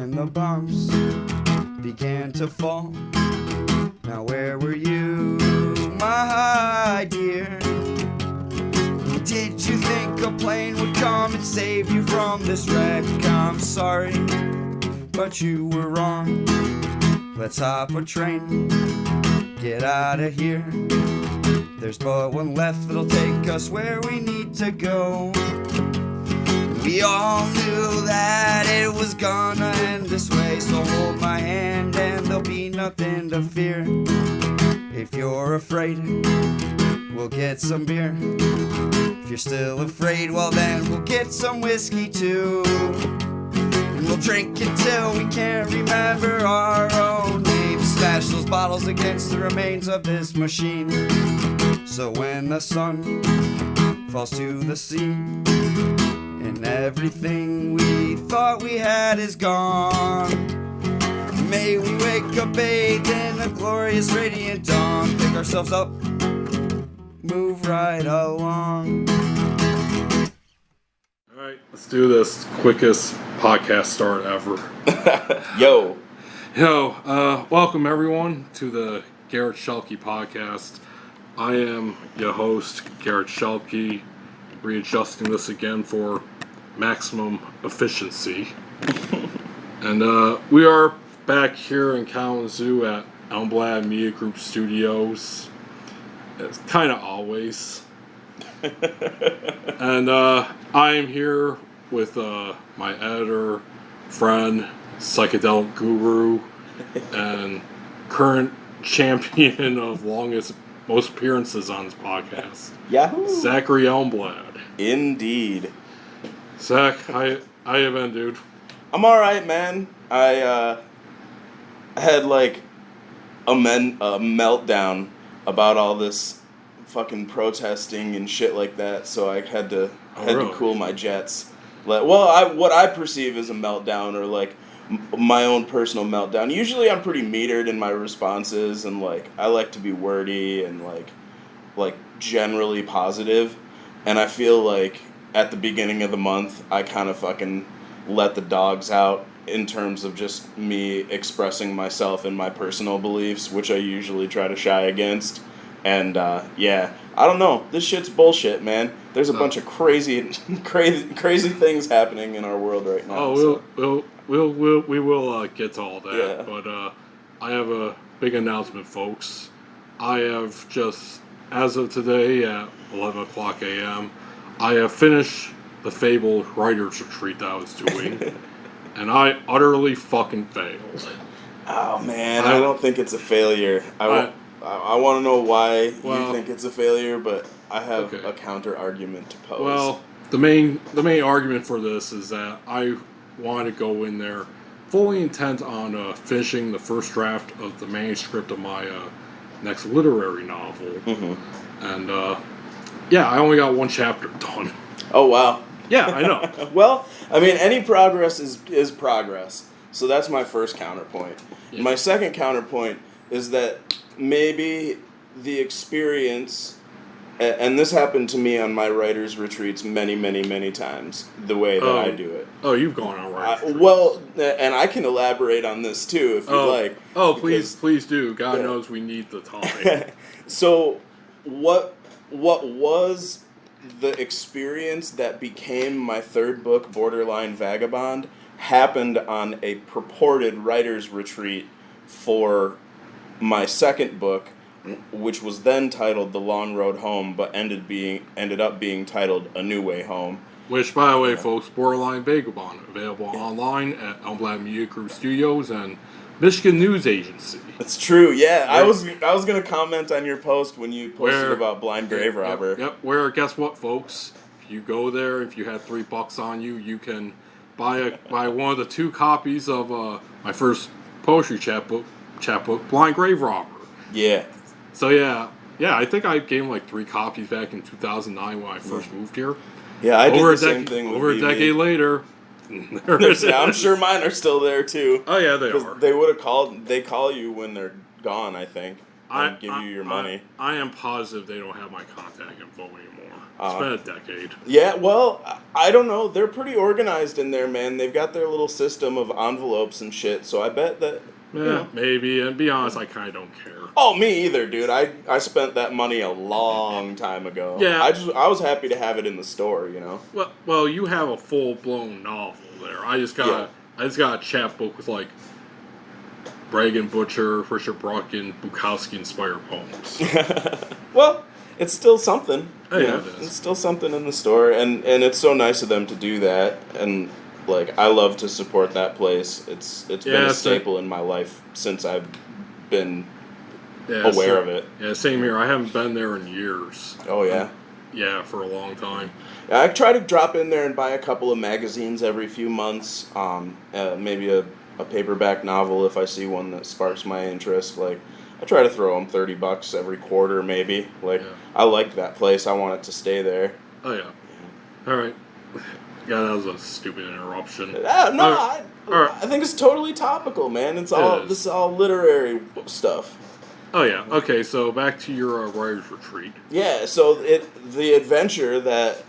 when the bombs began to fall. Now where were you, my dear? Did you think a plane would come and save you from this wreck? I'm sorry, but you were wrong. Let's hop a train, get out of here. There's but one left that'll take us where we need to go. We all knew that it was gonna end this way, so hold my hand and there'll be nothing to fear. If you're afraid, we'll get some beer. If you're still afraid, well then we'll get some whiskey too. And we'll drink until we can't remember our own names. Smash those bottles against the remains of this machine. So when the sun falls to the sea, and everything we thought we had is gone, may we wake up bathed in a glorious radiant dawn. Pick ourselves up, move right along. Alright, let's do this. Quickest podcast start ever. Yo, welcome everyone to the Garret Schuelke Podcast. I am your host, Garret Schuelke, readjusting this again for maximum efficiency. And we are back here in Kalamazoo at Elmblad Media Group Studios. It's kind of always. And I am here with my editor, friend, psychedelic guru, and current champion of most appearances on this podcast, Yahoo! Zachary Elmblad. Indeed. Zach, how you been, dude? I'm alright, man. I had like a meltdown about all this fucking protesting and shit like that, so I had to cool my jets. What I perceive as a meltdown, or like my own personal meltdown. Usually I'm pretty metered in my responses, and like I like to be wordy and like generally positive, and I feel like at the beginning of the month I kind of fucking let the dogs out in terms of just me expressing myself and my personal beliefs, which I usually try to shy against. And I don't know, this shit's bullshit, man. There's a bunch of crazy things happening in our world right now. We will get to all that, yeah. But I have a big announcement, folks. I have just, as of today at 11 o'clock a.m., I have finished the fabled writer's retreat that I was doing, and I utterly fucking failed. Oh man, I don't think it's a failure. I want to know why you think it's a failure, but I have a counter argument to pose. Well, the main argument for this is that I want to go in there fully intent on finishing the first draft of the manuscript of my next literary novel. Mm-hmm. And I only got one chapter done. Oh wow. Yeah, I know. Well, I mean, any progress is progress. So that's my first counterpoint. Yeah. My second counterpoint is that maybe the experience, and this happened to me on my writer's retreats many, many, many times, the way that I do it. Oh, you've gone on writer's retreats. Well, and I can elaborate on this too, if you'd like. Oh, please do. God knows we need the time. So, what was the experience that became my third book, Borderline Vagabond, happened on a purported writer's retreat for my second book, which was then titled The Long Road Home, but ended up being titled A New Way Home. Which, by the way, folks, Borderline Vagabond, available online at Elmblad Media Group Studios and Michigan News Agency. That's true, yeah. I was going to comment on your post when you posted about Blind Grave Robber. Yep, where, guess what, folks? If you go there, if you have $3 on you, you can buy one of the 2 copies of my first poetry chapbook, Blind Grave Robber. Yeah. So, yeah, I think I gave him like 3 copies back in 2009 when I first moved here. Yeah, I did the same thing with over a decade later. Yeah, I'm sure mine are still there too. Oh yeah, they are. They would have called. They call you when they're gone, I think, and give you your money. I am positive they don't have my contact info anymore. It's been a decade. Yeah, well, I don't know. They're pretty organized in there, man. They've got their little system of envelopes and shit, so I bet that... Maybe. And to be honest, I kind of don't care. Oh, me either, dude. I spent that money a long time ago. Yeah. I was happy to have it in the store, you know? Well, you have a full-blown novel there. I just got a chapbook with, like, Reagan Butcher, Richard Brucken, Bukowski-inspired poems. Well, it's still something. Oh, yeah, it is. It's still something in the store, and it's so nice of them to do that, and, like, I love to support that place. It's been a staple in my life since I've been aware of it. Yeah, same here. I haven't been there in years. Oh, yeah? Yeah, for a long time. I try to drop in there and buy a couple of magazines every few months, maybe a paperback novel if I see one that sparks my interest. Like, I try to throw them $30 every quarter, maybe. Like, I like that place. I want it to stay there. Oh, yeah. All right. Yeah, that was a stupid interruption. I think it's totally topical, man. This is all literary stuff. Oh, yeah. Okay, so back to your writer's retreat. Yeah, so the adventure that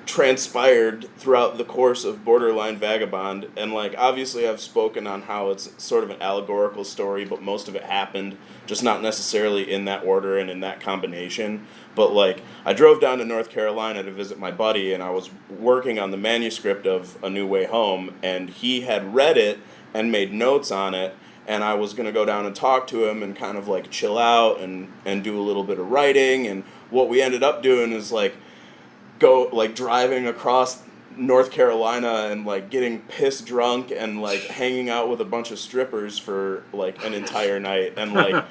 transpired throughout the course of Borderline Vagabond, and, like, obviously I've spoken on how it's sort of an allegorical story, but most of it happened just not necessarily in that order and in that combination. But, like, I drove down to North Carolina to visit my buddy, and I was working on the manuscript of A New Way Home, and he had read it and made notes on it, and I was going to go down and talk to him and kind of, like, chill out and do a little bit of writing. And what we ended up doing is, like, driving across North Carolina and, like, getting pissed drunk and, like, hanging out with a bunch of strippers for, like, an entire night. And, like,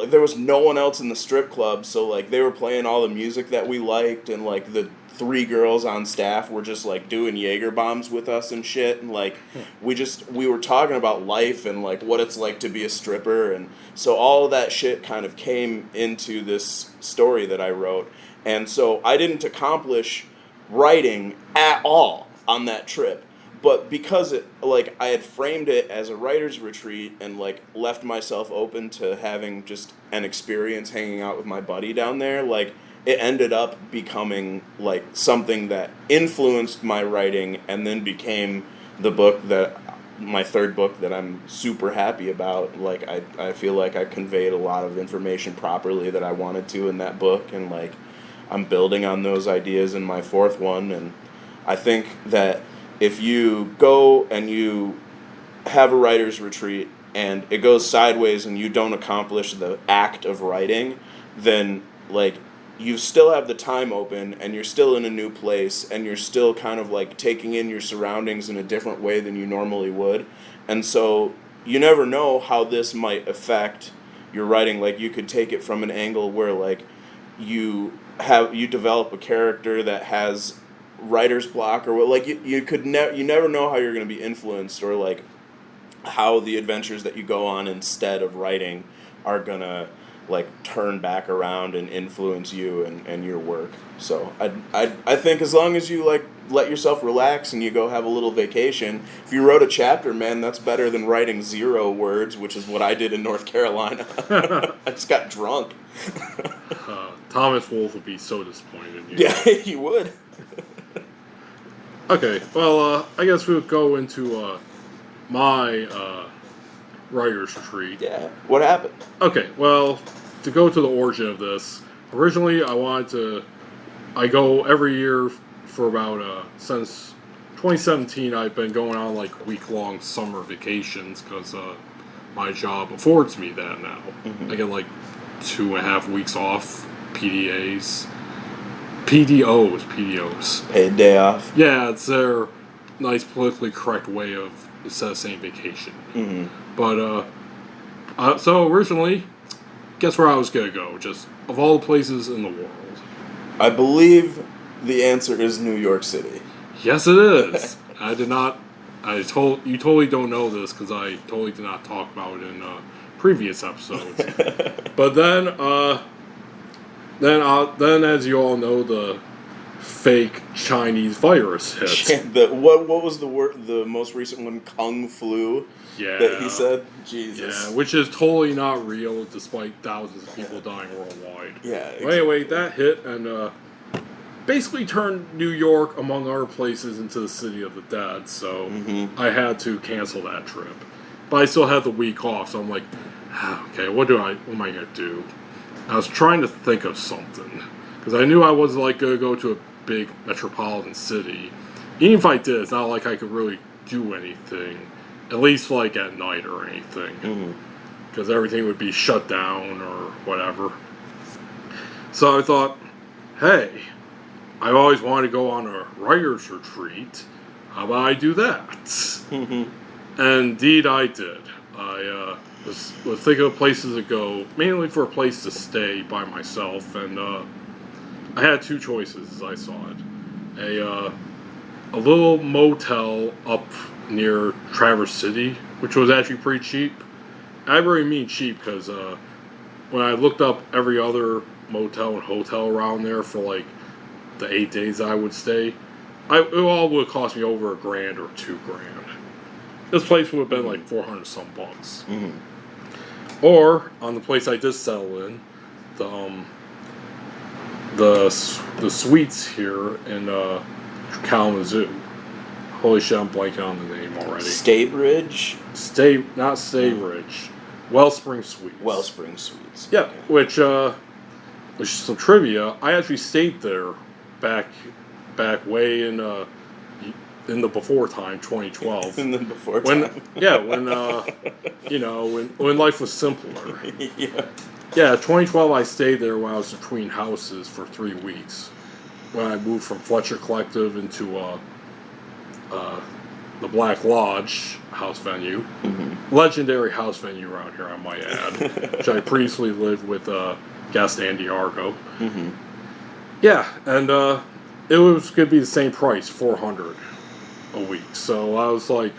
there was no one else in the strip club, so, like, they were playing all the music that we liked, and, like, the 3 girls on staff were just, like, doing Jaeger bombs with us and shit. And, like, we were talking about life and, like, what it's like to be a stripper. And so all of that shit kind of came into this story that I wrote. And so I didn't accomplish writing at all on that trip. But because I had framed it as a writer's retreat and, like, left myself open to having just an experience hanging out with my buddy down there, like, it ended up becoming, like, something that influenced my writing and then became my third book that I'm super happy about. Like, I feel like I conveyed a lot of information properly that I wanted to in that book, and, like, I'm building on those ideas in my 4th one. And I think that if you go and you have a writer's retreat and it goes sideways and you don't accomplish the act of writing, then, like, you still have the time open and you're still in a new place and you're still kind of, like, taking in your surroundings in a different way than you normally would. And so you never know how this might affect your writing. Like, you could take it from an angle where, like, you develop a character that has writer's block, or, like, you never know how you're going to be influenced, or, like, how the adventures that you go on instead of writing are going to, like, turn back around and influence you and your work. So I think as long as you, like, let yourself relax and you go have a little vacation, if you wrote a chapter, man, that's better than writing 0 words, which is what I did in North Carolina. I just got drunk. Thomas Wolfe would be so disappointed in you. Yeah, he would. Okay, well, I guess we'll go into my writer's retreat. Yeah, what happened? Okay, well, to go to the origin of this, originally I go every year for about, since 2017, I've been going on, like, week-long summer vacations, because my job affords me that now. Mm-hmm. I get, like, 2.5 weeks off, PDOs. Paid day off. Yeah, it's their nice politically correct way of, instead of saying vacation. Mm-hmm. But, so originally, guess where I was going to go? Just, of all the places in the world. I believe the answer is New York City. Yes, it is. You totally don't know this, because I totally did not talk about it in previous episodes. But then, as you all know, the fake Chinese virus hit. What was the most recent one? Kung flu. Yeah. That he said. Jesus. Yeah, which is totally not real, despite thousands of people dying worldwide. Yeah. Exactly. Well, anyway, that hit, and basically turned New York, among other places, into the city of the dead. So I had to cancel that trip. But I still had the week off, so I'm like, okay, what am I going to do? I was trying to think of something. Because I knew I wasn't like going to go to a big metropolitan city. Even if I did, it's not like I could really do anything. At least like at night or anything. Because everything would be shut down or whatever. So I thought, hey, I've always wanted to go on a writer's retreat. How about I do that? And indeed I did. I was thinking of places to go, mainly for a place to stay by myself. And I had two choices as I saw it. A little motel up near Traverse City, which was actually pretty cheap. I really mean cheap because when I looked up every other motel and hotel around there for like the 8 days I would stay, it all would cost me over $1,000 or $2,000. This place would have been like 400 some bucks. Or on the place I did settle in, the suites here in Kalamazoo. Holy shit, I'm blanking on the name already. Statebridge? Not Statebridge. Wellspring Suites. Wellspring Suites. Yeah, which is some trivia. I actually stayed there back way in the before time, 2012. In the before time. When life was simpler. Yeah, 2012 I stayed there when I was between houses for 3 weeks. When I moved from Fletcher Collective into the Black Lodge house venue. Legendary house venue around here, I might add. Which I previously lived with guest Andy Argo. Yeah, and it was going to be the same price, $400 a week. So I was like,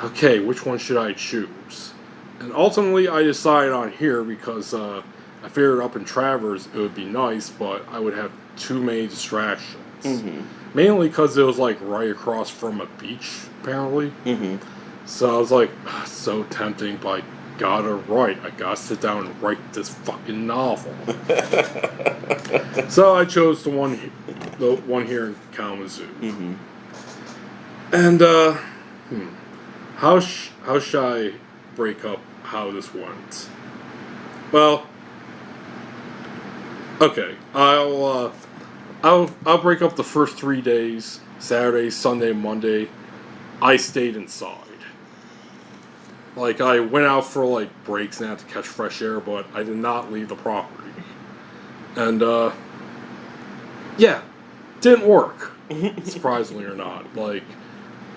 okay, which one should I choose? And ultimately I decided on here because I figured up in Traverse it would be nice, but I would have too many distractions. Mainly because it was like right across from a beach, apparently. So I was like, so tempting, but I gotta write. I gotta sit down and write this fucking novel. So I chose the one here in Kalamazoo. And how should I break up how this went? Well, okay, I'll break up the first 3 days. Saturday, Sunday, Monday, I stayed inside. Like, I went out for, like, breaks and had to catch fresh air, but I did not leave the property. And, yeah, didn't work, surprisingly or not. Like,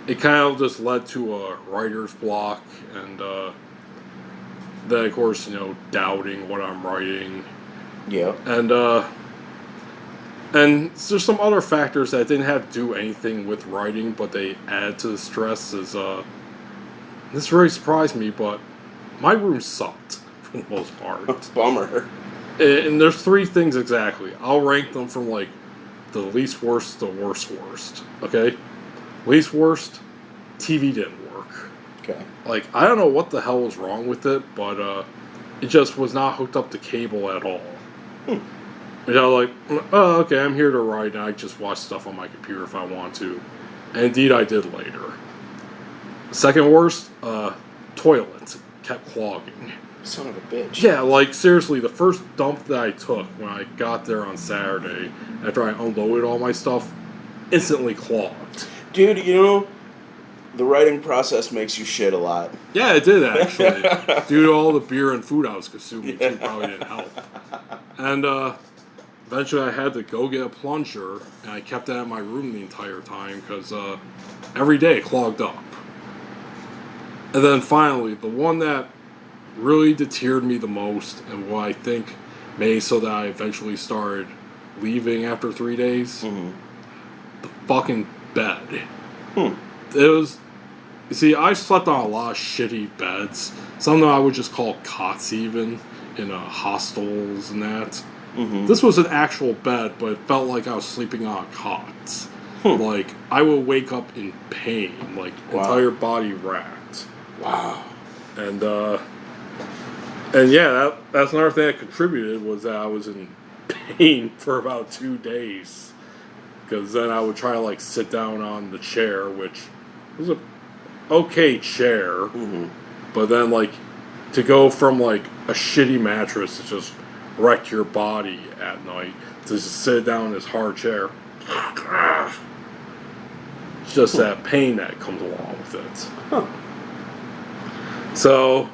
it kind of just led to a writer's block, and, then, of course, doubting what I'm writing. Yeah. And there's some other factors that didn't have to do anything with writing, but they add to the stress. This really surprised me, but my room sucked for the most part. Bummer. And there's 3 things exactly. I'll rank them from like the least worst to worst. Okay, least worst, TV didn't work. Okay. Like, I don't know what the hell was wrong with it, but it just was not hooked up to cable at all. And I was like, oh, okay, I'm here to write, and I just watch stuff on my computer if I want to. And indeed, I did later. Second worst, toilets kept clogging. Son of a bitch. Yeah, like, seriously, the first dump that I took when I got there on Saturday, after I unloaded all my stuff, instantly clogged. Dude, the writing process makes you shit a lot. Yeah, it did, actually. Due to all the beer and food I was consuming, too, probably didn't help. And, eventually I had to go get a plunger, and I kept that in my room the entire time, because every day it clogged up. And then finally, the one that really deterred me the most, and what I think made so that I eventually started leaving after 3 days, the fucking bed. It was... You see, I slept on a lot of shitty beds. Some of them I would just call cots even, in hostels and that. This was an actual bed, but it felt like I was sleeping on a cot. Like, I would wake up in pain, like, entire body racked. Wow. And yeah, that's another thing that contributed, was that I was in pain for about 2 days. because then I would try to like sit down on the chair, which was a okay chair, but then like to go from like a shitty mattress to just wreck your body at night to just sit down in this hard chair. It's just that pain that comes along with it. Huh. So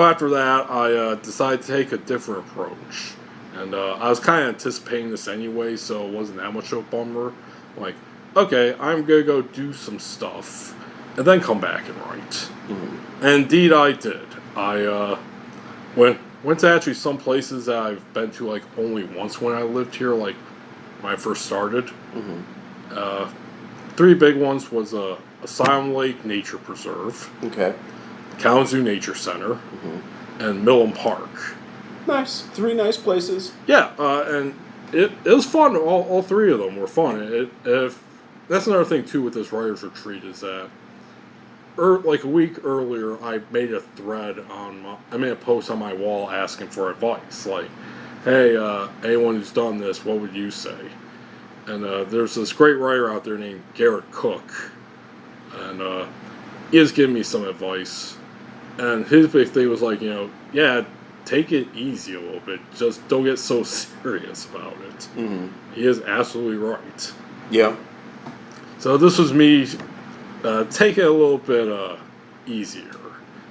after that, I decided to take a different approach. And I was kind of anticipating this anyway, so it wasn't that much of a bummer. Like, okay, I'm going to go do some stuff, and then come back and write. And indeed I did. I went to actually some places that I've been to like only once when I lived here, like when I first started. 3 big ones was Asylum Lake Nature Preserve, Kalamazoo Nature Center, and Millam Park. Nice. 3 nice places. Yeah, and it was fun. All 3 of them were fun. That's another thing too with this writer's retreat is that like a week earlier, I made a post on my wall asking for advice. Like, hey, anyone who's done this, what would you say? And there's this great writer out there named Garret Cook, and he has given me some advice. And his big thing was like, take it easy a little bit. Just don't get so serious about it. He is absolutely right. Yeah. So this was me taking it a little bit easier,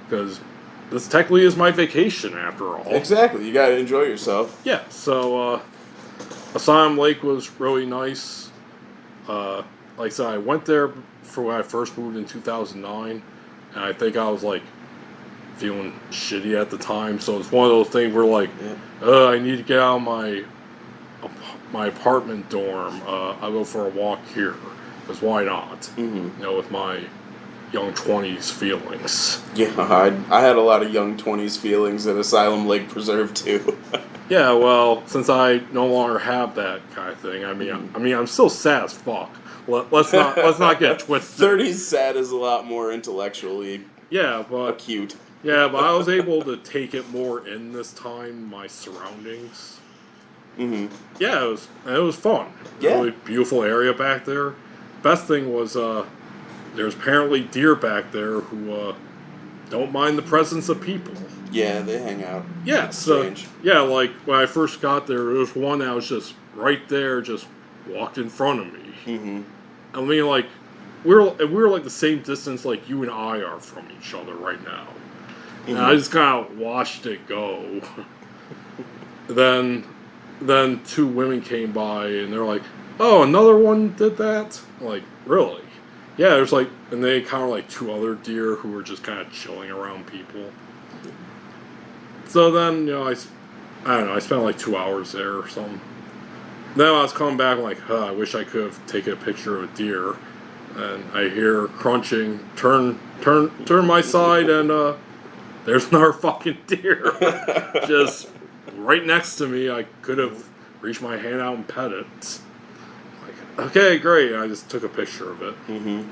because this technically is my vacation after all. Exactly. You gotta enjoy yourself. Yeah, so Asylum Lake was really nice. Like I said, I went there for when I first moved in 2009, and I think I was like feeling shitty at the time, so it's one of those things where like, I need to get out of my apartment dorm. I'll go for a walk here, because why not? With my young 20s feelings. Yeah, I had a lot of young 20s feelings at Asylum Lake Preserve too. Yeah, well, since I no longer have that kind of thing, I mean, I'm still sad as fuck. Let's not get twisted. 30s sad is a lot more intellectually acute. Yeah, but I was able to take it more in this time, my surroundings. Yeah, it was fun. Yeah. Really beautiful area back there. Best thing was there's apparently deer back there who don't mind the presence of people. Yeah, they hang out. Yeah, it's strange. Like when I first got there was one that was just right there, just walked in front of me. I mean, like we were like the same distance like you and I are from each other right now. And I just kind of watched it go. Then 2 women came by and they're like, "Oh, another one did that?" I'm like, really? Yeah, there's like, and they encountered like 2 other deer who were just kind of chilling around people. So then, I don't know, I spent like 2 hours there or something. Then I was coming back, I'm like, I wish I could have taken a picture of a deer. And I hear crunching, turn my side, and there's another fucking deer. Just right next to me. I could have reached my hand out and pet it. Like, okay, great. I just took a picture of it. Yeah,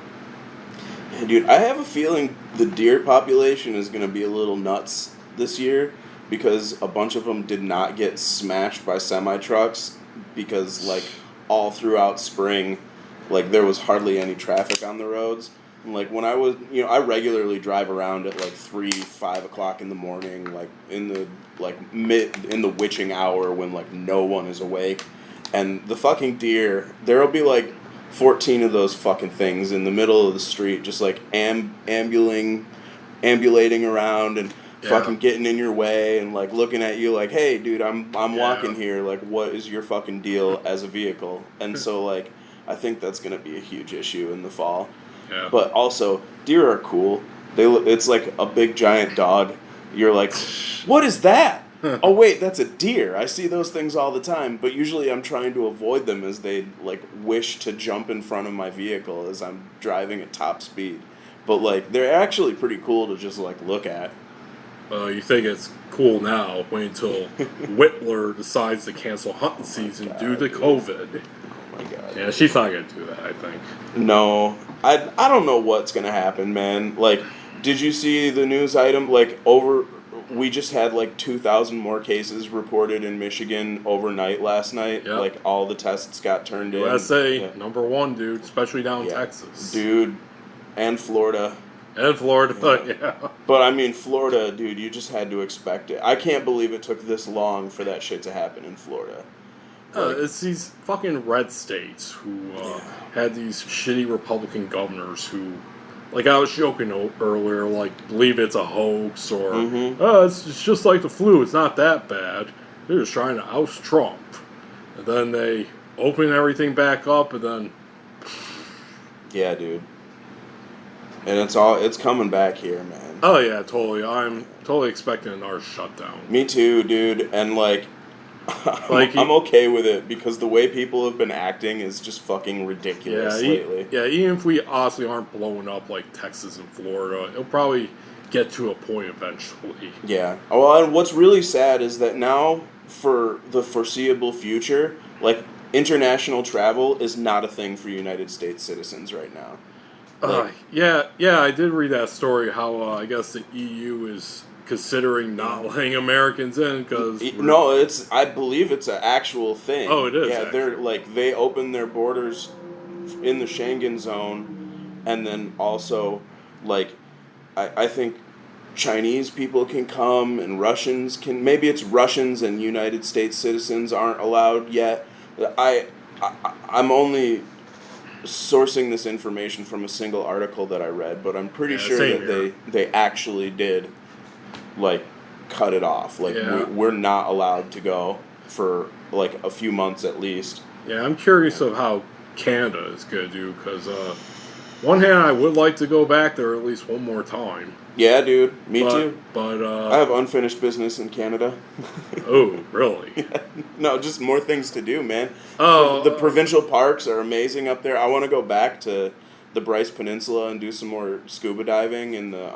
dude, I have a feeling the deer population is going to be a little nuts this year, because a bunch of them did not get smashed by semi-trucks, because, like, all throughout spring, like, there was hardly any traffic on the roads. And, like, when I was, I regularly drive around at, like, 3, 5 o'clock in the morning, like, in the witching hour when, like, no one is awake. And the fucking deer, there'll be, like, 14 of those fucking things in the middle of the street, just, like, ambulating around and fucking getting in your way and, like, looking at you like, hey, dude, I'm walking here. Like, what is your fucking deal as a vehicle? And so, like, I think that's going to be a huge issue in the fall. Yeah. But also, deer are cool. It's like a big giant dog. You're like, what is that? Oh, wait, that's a deer. I see those things all the time. But usually I'm trying to avoid them as they, like, wish to jump in front of my vehicle as I'm driving at top speed. But, like, they're actually pretty cool to just, like, look at. You think it's cool now. Wait until Whitler decides to cancel hunting season due to COVID. Oh, my God. Yeah, she's not going to do that, I think. No. I don't know what's going to happen, man. Like, did you see the news item? Like, over we just had like 2,000 more cases reported in Michigan overnight last night. Yep. Like all the tests got turned in. USA, number one, dude, especially down in Yeah. Texas. Dude, and Florida. And Florida, yeah. But I mean, Florida, dude, you just had to expect it. I can't believe it took this long for that shit to happen in Florida. It's these fucking red states who had these shitty Republican governors who, like I was joking earlier, like believe it's a hoax or it's just like the flu. It's not that bad. They're just trying to oust Trump, and then they open everything back up, and then Yeah, dude. And it's coming back here, man. oh yeah, totally. I'm totally expecting another shutdown. Me too, dude. And like, I'm okay with it because the way people have been acting is just fucking ridiculous lately. Even if we honestly aren't blowing up like Texas and Florida, it'll probably get to a point eventually. Yeah. Well, and what's really sad is that now, for the foreseeable future, like, international travel is not a thing for United States citizens right now. Like, I did read that story. How I guess the EU is considering not letting Americans in because I believe it's an actual thing. Oh, it is. Yeah, actually. they're like they open their borders in the Schengen zone, and then also like I think Chinese people can come and Russians can. Maybe it's Russians and United States citizens aren't allowed yet. I'm only sourcing this information from a single article that I read, but I'm pretty sure that they actually did like cut it off. Like we're not allowed to go for like a few months at least. Yeah, I'm curious of how Canada is going to do because one hand I would like to go back there at least one more time. Yeah, dude, me too. But I have unfinished business in Canada. Oh, really? No, just more things to do, man. Oh, the provincial parks are amazing up there. I want to go back to the Bryce Peninsula and do some more scuba diving in the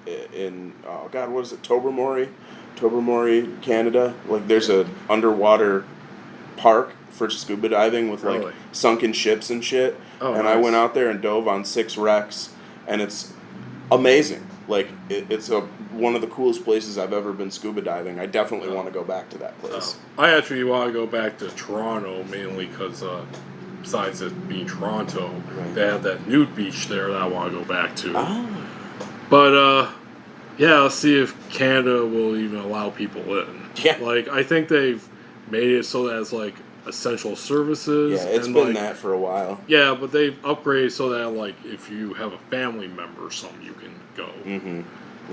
what is it, Tobermory, Canada. Like there's a underwater park for scuba diving with like sunken ships and shit. Oh, and nice. I went out there and dove on 6 wrecks, and it's amazing. Like it's one of the coolest places I've ever been scuba diving. I definitely want to go back to that place. I actually want to go back to Toronto mainly because besides it being Toronto, they have that nude beach there that I want to go back to. Oh. But let's see if Canada will even allow people in. Yeah. Like I think they've made it so that it's like essential services. Yeah, it's been that for a while. Yeah, but they've upgraded so that like if you have a family member or something, you can go. Mm-hmm.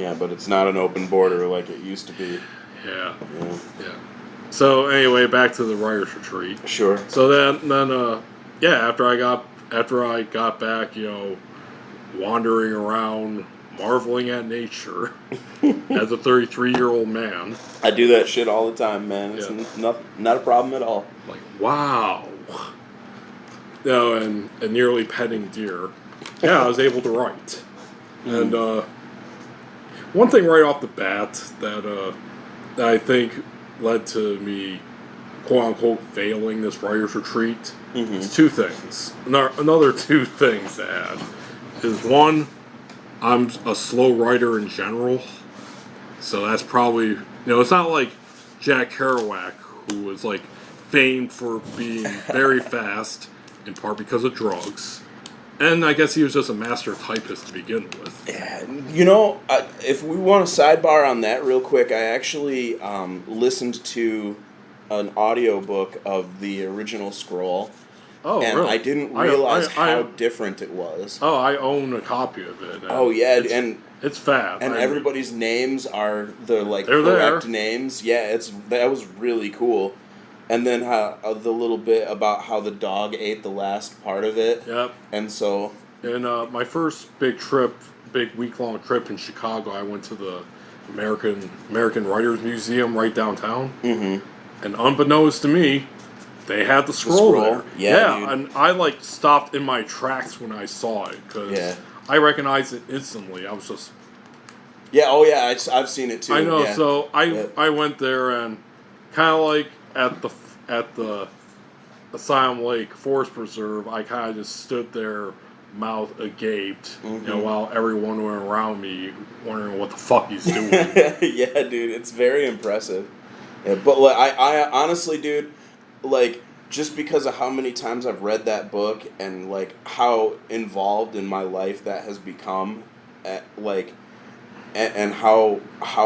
Yeah, but it's not an open border like it used to be. Yeah. So anyway, back to the writers' retreat. Sure. So then after I got back, wandering around, marveling at nature as a 33-year-old man. I do that shit all the time, man. It's not a problem at all. Like, wow. And nearly petting deer. Yeah, I was able to write. And one thing right off the bat that I think led to me, quote-unquote, failing this writer's retreat is 2 things. Another 2 things to add is, one, I'm a slow writer in general, so that's probably, it's not like Jack Kerouac, who was like famed for being very fast, in part because of drugs, and I guess he was just a master typist to begin with. Yeah, if we want to sidebar on that real quick, I actually listened to an audiobook of the original scroll. Oh, and really? I didn't realize how different it was. Oh, I own a copy of it. Oh, yeah, and it's fat. And everybody's names are the they're correct there. Names. Yeah, that was really cool. And then how the little bit about how the dog ate the last part of it. Yep. And so. And my first big week-long trip in Chicago, I went to the American Writers Museum right downtown. Mm-hmm. And unbeknownst to me, they had the scroll there. Yeah, and I stopped in my tracks when I saw it because I recognized it instantly. I was just I've seen it too. I know. Yeah. So I went there and kind of like at the Asylum Lake Forest Preserve, I kind of just stood there mouth agaped, Mm-hmm. while everyone went around me wondering what the fuck he's doing. Yeah, dude, it's very impressive. Yeah, but like, I honestly, dude, like, just because of how many times I've read that book and like how involved in my life that has become, and how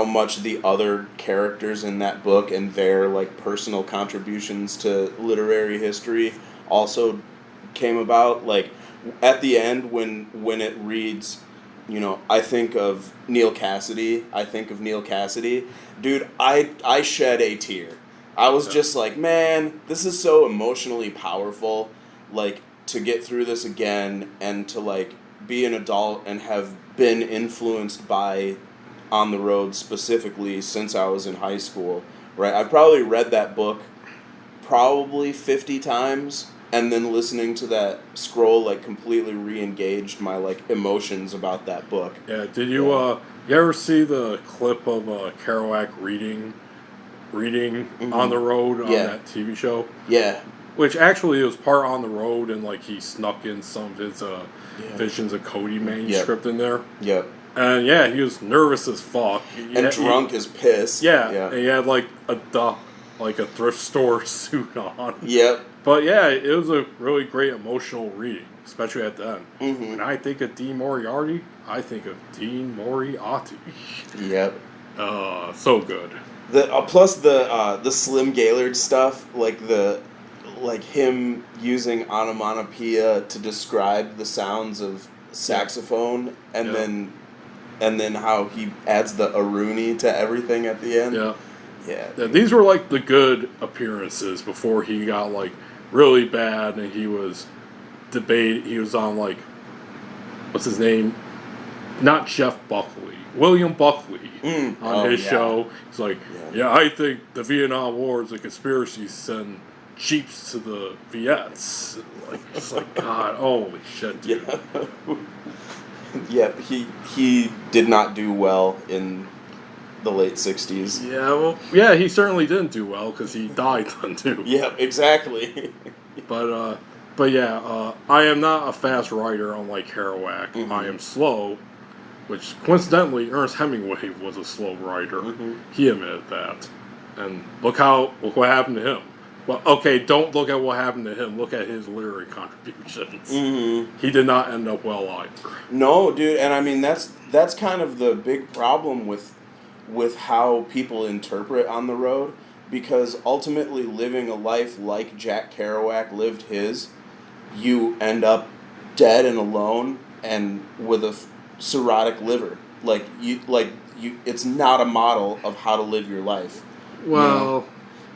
much the other characters in that book and their like personal contributions to literary history also came about. Like at the end when it reads, I think of Neil Cassidy. Dude, I shed a tear. I was just like, man, this is so emotionally powerful, like, to get through this again and to, like, be an adult and have been influenced by On the Road specifically since I was in high school, right? I've probably read that book probably 50 times, and then listening to that scroll, like, completely re-engaged my, like, emotions about that book. Yeah, did you, you ever see the clip of Kerouac reading Mm-hmm. On the Road on that TV show? Yeah. Which actually was part On the Road, and like he snuck in some of his Visions of Cody manuscript in there. Yep. And yeah, he was nervous as fuck. Drunk as piss. Yeah, and he had like a thrift store suit on. Yep. But yeah, it was a really great emotional reading, especially at the end. Mm-hmm. When I think of Dean Moriarty, I think of Dean Moriarty. Yep. So good. Plus the Slim Gaillard stuff, like him using onomatopoeia to describe the sounds of saxophone, and then how he adds the aruni to everything at the end. Yeah. These were like the good appearances before he got like really bad, and he was on like, what's his name? Not Jeff Buckley. William Buckley on his show. He's like, I think the Vietnam War is a conspiracy to send jeeps to the Viets. Like, it's like, God, holy shit, dude. Yeah, he did not do well in the late 60s. Yeah, he certainly didn't do well because he died then too. Yeah, exactly. But yeah, I am not a fast writer unlike Kerouac. Mm-hmm. I am slow. Which, coincidentally, Ernest Hemingway was a slow writer. Mm-hmm. He admitted that. And look what happened to him. Well, okay, don't look at what happened to him. Look at his literary contributions. Mm-hmm. He did not end up well either. No, dude, and I mean, that's kind of the big problem with how people interpret On the Road, because ultimately living a life like Jack Kerouac lived his, you end up dead and alone and with a cirrhotic liver. It's not a model of how to live your life. Well,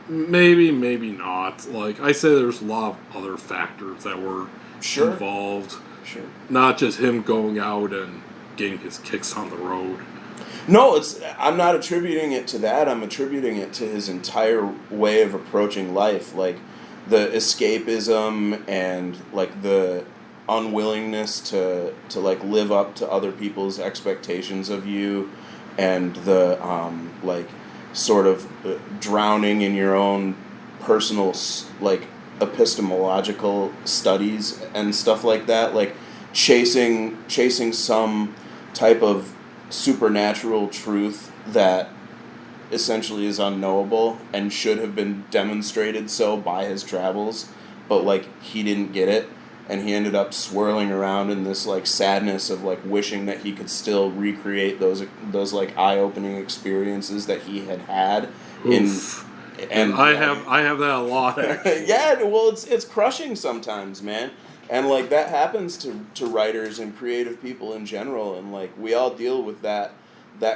maybe not. Like I say, there's a lot of other factors that were involved. Sure. Not just him going out and getting his kicks on the road. No, I'm not attributing it to that. I'm attributing it to his entire way of approaching life, like the escapism and like the unwillingness to like live up to other people's expectations of you, and the like sort of drowning in your own personal like epistemological studies and stuff like that, like chasing some type of supernatural truth that essentially is unknowable and should have been demonstrated so by his travels, but like he didn't get it, and he ended up swirling around in this like sadness of like wishing that he could still recreate those like eye-opening experiences that he had Oof. And I have that a lot, actually. Yeah, well, it's crushing sometimes, man. And like that happens to writers and creative people in general, and like we all deal with that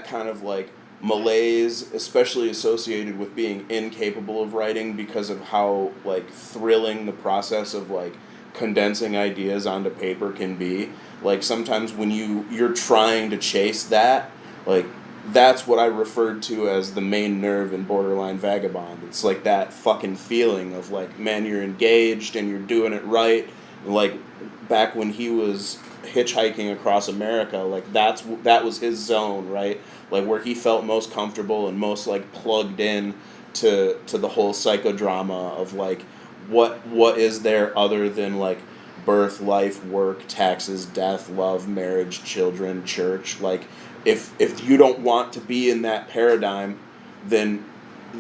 kind of like malaise, especially associated with being incapable of writing because of how like thrilling the process of like condensing ideas onto paper can be. Like sometimes when you're trying to chase that, like that's what I referred to as the main nerve in Borderline Vagabond. It's like that fucking feeling of like, man, you're engaged and you're doing it right. Like back when he was hitchhiking across America, like that was his zone, right? Like where he felt most comfortable and most like plugged in to the whole psychodrama of like what is there other than like birth, life, work, taxes, death, love, marriage, children, church. Like, if you don't want to be in that paradigm, then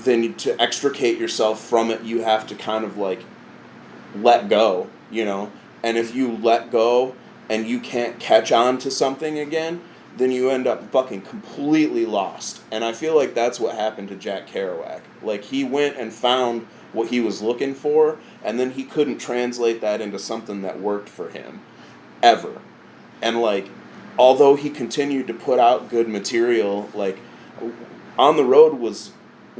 to extricate yourself from it, you have to kind of like let go, you know? And if you let go and you can't catch on to something again, then you end up fucking completely lost. And I feel like that's what happened to Jack Kerouac. Like, he went and found what he was looking for, and then he couldn't translate that into something that worked for him, ever. And, like, although he continued to put out good material, like, On the Road was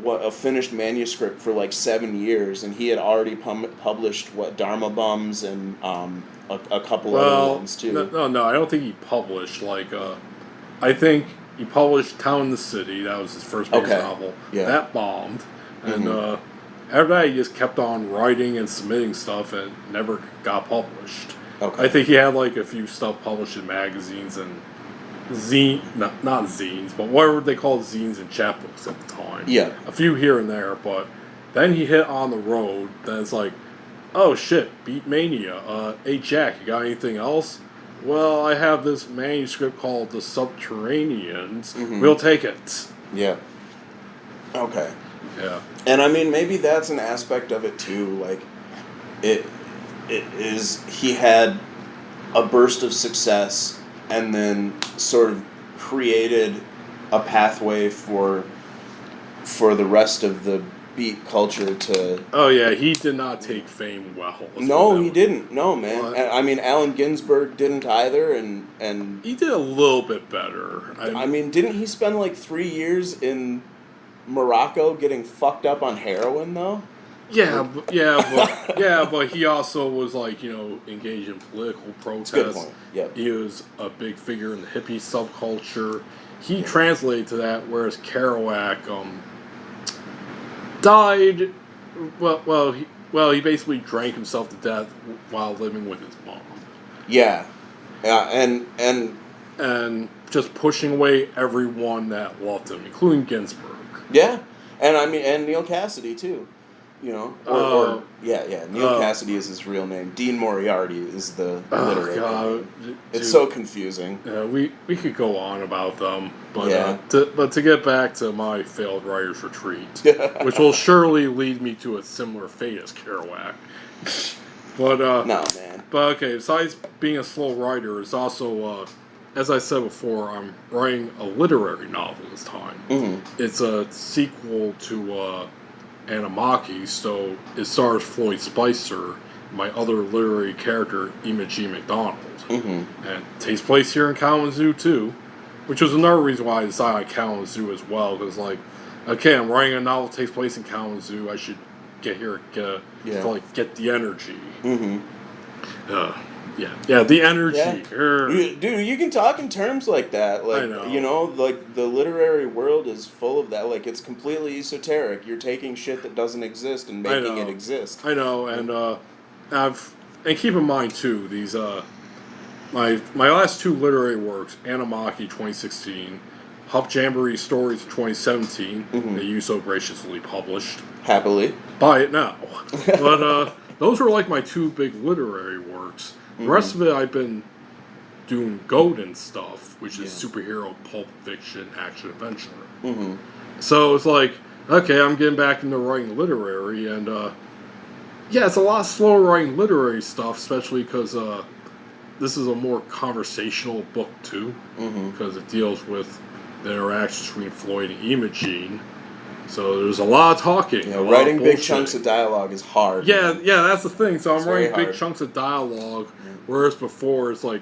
a finished manuscript for like 7 years, and he had already published Dharma Bums and a couple other ones too. No, I don't think he published. Like, I think he published Town in the City. That was his first big novel. Yeah. That bombed, and after that he just kept on writing and submitting stuff, and never got published. Okay. I think he had like a few stuff published in magazines and not zines, but whatever they called zines and chapbooks at the time. Yeah. A few here and there, but then he hit On the Road. Then it's like, oh shit, Beat Mania. Hey Jack, you got anything else? Well, I have this manuscript called The Subterraneans. Mm-hmm. We'll take it. Yeah. Okay. Yeah. And I mean, maybe that's an aspect of it too. Like, it is, he had a burst of success and then sort of created a pathway for the rest of the beat culture to... Oh, yeah, he did not take fame well. No, he didn't. No, man. I mean, Allen Ginsberg didn't either, and... He did a little bit better. I mean, didn't he spend like 3 years in Morocco getting fucked up on heroin, though? But he also was like, you know, engaged in political protests. Good point. Yep. He was a big figure in the hippie subculture. He translated to that, whereas Kerouac died. He basically drank himself to death while living with his mom. Yeah, and just pushing away everyone that loved him, including Ginsberg. Yeah, and I mean, and Neil Cassidy too. You know, Neil Cassidy is his real name. Dean Moriarty is the literary name. It's so confusing. We could go on about them, but to get back to my failed writer's retreat, which will surely lead me to a similar fate as Kerouac. But no, man. But okay, besides being a slow writer, it's also as I said before, I'm writing a literary novel this time. Mm-hmm. It's a sequel to Animaki, so it stars Floyd Spicer, my other literary character, Imogen McDonald. Mm-hmm. And it takes place here in Kalamazoo, too, which was another reason why I decided on Kalamazoo as well, because, like, okay, I'm writing a novel that takes place in Kalamazoo, I should get here, to get the energy. Mm-hmm. The energy. Yeah. Dude, you can talk in terms like that. Like, I know. You know, like, the literary world is full of that. Like, it's completely esoteric. You're taking shit that doesn't exist and making it exist. I know, and keep in mind, too, these, my last two literary works, Animaki 2016, Hup Jamboree Stories 2017, that you so graciously published. Happily. Buy it now. But, those were, like, my two big literary works. The rest of it, I've been doing Godin stuff, which is superhero, pulp fiction, action, adventure. Mm-hmm. So it's like, okay, I'm getting back into writing literary, and it's a lot slower writing literary stuff, especially because this is a more conversational book too, because it deals with the interactions between Floyd and Imogen. So there's a lot of talking. Yeah, writing big chunks of dialogue is hard. Yeah, that's the thing. So I'm writing big chunks of dialogue, whereas before it's like,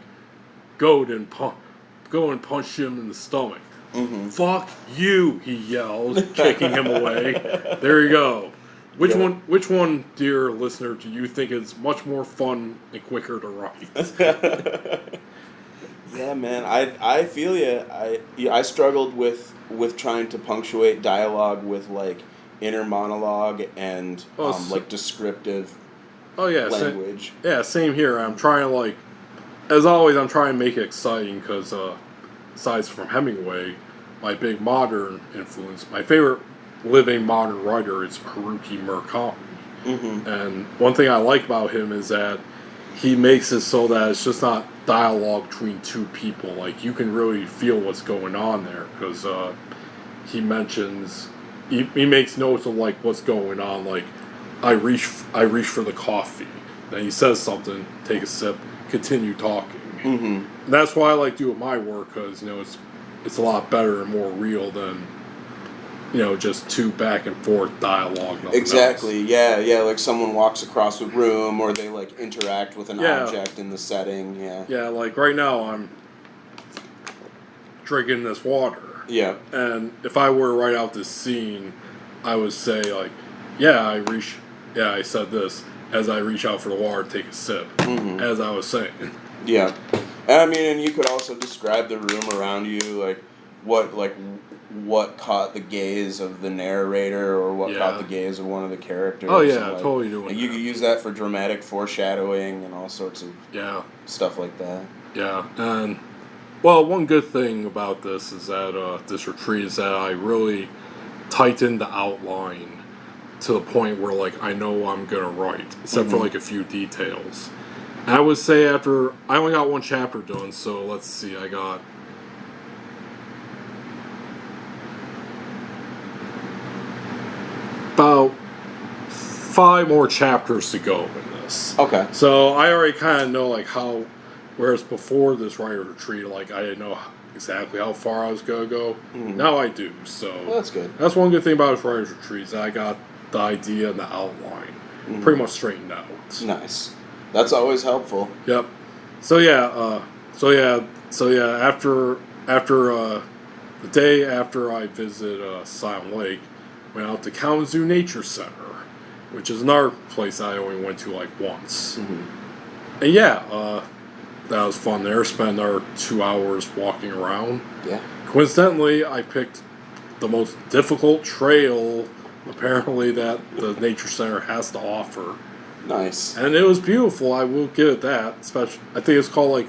go and punch him in the stomach. Mm-hmm. Fuck you, he yells, kicking him away. There you go. Which one, dear listener, do you think is much more fun and quicker to write? Yeah, man, I feel you. I struggled with trying to punctuate dialogue with like inner monologue and like descriptive language. Same here. I'm trying to as always, I'm trying to make it exciting because aside from Hemingway, my big modern influence, my favorite living modern writer is Haruki Murakami. Mm-hmm. And one thing I like about him is that he makes it so that it's just not dialogue between two people. Like, you can really feel what's going on there, because he mentions, he makes notes of, like, what's going on. Like, I reach for the coffee. Then he says something, take a sip, continue talking. Mm-hmm. And that's why I like doing my work, because, you know, it's a lot better and more real than, you know, just two back and forth dialogue. Exactly. Else. Yeah. Like someone walks across the room, or they like interact with an object in the setting. Yeah. Yeah. Like right now, I'm drinking this water. Yeah. And if I were to write out this scene, I would say like, I said this as I reach out for the water, take a sip, as I was saying. Yeah. I mean, and you could also describe the room around you, like what caught the gaze of the narrator, or what caught the gaze of one of the characters. Oh yeah, like, totally doing that. You could use that for dramatic foreshadowing and all sorts of stuff like that. Yeah, and well, one good thing about this is that this retreat is that I really tightened the outline to the point where like I know I'm gonna write, except for like a few details. And I would say I only got one chapter done, so let's see, I got about 5 more chapters to go in this. Okay. So I already kind of know like how, whereas before this writer retreat, like I didn't know exactly how far I was gonna go. Now I do. So well, that's good. That's one good thing about this writer's retreat, is that I got the idea and the outline pretty much straightened out. Nice. That's always helpful. Yep. So after the day after I visited Silent Lake, went out to Kalamazoo Nature Center, which is another place I only went to like once. And that was fun there. Spent our 2 hours walking around. Yeah. Coincidentally, I picked the most difficult trail apparently that the Nature Center has to offer. Nice. And it was beautiful, I will give it that. Especially, I think it's called like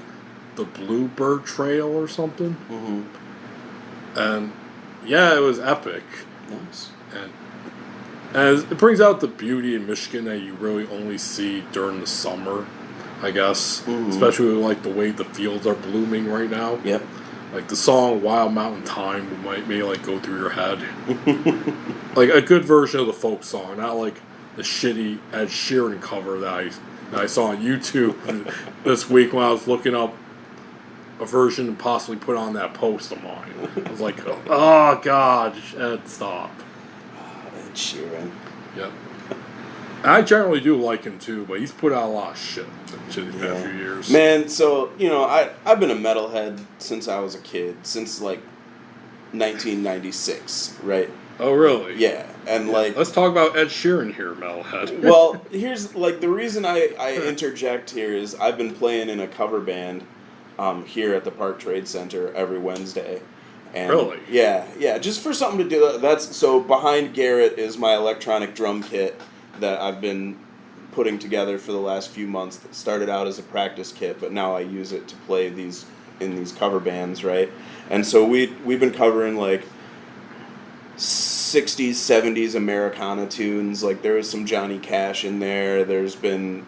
the Bluebird Trail or something. And yeah, it was epic. Nice. And it brings out the beauty in Michigan that you really only see during the summer, I guess. Especially like the way the fields are blooming right now. Yep. Like the song Wild Mountain Time might maybe like go through your head. Like a good version of the folk song, not like the shitty Ed Sheeran cover that I saw on YouTube this week when I was looking up a version and possibly put on that post of mine. I was like, oh god, Ed, stop. Ed Sheeran. Yep. I generally do like him too, but he's put out a lot of shit in the past few years. Man, so, you know, I've been a metalhead since I was a kid, since like 1996, right? Oh, really? Yeah, and like... Let's talk about Ed Sheeran here, metalhead. Well, here's, like, the reason I interject here is I've been playing in a cover band here at the Park Trade Center every Wednesday. And really? Yeah, just for something to do. So behind Garret is my electronic drum kit that I've been putting together for the last few months. That started out as a practice kit, but now I use it to play in these cover bands, right? And so we've been covering like 60s, 70s Americana tunes. Like there was some Johnny Cash in there. There's been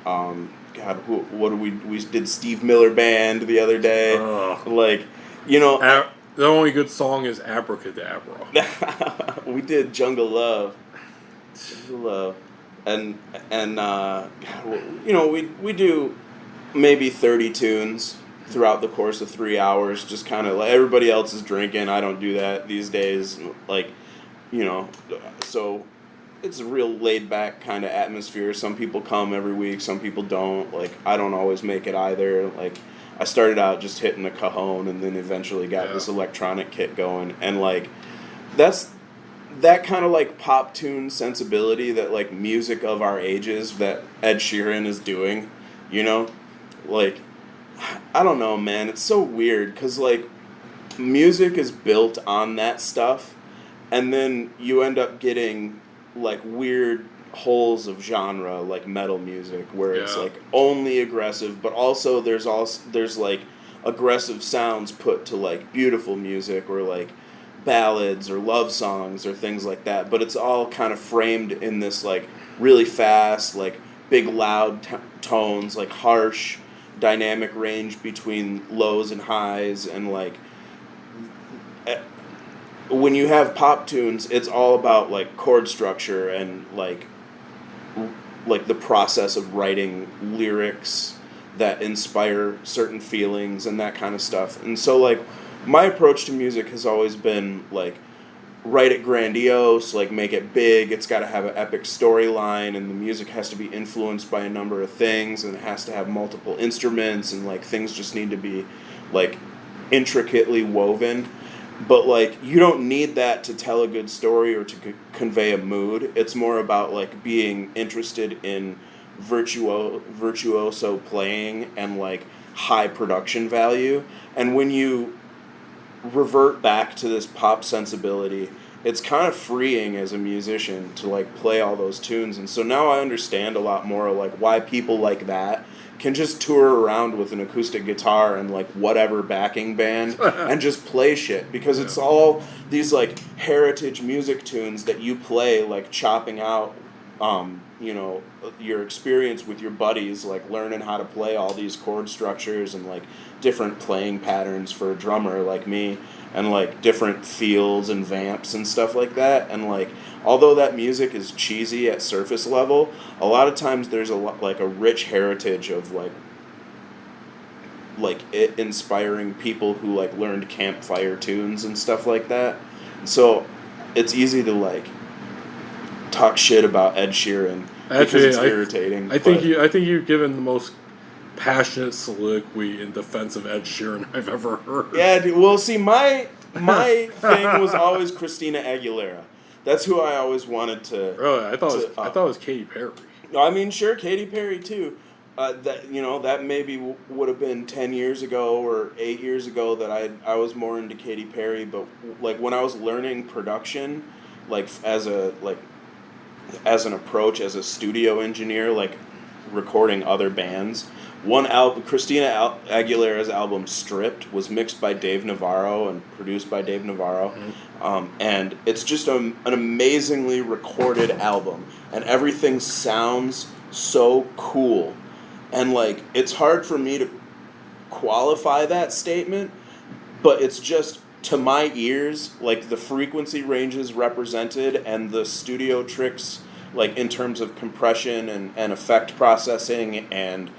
we did Steve Miller Band the other day. Like, you know, the only good song is Abracadabra. We did Jungle Love. And you know, we do maybe 30 tunes throughout the course of 3 hours, just kind of like everybody else is drinking. I don't do that these days, like, you know, so it's a real laid back kind of atmosphere. Some people come every week, some people don't. Like, I don't always make it either. Like, I started out just hitting a cajon and then eventually got this electronic kit going, and like that's that kind of like pop tune sensibility that like music of our ages that Ed Sheeran is doing, you know? Like, I don't know, man. It's so weird because like music is built on that stuff, and then you end up getting like weird holes of genre like metal music where it's like only aggressive, but also there's like aggressive sounds put to like beautiful music or like ballads or love songs or things like that, but it's all kind of framed in this like really fast, like big loud tones, like harsh dynamic range between lows and highs, and like when you have pop tunes, it's all about like chord structure and like the process of writing lyrics that inspire certain feelings and that kind of stuff. And so like my approach to music has always been like write it grandiose, like make it big, it's got to have an epic storyline, and the music has to be influenced by a number of things, and it has to have multiple instruments, and like things just need to be like intricately woven. But like you don't need that to tell a good story or to convey a mood. It's more about like being interested in virtuoso playing and like high production value. And when you revert back to this pop sensibility, it's kind of freeing as a musician to like play all those tunes. And so now I understand a lot more like why people like that can just tour around with an acoustic guitar and like whatever backing band and just play shit, because it's all these like heritage music tunes that you play, like chopping out you know, your experience with your buddies, like learning how to play all these chord structures and like different playing patterns for a drummer like me, and like different feels and vamps and stuff like that. And like although that music is cheesy at surface level, a lot of times there's like a rich heritage of like it inspiring people who like learned campfire tunes and stuff like that. So it's easy to like talk shit about Ed Sheeran because it's irritating. I think you've given the most passionate soliloquy in defense of Ed Sheeran I've ever heard. Yeah, dude, well, see, my thing was always Christina Aguilera. That's who I always wanted to. Really, I thought it was Katy Perry. I mean, sure, Katy Perry too. That maybe would have been 10 years ago or 8 years ago that I was more into Katy Perry. But like when I was learning production, like as an approach as a studio engineer, like recording other bands. One album, Christina Aguilera's album Stripped, was mixed by Dave Navarro and produced by Dave Navarro. And it's just an amazingly recorded album. And everything sounds so cool. And like, it's hard for me to qualify that statement, but it's just, to my ears, like the frequency ranges represented and the studio tricks, like in terms of compression and effect processing and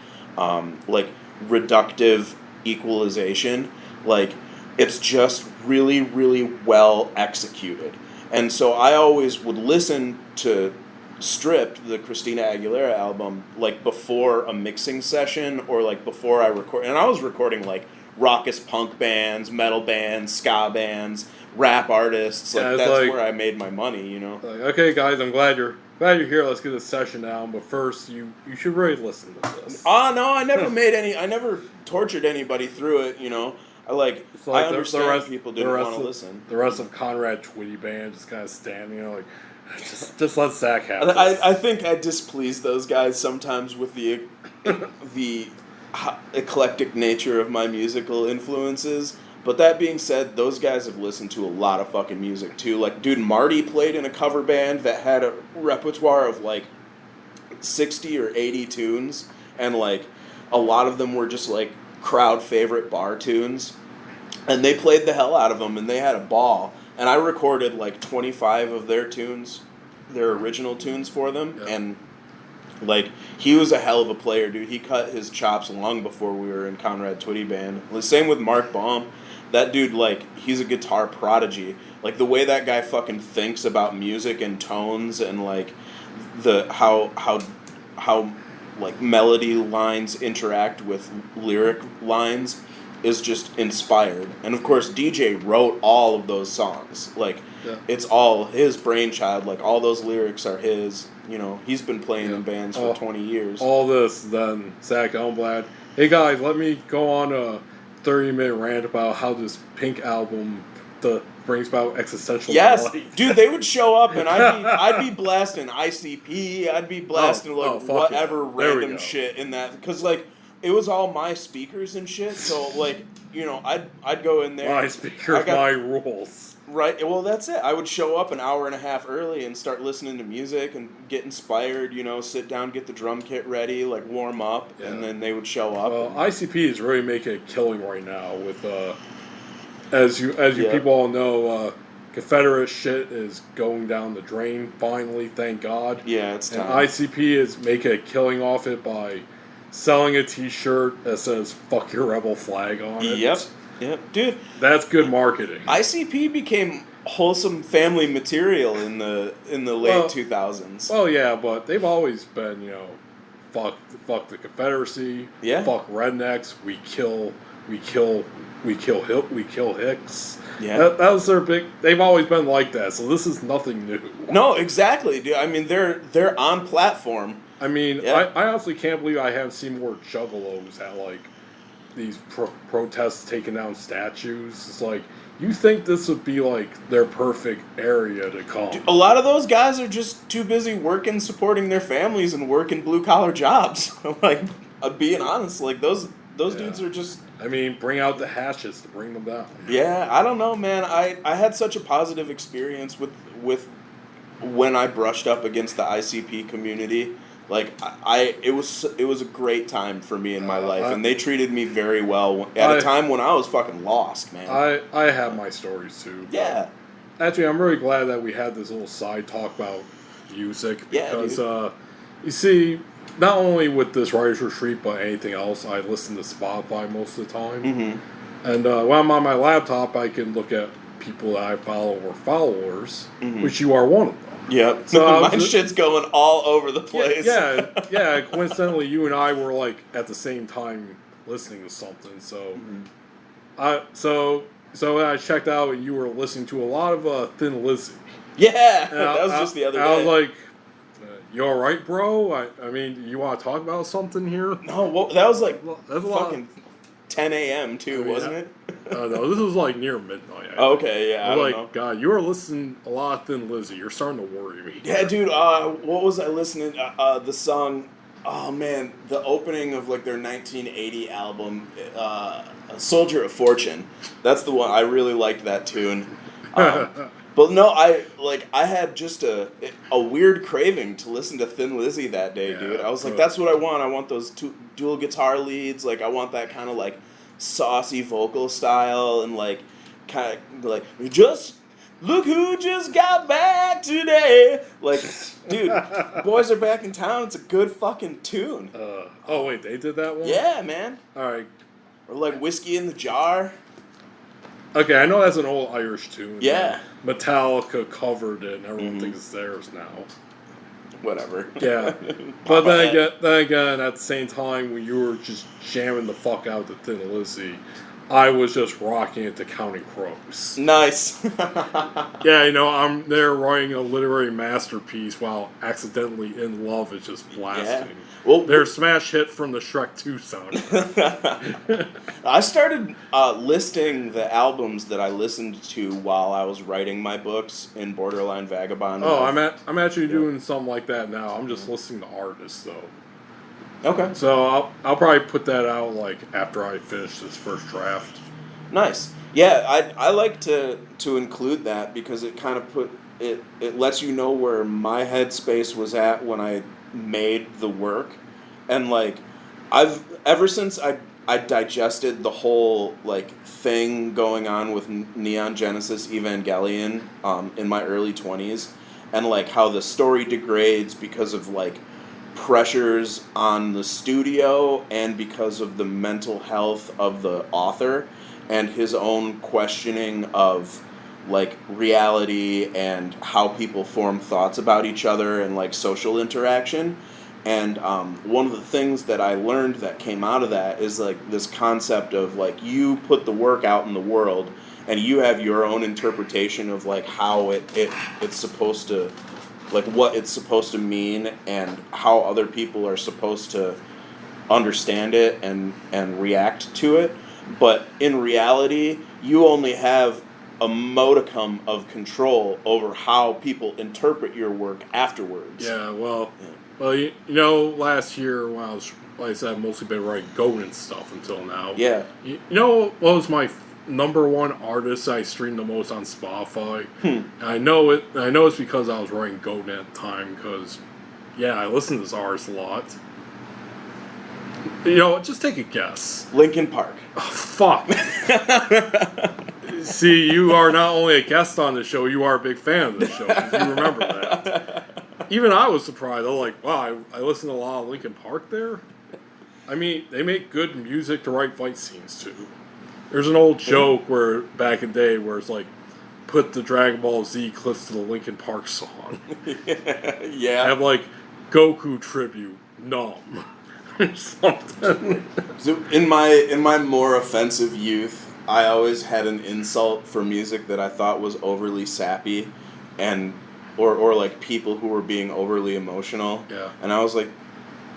like reductive equalization, like it's just really, really well executed. And so I always would listen to Stripped, the Christina Aguilera album, like before a mixing session or like before I record. And I was recording like raucous punk bands, metal bands, ska bands, rap artists. Like that's like, where I made my money, you know. Like, okay, guys, I'm glad you're here. Let's get this session down. But first, you should really listen to this. No, I never I never tortured anybody through it, you know. I understand people didn't want to listen. The rest of Conrad Twitty band just kind of standing, you know, like, just let Zach have it. I think I displease those guys sometimes with the eclectic nature of my musical influences. But that being said, those guys have listened to a lot of fucking music too. Like, dude, Marty played in a cover band that had a repertoire of like 60 or 80 tunes, and like a lot of them were just like crowd favorite bar tunes, and they played the hell out of them, and they had a ball. And I recorded like 25 of their tunes, their original tunes for them, and like, he was a hell of a player, dude. He cut his chops long before we were in Conrad Twitty band. The same with Mark Baum. That dude, like, he's a guitar prodigy. Like, the way that guy fucking thinks about music and tones and, like, how like, melody lines interact with lyric lines is just inspired. And, of course, DJ wrote all of those songs. Like, it's all his brainchild. Like, all those lyrics are his. You know, he's been playing in bands for 20 years. All this, then, Zach Elmblad. Hey, guys, let me go on a 30-minute rant about how this Pink album brings about existential reality. Dude, they would show up, and I'd be blasting ICP, I'd be blasting, whatever random shit in that. Because, like, it was all my speakers and shit, so, like, I'd go in there. My speakers, my rules. Right. Well, that's it. I would show up an hour and a half early and start listening to music and get inspired. Sit down, get the drum kit ready, like warm up, and then they would show up. Well, ICP is really making a killing right now with as you people all know. Confederate shit is going down the drain, finally, thank God. Yeah, it's time. And ICP is making a killing off it by selling a t-shirt that says, fuck your rebel flag on it. Yep, dude. That's good marketing. ICP became wholesome family material in the late 2000s. Well, yeah, but they've always been, fuck the Confederacy, fuck rednecks, we kill Hicks. Yeah. That was their big... They've always been like that, so this is nothing new. No, exactly, dude. I mean, they're on platform. I mean, I honestly can't believe I haven't seen more juggalos at, these protests taking down statues. It's like, you think this would be, their perfect area to come. Dude, a lot of those guys are just too busy working, supporting their families, and working blue-collar jobs. Being honest, those dudes are just... I mean, bring out the hatchets to bring them down. Yeah, I don't know, man. I had such a positive experience with when I brushed up against the ICP community. It was a great time for me in my life, and they treated me very well at a time when I was fucking lost, man. I have my stories too. Yeah. Actually, I'm really glad that we had this little side talk about music because you see, not only with this Writer's Retreat, but anything else, I listen to Spotify most of the time. Mm-hmm. And when I'm on my laptop, I can look at people that I follow or followers, which you are one of them. Yep. So my shit's going all over the place. Yeah. Coincidentally, you and I were at the same time listening to something. So, so when I checked out, you were listening to a lot of Thin Lizzy. Yeah, that was just the other day. I was like, you all right, bro? I mean, you want to talk about something here? No, well, that was that's fucking 10 a.m. too, wasn't it? No, this was near midnight. Okay, yeah, I don't know. God, you are listening a lot of Thin Lizzy. You're starting to worry me. Yeah, dude, what was I listening? The song, oh man, the opening of their 1980 album, Soldier of Fortune. That's the one. I really liked that tune. But no, I had just a weird craving to listen to Thin Lizzy that day, dude. I was like, that's what I want. I want those dual guitar leads. I want that kind of saucy vocal style and kind of just look who just got back today. Dude, boys are back in town. It's a good fucking tune. Oh wait, they did that one? Yeah, man. All right. Or Whiskey in the Jar. Okay, I know that's an old Irish tune. Yeah. Metallica covered it, and everyone thinks it's theirs now. Whatever. Yeah. But then again, at the same time, when you were just jamming the fuck out to Thin Lizzy, I was just rocking it to Counting Crows. Nice. Yeah, I'm there writing a literary masterpiece while Accidentally in Love is just blasting. Yeah. Well, their smash hit from the Shrek 2 soundtrack. I started listing the albums that I listened to while I was writing my books in Borderline Vagabond. Oh, I'm actually doing something like that now. I'm just listening to artists, though. Okay. So I'll probably put that out after I finish this first draft. Nice. Yeah, I like to include that because it kind of it lets you know where my headspace was at when I made the work, and I've ever since I digested the whole thing going on with Neon Genesis Evangelion in my early 20s, and how the story degrades because of pressures on the studio and because of the mental health of the author and his own questioning of reality and how people form thoughts about each other and social interaction. And one of the things that I learned that came out of that is this concept of you put the work out in the world and you have your own interpretation of how it's supposed to what it's supposed to mean and how other people are supposed to understand it and react to it. But in reality, you only have a modicum of control over how people interpret your work afterwards. Yeah, well, last year when I was like I said, I've mostly been writing Godin stuff until now. Yeah. You know what was my number one artist I streamed the most on Spotify? And I know it's because I was writing Godin at the time, because, yeah, I listen to this artist a lot. You know, just take a guess. Linkin Park. Oh, fuck. See, you are not only a guest on the show, you are a big fan of the show, because you remember that. Even I was surprised. I was like, wow, I listened to a lot of Linkin Park there. I mean, they make good music to write fight scenes to. There's an old joke where back in the day where it's like, put the Dragon Ball Z clips to the Linkin Park song. Yeah. I have like Goku tribute, numb, or something. So in my more offensive youth, I always had an insult for music that I thought was overly sappy, and or like people who were being overly emotional. Yeah. And I was like,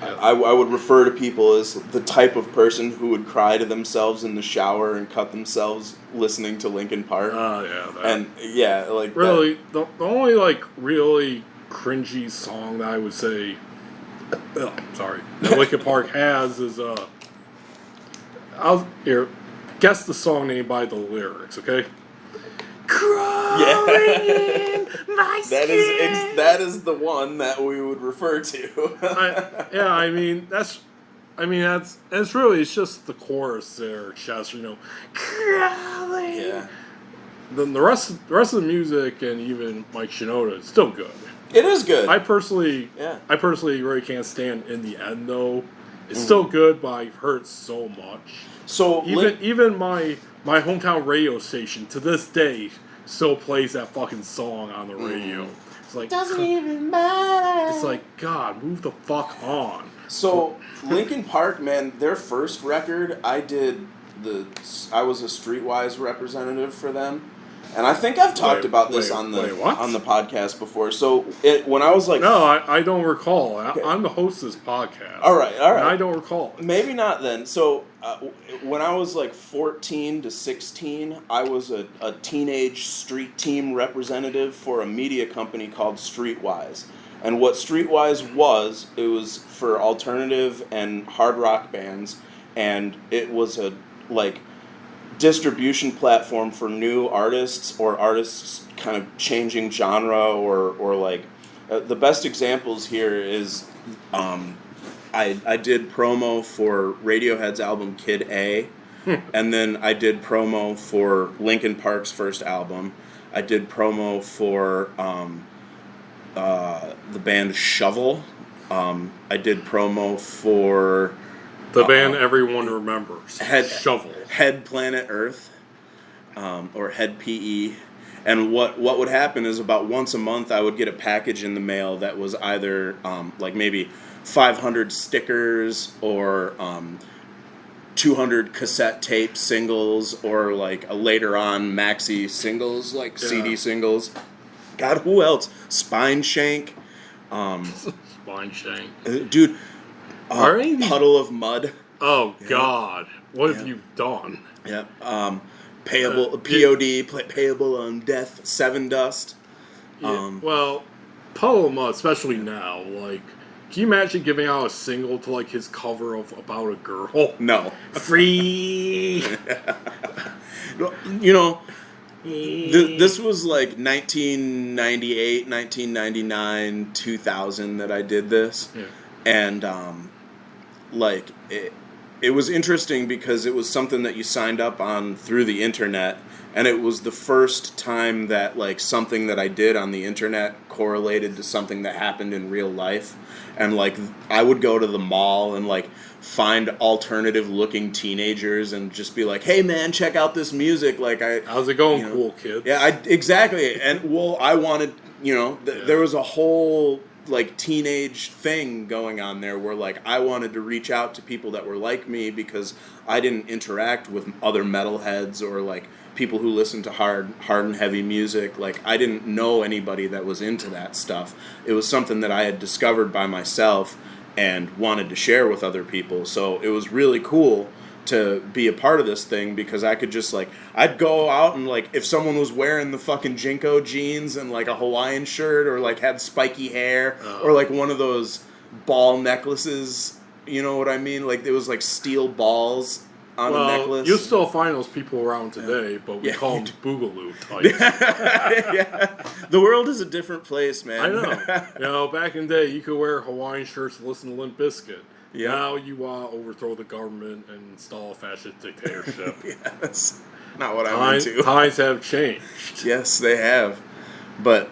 Yeah. I would refer to people as the type of person who would cry to themselves in the shower and cut themselves listening to Linkin Park. Yeah. That. And yeah, like really, the only like really cringy song that I would say, that Linkin Park has is I'll here guess the song name by the lyrics, okay? Crawling in my skin. That is the one that we would refer to. That's really, it's just the chorus there, Chester, you know, crawling. Yeah. Then the rest of the music and even Mike Shinoda is still good. It is good. I personally really can't stand In the End though. It's still good, but I've heard so much. So even my hometown radio station to this day still plays that fucking song on the radio. It's like doesn't even matter. It's like, God, move the fuck on. So Linkin Park, man, their first record, I was a Streetwise representative for them. And I think I've talked about this on the podcast before. So when I was like... No, I don't recall. Okay. I'm the host of this podcast. All right. And I don't recall it. Maybe not then. So when I was like 14 to 16, I was a teenage street team representative for a media company called Streetwise. And what Streetwise was, it was for alternative and hard rock bands. And it was a, like... distribution platform for new artists or artists kind of changing genre or like the best examples here is I did promo for Radiohead's album Kid A, and then I did promo for Linkin Park's first album. I did promo for the band Shovel. I did promo for the band everyone remembers. Shovel. Head Planet Earth, or Head PE. And what would happen is about once a month I would get a package in the mail that was either like maybe 500 stickers or 200 cassette tape singles or like a later on maxi singles, like CD singles. God, who else? Spine Shank. Spine Shank. Dude, Puddle of Mud. Oh, God. What have you done? Yep. Payable, POD, Payable on Death, Seven Dust. Well, Puddle of Mud, especially now, like, can you imagine giving out a single to, like, his cover of About a Girl? No. Free! You know, this was like 1998, 1999, 2000 that I did this. Yeah. And, like, it was interesting because it was something that you signed up on through the internet, and it was the first time that like something that I did on the internet correlated to something that happened in real life. And like I would go to the mall and like find alternative looking teenagers and just be like, "Hey man, check out this music." Like how's it going, cool kid? Yeah, exactly. And well, I wanted, there was a whole like teenage thing going on there where like I wanted to reach out to people that were like me because I didn't interact with other metalheads or like people who listen to hard and heavy music. Like I didn't know anybody that was into that stuff. It was something that I had discovered by myself and wanted to share with other people. So it was really cool to be a part of this thing because I could just like, I'd go out and like, if someone was wearing the fucking Jinko jeans and like a Hawaiian shirt or like had spiky hair or like one of those ball necklaces You know what I mean? Like, it was like steel balls on a necklace. You'll still find those people around today, but we call them boogaloo types. Yeah. The world is a different place, man. I know. You know, back in the day, you could wear Hawaiian shirts and listen to Limp Bizkit. Yeah. Now you want to overthrow the government and install a fascist dictatorship. That's not what I'm into. Times have changed. Yes, they have. But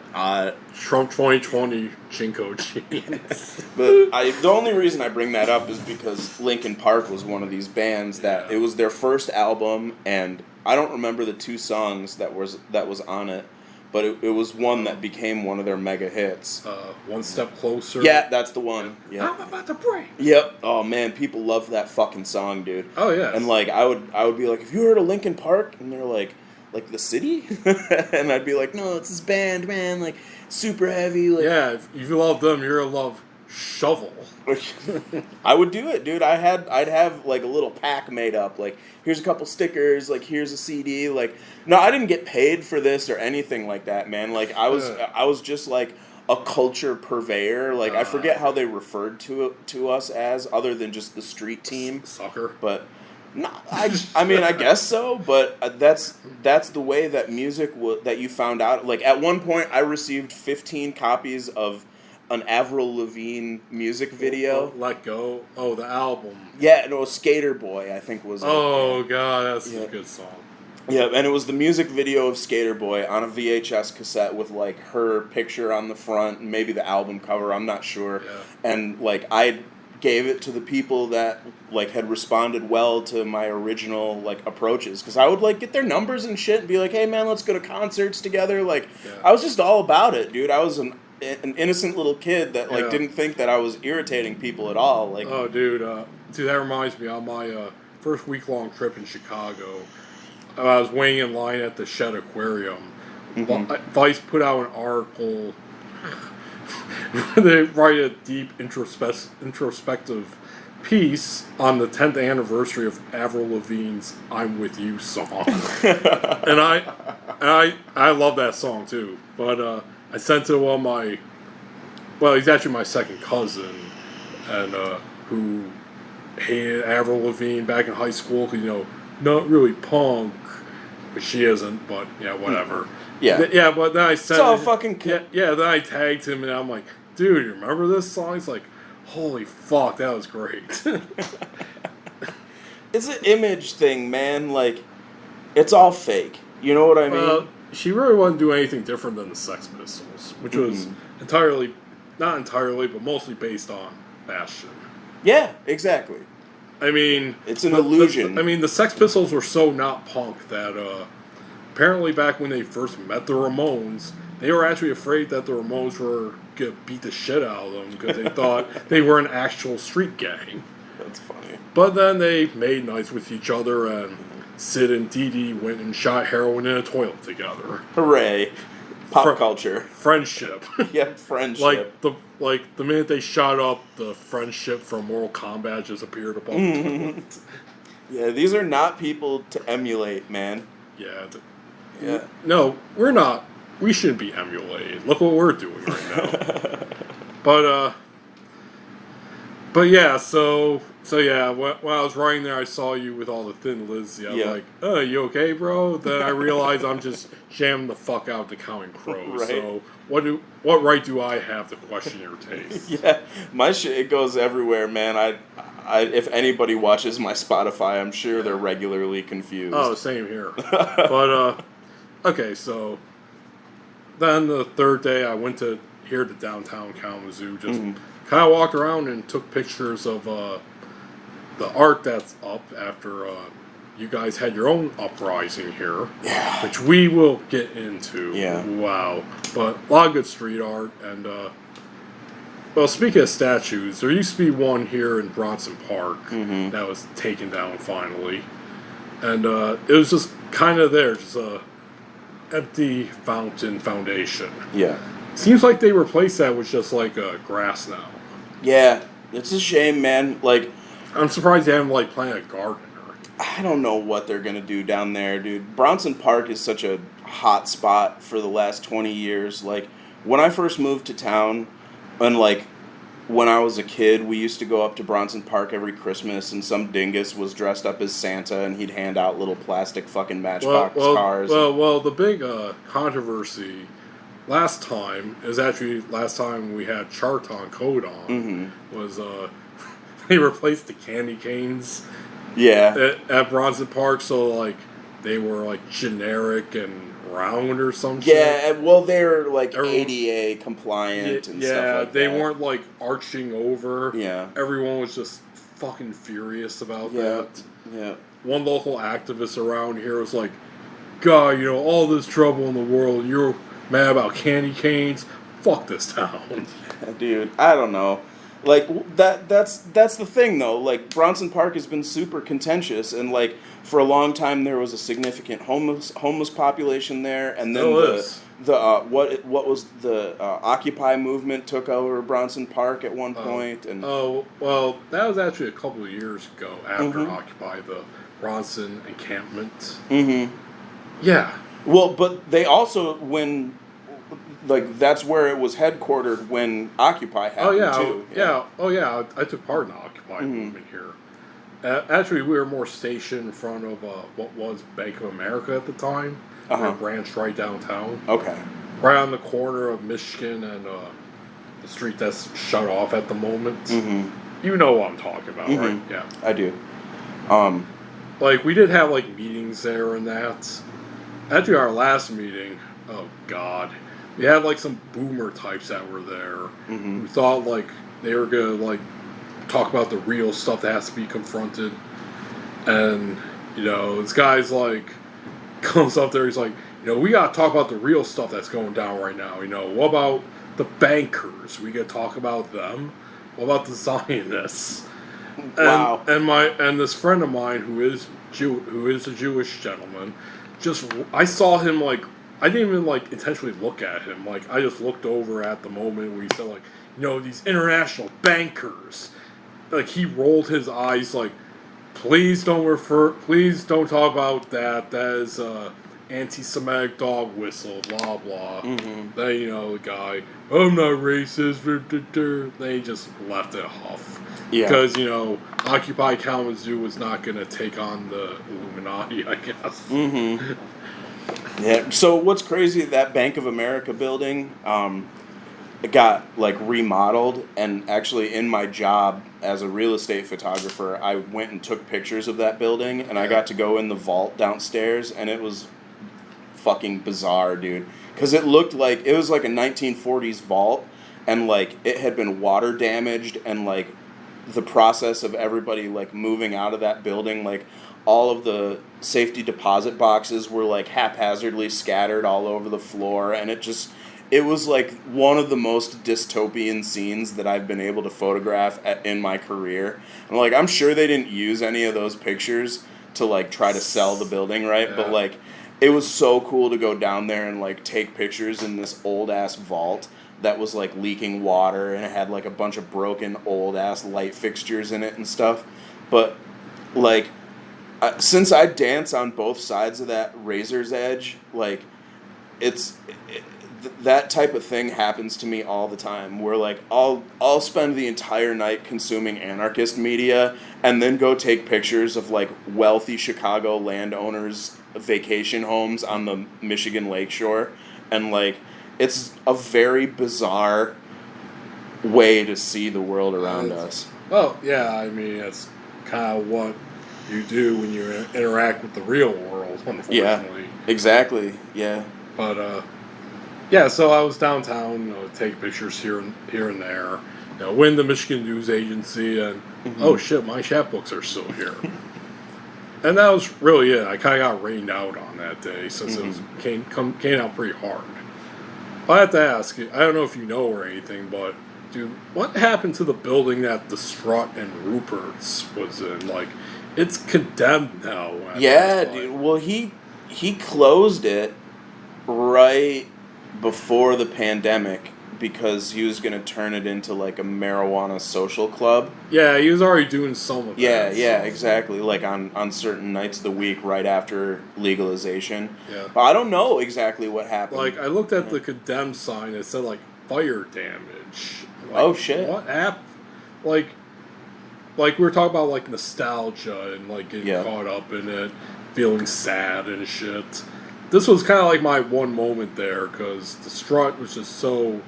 Trump 2020 Chinko jeans. But the only reason I bring that up is because Linkin Park was one of these bands that it was their first album, and I don't remember the 2 songs that was on it, but it was one that became one of their mega hits. One Step Closer. Yeah, that's the one. Yeah. I'm about to break. Yep. Oh man, people love that fucking song, dude. Oh yeah. And like I would be like, have you heard of Linkin Park? And they're like the city? And I'd be like, no, it's this band, man, like super heavy. Like, yeah, if you love them, you're gonna love Shovel. I would do it, dude. I'd have like a little pack made up. Like, here's a couple stickers. Like, here's a CD. Like, no, I didn't get paid for this or anything like that, man. Like, I was just like a culture purveyor. Like, I forget how they referred to us as, other than just the street team. Sucker. But no, I mean, I guess so. But that's the way that music that you found out. Like, at one point, I received 15 copies of an Avril Lavigne music video. Let Go. Oh, the album. Yeah, no, Skater Boy, I think was. Oh God, that's a good song. Yeah, and it was the music video of Skater Boy on a VHS cassette with like her picture on the front and maybe the album cover. I'm not sure. Yeah. And like I gave it to the people that like had responded well to my original like approaches, because I would like get their numbers and shit and be like, hey man, let's go to concerts together. Like I was just all about it, dude. I was an innocent little kid that like didn't think that I was irritating people at all. Like, oh dude, that reminds me, on my first week-long trip in Chicago, I was waiting in line at the Shed Aquarium. Mm-hmm. Vice put out an article where they write a deep introspective piece on the 10th anniversary of Avril Lavigne's "I'm With You" song. and I love that song too, but I sent it to one of he's actually my second cousin, and who hated Avril Lavigne back in high school, because, you know, not really punk, but she isn't, but, yeah, whatever. Yeah, but then I sent it's all fucking yeah, then I tagged him, and I'm like, dude, you remember this song? He's like, holy fuck, that was great. It's an image thing, man. Like, it's all fake. You know what I mean? She really wasn't doing anything different than the Sex Pistols, which was not entirely, but mostly based on fashion. Yeah, exactly. I mean, it's an illusion. The Sex Pistols were so not punk that apparently back when they first met the Ramones, they were actually afraid that the Ramones were going to beat the shit out of them because they thought they were an actual street gang. That's funny. But then they made nice with each other, and Sid and Dee Dee went and shot heroin in a toilet together. Hooray. Pop culture. Friendship. Yeah, friendship. Like the minute they shot up, the friendship from Mortal Kombat just appeared above the toilet. Yeah, these are not people to emulate, man. Yeah. Yeah. No, we're not. We shouldn't be emulated. Look what we're doing right now. But yeah, so yeah, when I was writing there, I saw you with all the Thin Lizzy. I was like, oh, you okay, bro? Then I realized I'm just jamming the fuck out the Counting Crows. Right. So what right do I have to question your taste? Yeah, my shit, it goes everywhere, man. I if anybody watches my Spotify, I'm sure they're regularly confused. Oh, same here. But, okay, so then the third day I went to downtown Kalamazoo, just kind of walked around and took pictures of the art that's up after you guys had your own uprising here, which we will get into. Yeah. Wow. But a lot of good street art. And, well, speaking of statues, there used to be one here in Bronson Park that was taken down finally. And it was just kind of there, just a empty foundation. Yeah. Seems like they replaced that with just like grass now. Yeah, it's a shame, man. Like, I'm surprised they haven't like planted a garden. I don't know what they're gonna do down there, dude. Bronson Park is such a hot spot for the last 20 years. Like, when I first moved to town, and like when I was a kid, we used to go up to Bronson Park every Christmas, and some dingus was dressed up as Santa, and he'd hand out little plastic fucking Matchbox cars. Well, the big controversy last time we had Charton Code on, was they replaced the candy canes at Bronson Park, so like they were like generic and round or some shit. Yeah, well, they're like ADA compliant and stuff like they that. weren't like arching over. Yeah. Everyone was just fucking furious about that. Yeah. One local activist around here was like, God, all this trouble in the world, and you're mad about candy canes? Fuck this town. Dude, I don't know. Like, that's the thing, though. Like, Bronson Park has been super contentious, and, like, for a long time there was a significant homeless population there, and then what was the Occupy movement took over Bronson Park at one point, and well, that was actually a couple of years ago after Occupy, the Bronson encampment. Yeah. Well, but they also, that's where it was headquartered when Occupy happened, too. I took part in the Occupy movement here. Actually, we were more stationed in front of what was Bank of America at the time. We were branched right downtown. Okay. Right on the corner of Michigan and the street that's shut off at the moment. You know what I'm talking about, right? Yeah. I do. Like, we did have, like, meetings there and that. Actually, our last meeting, oh, God. We had, like, some boomer types that were there who thought, like, they were going to, like, talk about the real stuff that has to be confronted. And, this guy's, like, comes up there, he's like, we got to talk about the real stuff that's going down right now. What about the bankers? We got to talk about them. What about the Zionists? Wow. And this friend of mine who is a Jewish gentleman, I saw him, like, I didn't even, like, intentionally look at him. Like, I just looked over at the moment where he said, like, these international bankers. Like, he rolled his eyes, like, please don't talk about that. That is anti-Semitic dog whistle, blah, blah. Then, the guy, I'm not racist. They just left it off. Yeah. Because, Occupy Kalamazoo was not going to take on the Illuminati, I guess. Yeah. So what's crazy, that Bank of America building, it got, like, remodeled, and actually in my job as a real estate photographer, I went and took pictures of that building, and I got to go in the vault downstairs, and it was fucking bizarre, dude. Because it looked like, it was like a 1940s vault, and, like, it had been water damaged, and, like, the process of everybody, like, moving out of that building, like, all of the safety deposit boxes were, like, haphazardly scattered all over the floor, and it was, like, one of the most dystopian scenes that I've been able to photograph in my career. And, like, I'm sure they didn't use any of those pictures to, like, try to sell the building, right? Yeah. But, like, it was so cool to go down there and, like, take pictures in this old-ass vault that was, like, leaking water, and it had, like, a bunch of broken old-ass light fixtures in it and stuff. But, like, since I dance on both sides of that razor's edge, like, that type of thing happens to me all the time, where, like, I'll spend the entire night consuming anarchist media and then go take pictures of, like, wealthy Chicago landowners' vacation homes on the Michigan lakeshore, and, like, it's a very bizarre way to see the world around us. Well, yeah, I mean, that's kind of what you do when you interact with the real world, unfortunately. Yeah, exactly, yeah. But, yeah, so I was downtown, take pictures here and there. Win the Michigan News Agency, and oh shit, my chapbooks are still here. And that was really it. I kind of got rained out on that day, since it came out pretty hard. I have to ask you, I don't know if you know or anything, but dude, what happened to the building that the Strut and Rupert's was in? Like, it's condemned now. Yeah, dude. Well, he closed it right before the pandemic because he was going to turn it into, like, a marijuana social club. Yeah, he was already doing some of that. Yeah, exactly. Like, on certain nights of the week right after legalization. Yeah. But I don't know exactly what happened. Like, I looked at the condemned sign. It said, like, fire damage. Like, oh shit! What happened? Like we were talking about like nostalgia and like getting caught up in it, feeling sad and shit. This was kind of like my one moment there because the strut was just so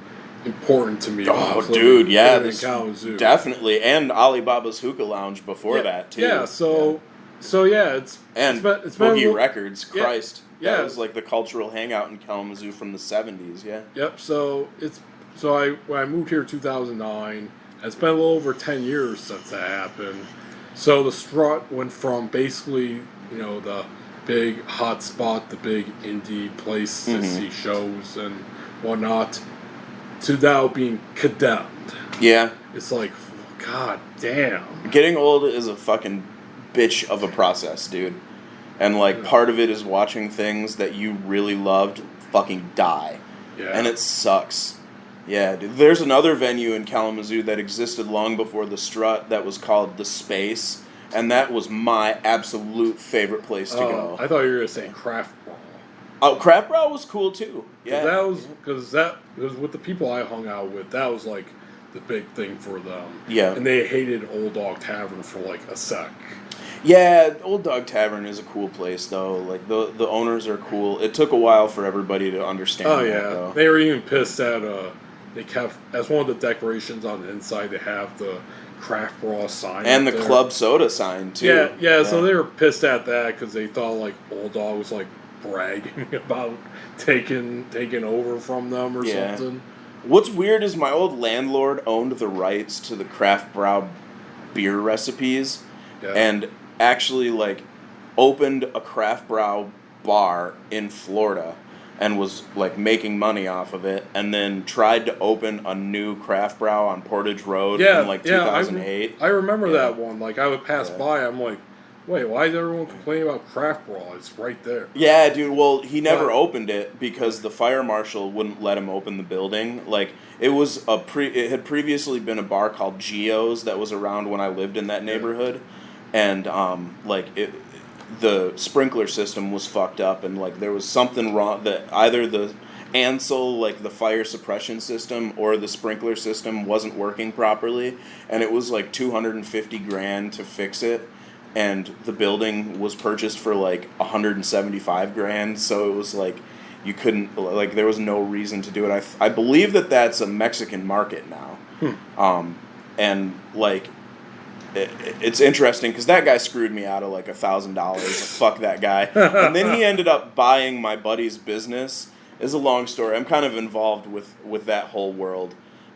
important to me. Oh, dude, yeah, this definitely, and Alibaba's Hookah Lounge before that too. Yeah, so yeah, it's been Boogie Records. Christ, that was like the cultural hangout in Kalamazoo from the '70s. Yeah. Yep. So when I moved here in 2009, it's been a little over 10 years since that happened. So the strut went from basically the big hot spot, the big indie place to see shows and whatnot, to now being condemned. Yeah. It's like, god damn. Getting old is a fucking bitch of a process, dude. And like part of it is watching things that you really loved fucking die. Yeah. And it sucks. Yeah, dude. There's another venue in Kalamazoo that existed long before the strut that was called The Space. And that was my absolute favorite place to go. I thought you were going to say Craft Brawl. Oh, Craft Brawl was cool too. Yeah. Because with the people I hung out with, that was like the big thing for them. Yeah. And they hated Old Dog Tavern for like a sec. Yeah, Old Dog Tavern is a cool place though. Like the owners are cool. It took a while for everybody to understand. Oh yeah, though. They were even pissed that they kept as one of the decorations on the inside. They have the Craft Brawl sign and the Club Soda sign too. Yeah. So they were pissed at that because they thought like Old Dog was like bragging about taking over from them or something. What's weird is my old landlord owned the rights to the Craft Brawl beer recipes, and actually like opened a Craft Brawl bar in Florida and was like making money off of it, and then tried to open a new Craft Brawl on Portage Road in like 2008. I remember that one. Like I would pass by, I'm like, wait, why is everyone complaining about Craft Brawl? It's right there. Yeah, dude. Well, he never opened it because the fire marshal wouldn't let him open the building. Like it was it had previously been a bar called Gio's that was around when I lived in that neighborhood, and the sprinkler system was fucked up, and like there was something wrong, that either the Ansel, like the fire suppression system, or the sprinkler system wasn't working properly, and it was like $250,000 to fix it, and the building was purchased for like $175,000, so it was like you couldn't, like there was no reason to do it. I believe that's a Mexican market now. And like it's interesting because that guy screwed me out of like $1,000. Fuck that guy. And then he ended up buying my buddy's business. It's a long story. I'm kind of involved with that whole world.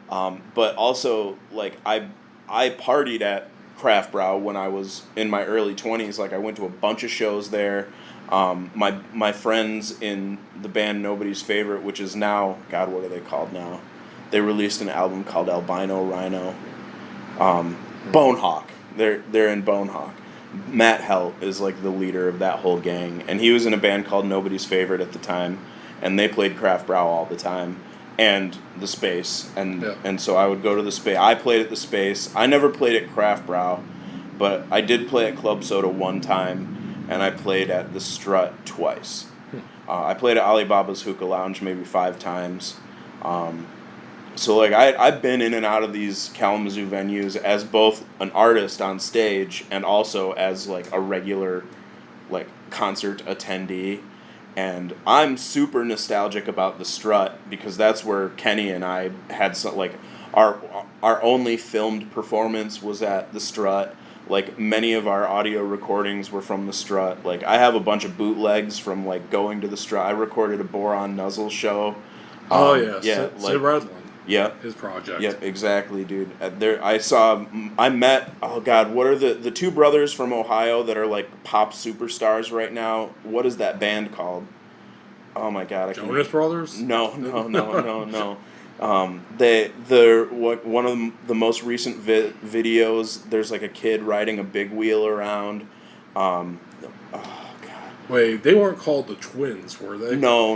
But also, like, I partied at Craft Brawl when I was in my early 20s. Like, I went to a bunch of shows there. My friends in the band Nobody's Favorite, which is now, God, what are they called now? They released an album called Albino Rhino. Bonehawk. They're in Bonehawk. Matt Hell is like the leader of that whole gang, and he was in a band called Nobody's Favorite at the time, and they played Craft Brawl all the time, and the Space, and so I would go to the Space. I played at the Space. I never played at Craft Brawl, but I did play at Club Soda one time, and I played at the Strut twice. I played at Alibaba's Hookah Lounge maybe 5 times. So, like, I've been in and out of these Kalamazoo venues as both an artist on stage and also as, like, a regular, like, concert attendee. And I'm super nostalgic about the Strut because that's where Kenny and I had some, like, our only filmed performance was at the Strut. Like, many of our audio recordings were from the Strut. Like, I have a bunch of bootlegs from, like, going to the Strut. I recorded a Boron Nuzzle show. Sid Redland. Yep. His project. Yep, exactly, dude. I met, oh God, what are the 2 brothers from Ohio that are like pop superstars right now? What is that band called? Oh my God. Jonas Brothers? No. They're one of the most recent videos, there's like a kid riding a big wheel around. Wait, they weren't called the Twins, were they? No.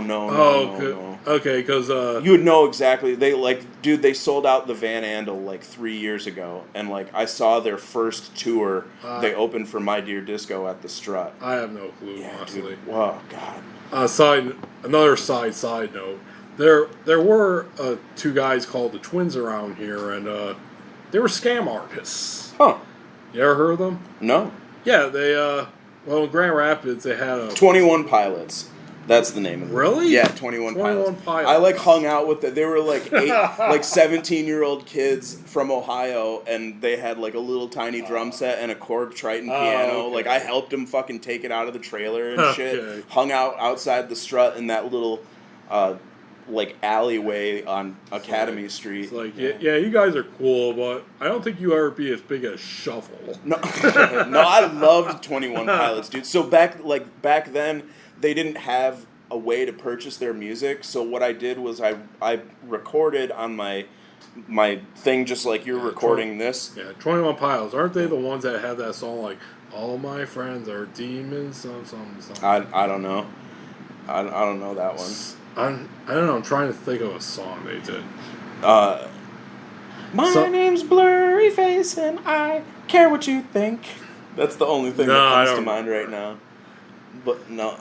Okay, because you would know exactly. They sold out the Van Andel like 3 years ago, and like I saw their first tour. They opened for My Dear Disco at the Strut. I have no clue, honestly. Dude. Wow, God. Another side note. There were two guys called the Twins around here, and they were scam artists. Huh. You ever heard of them? No. Yeah, they, well, in Grand Rapids, they had a... 21 Pilots. That's the name of it. Really? Yeah, 21 Pilots. I like hung out with them. They were like 17-year-old kids from Ohio, and they had like a little tiny drum set and a Korg Triton piano. Okay. Like I helped them fucking take it out of the trailer and shit. Hung out outside the strut in that little like alleyway on Academy Street. It's like, yeah, you guys are cool, but I don't think you ever be as big as Shuffle. No, no, I loved 21 Pilots, dude. So back then, they didn't have a way to purchase their music. So what I did was I recorded on my thing just like you're recording this. Yeah, 21 Pilots. Aren't they the ones that had that song like "All My Friends Are Demons"? Something. I don't know. I don't know that one. I don't know. I'm trying to think of a song they did. My name's Blurry Face and I care what you think. That's the only thing that comes to mind right now. But no.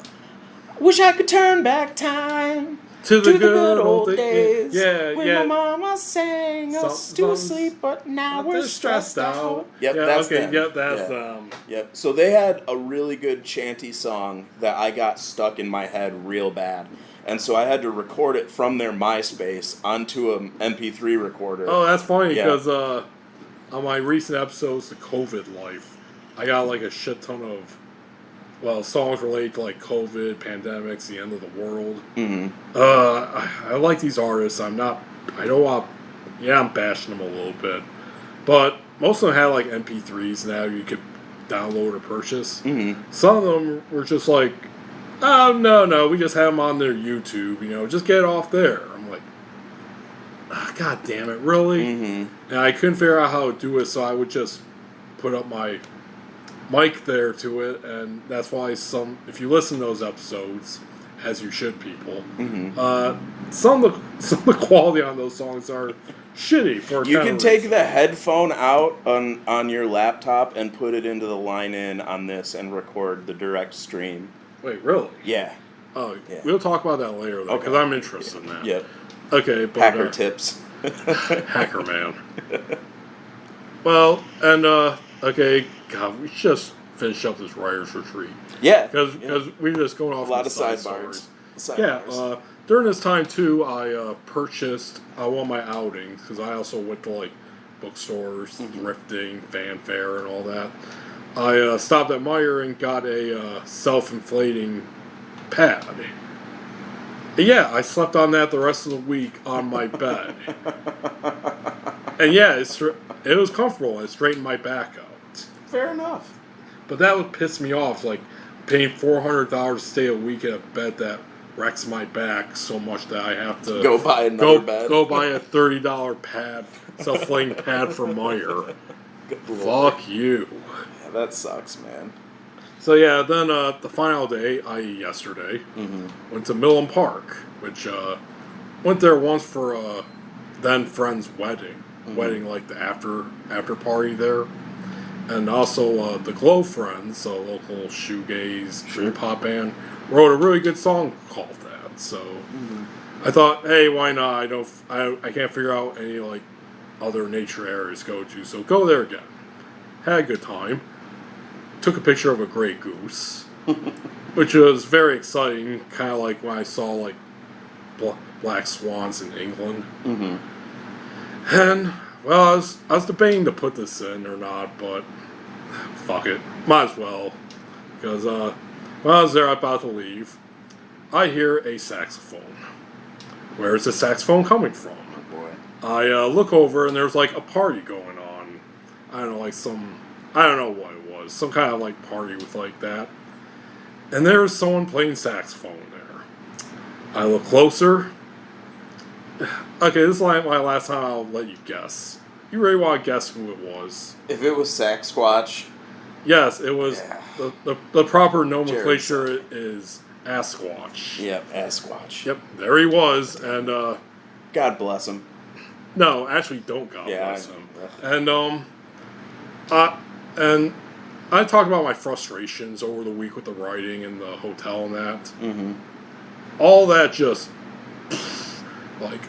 Wish I could turn back time to the good old days. Yeah, when my mama sang us to sleep, but now we're stressed out. Yep, that's them. Yep, that's them. Yep. So they had a really good chanty song that I got stuck in my head real bad. And so I had to record it from their MySpace onto an MP3 recorder. Oh, that's funny because on my recent episodes, The COVID Life, I got like a shit ton of, songs related to like COVID, pandemics, the end of the world. Mm-hmm. I like these artists. I'm bashing them a little bit. But most of them had like MP3s now you could download or purchase. Mm-hmm. Some of them were just like, oh, no, we just have them on their YouTube, just get it off there. I'm like, God damn it, really? Mm-hmm. And I couldn't figure out how to do it, so I would just put up my mic there to it, and that's why if you listen to those episodes, as you should, people, some of the quality on those songs are shitty. You can take the headphone out on your laptop and put it into the line-in on this and record the direct stream. Wait, really? Yeah. Oh, yeah. We'll talk about that later, though, because I'm interested in that. Yep. Okay, but... Hacker tips. Hacker man. Well, and, okay, God, we just finished up this writer's retreat. Yeah. Because we're just going off a lot of sidebars. During this time, too, I purchased one of my outings, because I also went to, like, bookstores, thrifting, fanfare, and all that. I stopped at Meijer and got a self-inflating pad. Yeah, I slept on that the rest of the week on my bed. And yeah, it was comfortable. It straightened my back out. Fair enough. But that would piss me off, like paying $400 to stay a week at a bed that wrecks my back so much that I have to go buy another bed. Go buy a $30 pad, self-inflating pad from Meijer. Fuck you. Yeah, that sucks, man. So yeah, then the final day, i.e. yesterday, went to Millen Park, which went there once for a then friend's wedding. Wedding, like the after party there. And also the Glow Friends, a local shoegaze pop band, wrote a really good song called that. So I thought, hey, why not? I can't figure out any like other nature areas to go to, so go there again. Had a good time. Took a picture of a gray goose, which was very exciting, kind of like when I saw like black swans in England. And well, I was debating to put this in or not, but fuck it, might as well, because when I was there about to leave, I hear a saxophone. Where is the saxophone coming from? Oh boy! I look over and there's like a party going on. I don't know what it was, some kind of like party with like that. And there's someone playing saxophone there. I look closer. Okay, this is like my last time. I'll let you guess. You really want to guess who it was? If it was Sasquatch. Yes, it was. Yeah. The proper nomenclature is Asquatch. Yep, Asquatch. Yep, there he was, and God bless him. No, actually, don't God bless him. And I talked about my frustrations over the week with the writing and the hotel and that. All that just like,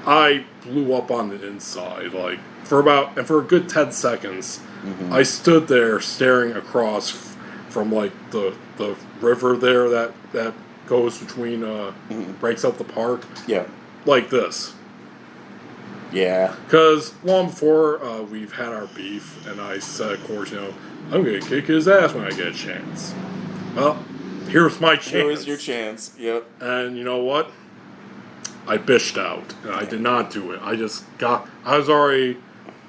I blew up on the inside. Like, for a good 10 seconds, I stood there staring across from, like, the river there that goes between, breaks up the park. Yeah. Like this. Yeah. Because long before we've had our beef, and I said, of course, I'm going to kick his ass when I get a chance. Well, here's my chance. Here was your chance. Yep. And you know what? I bitched out, and I did not do it. I was already,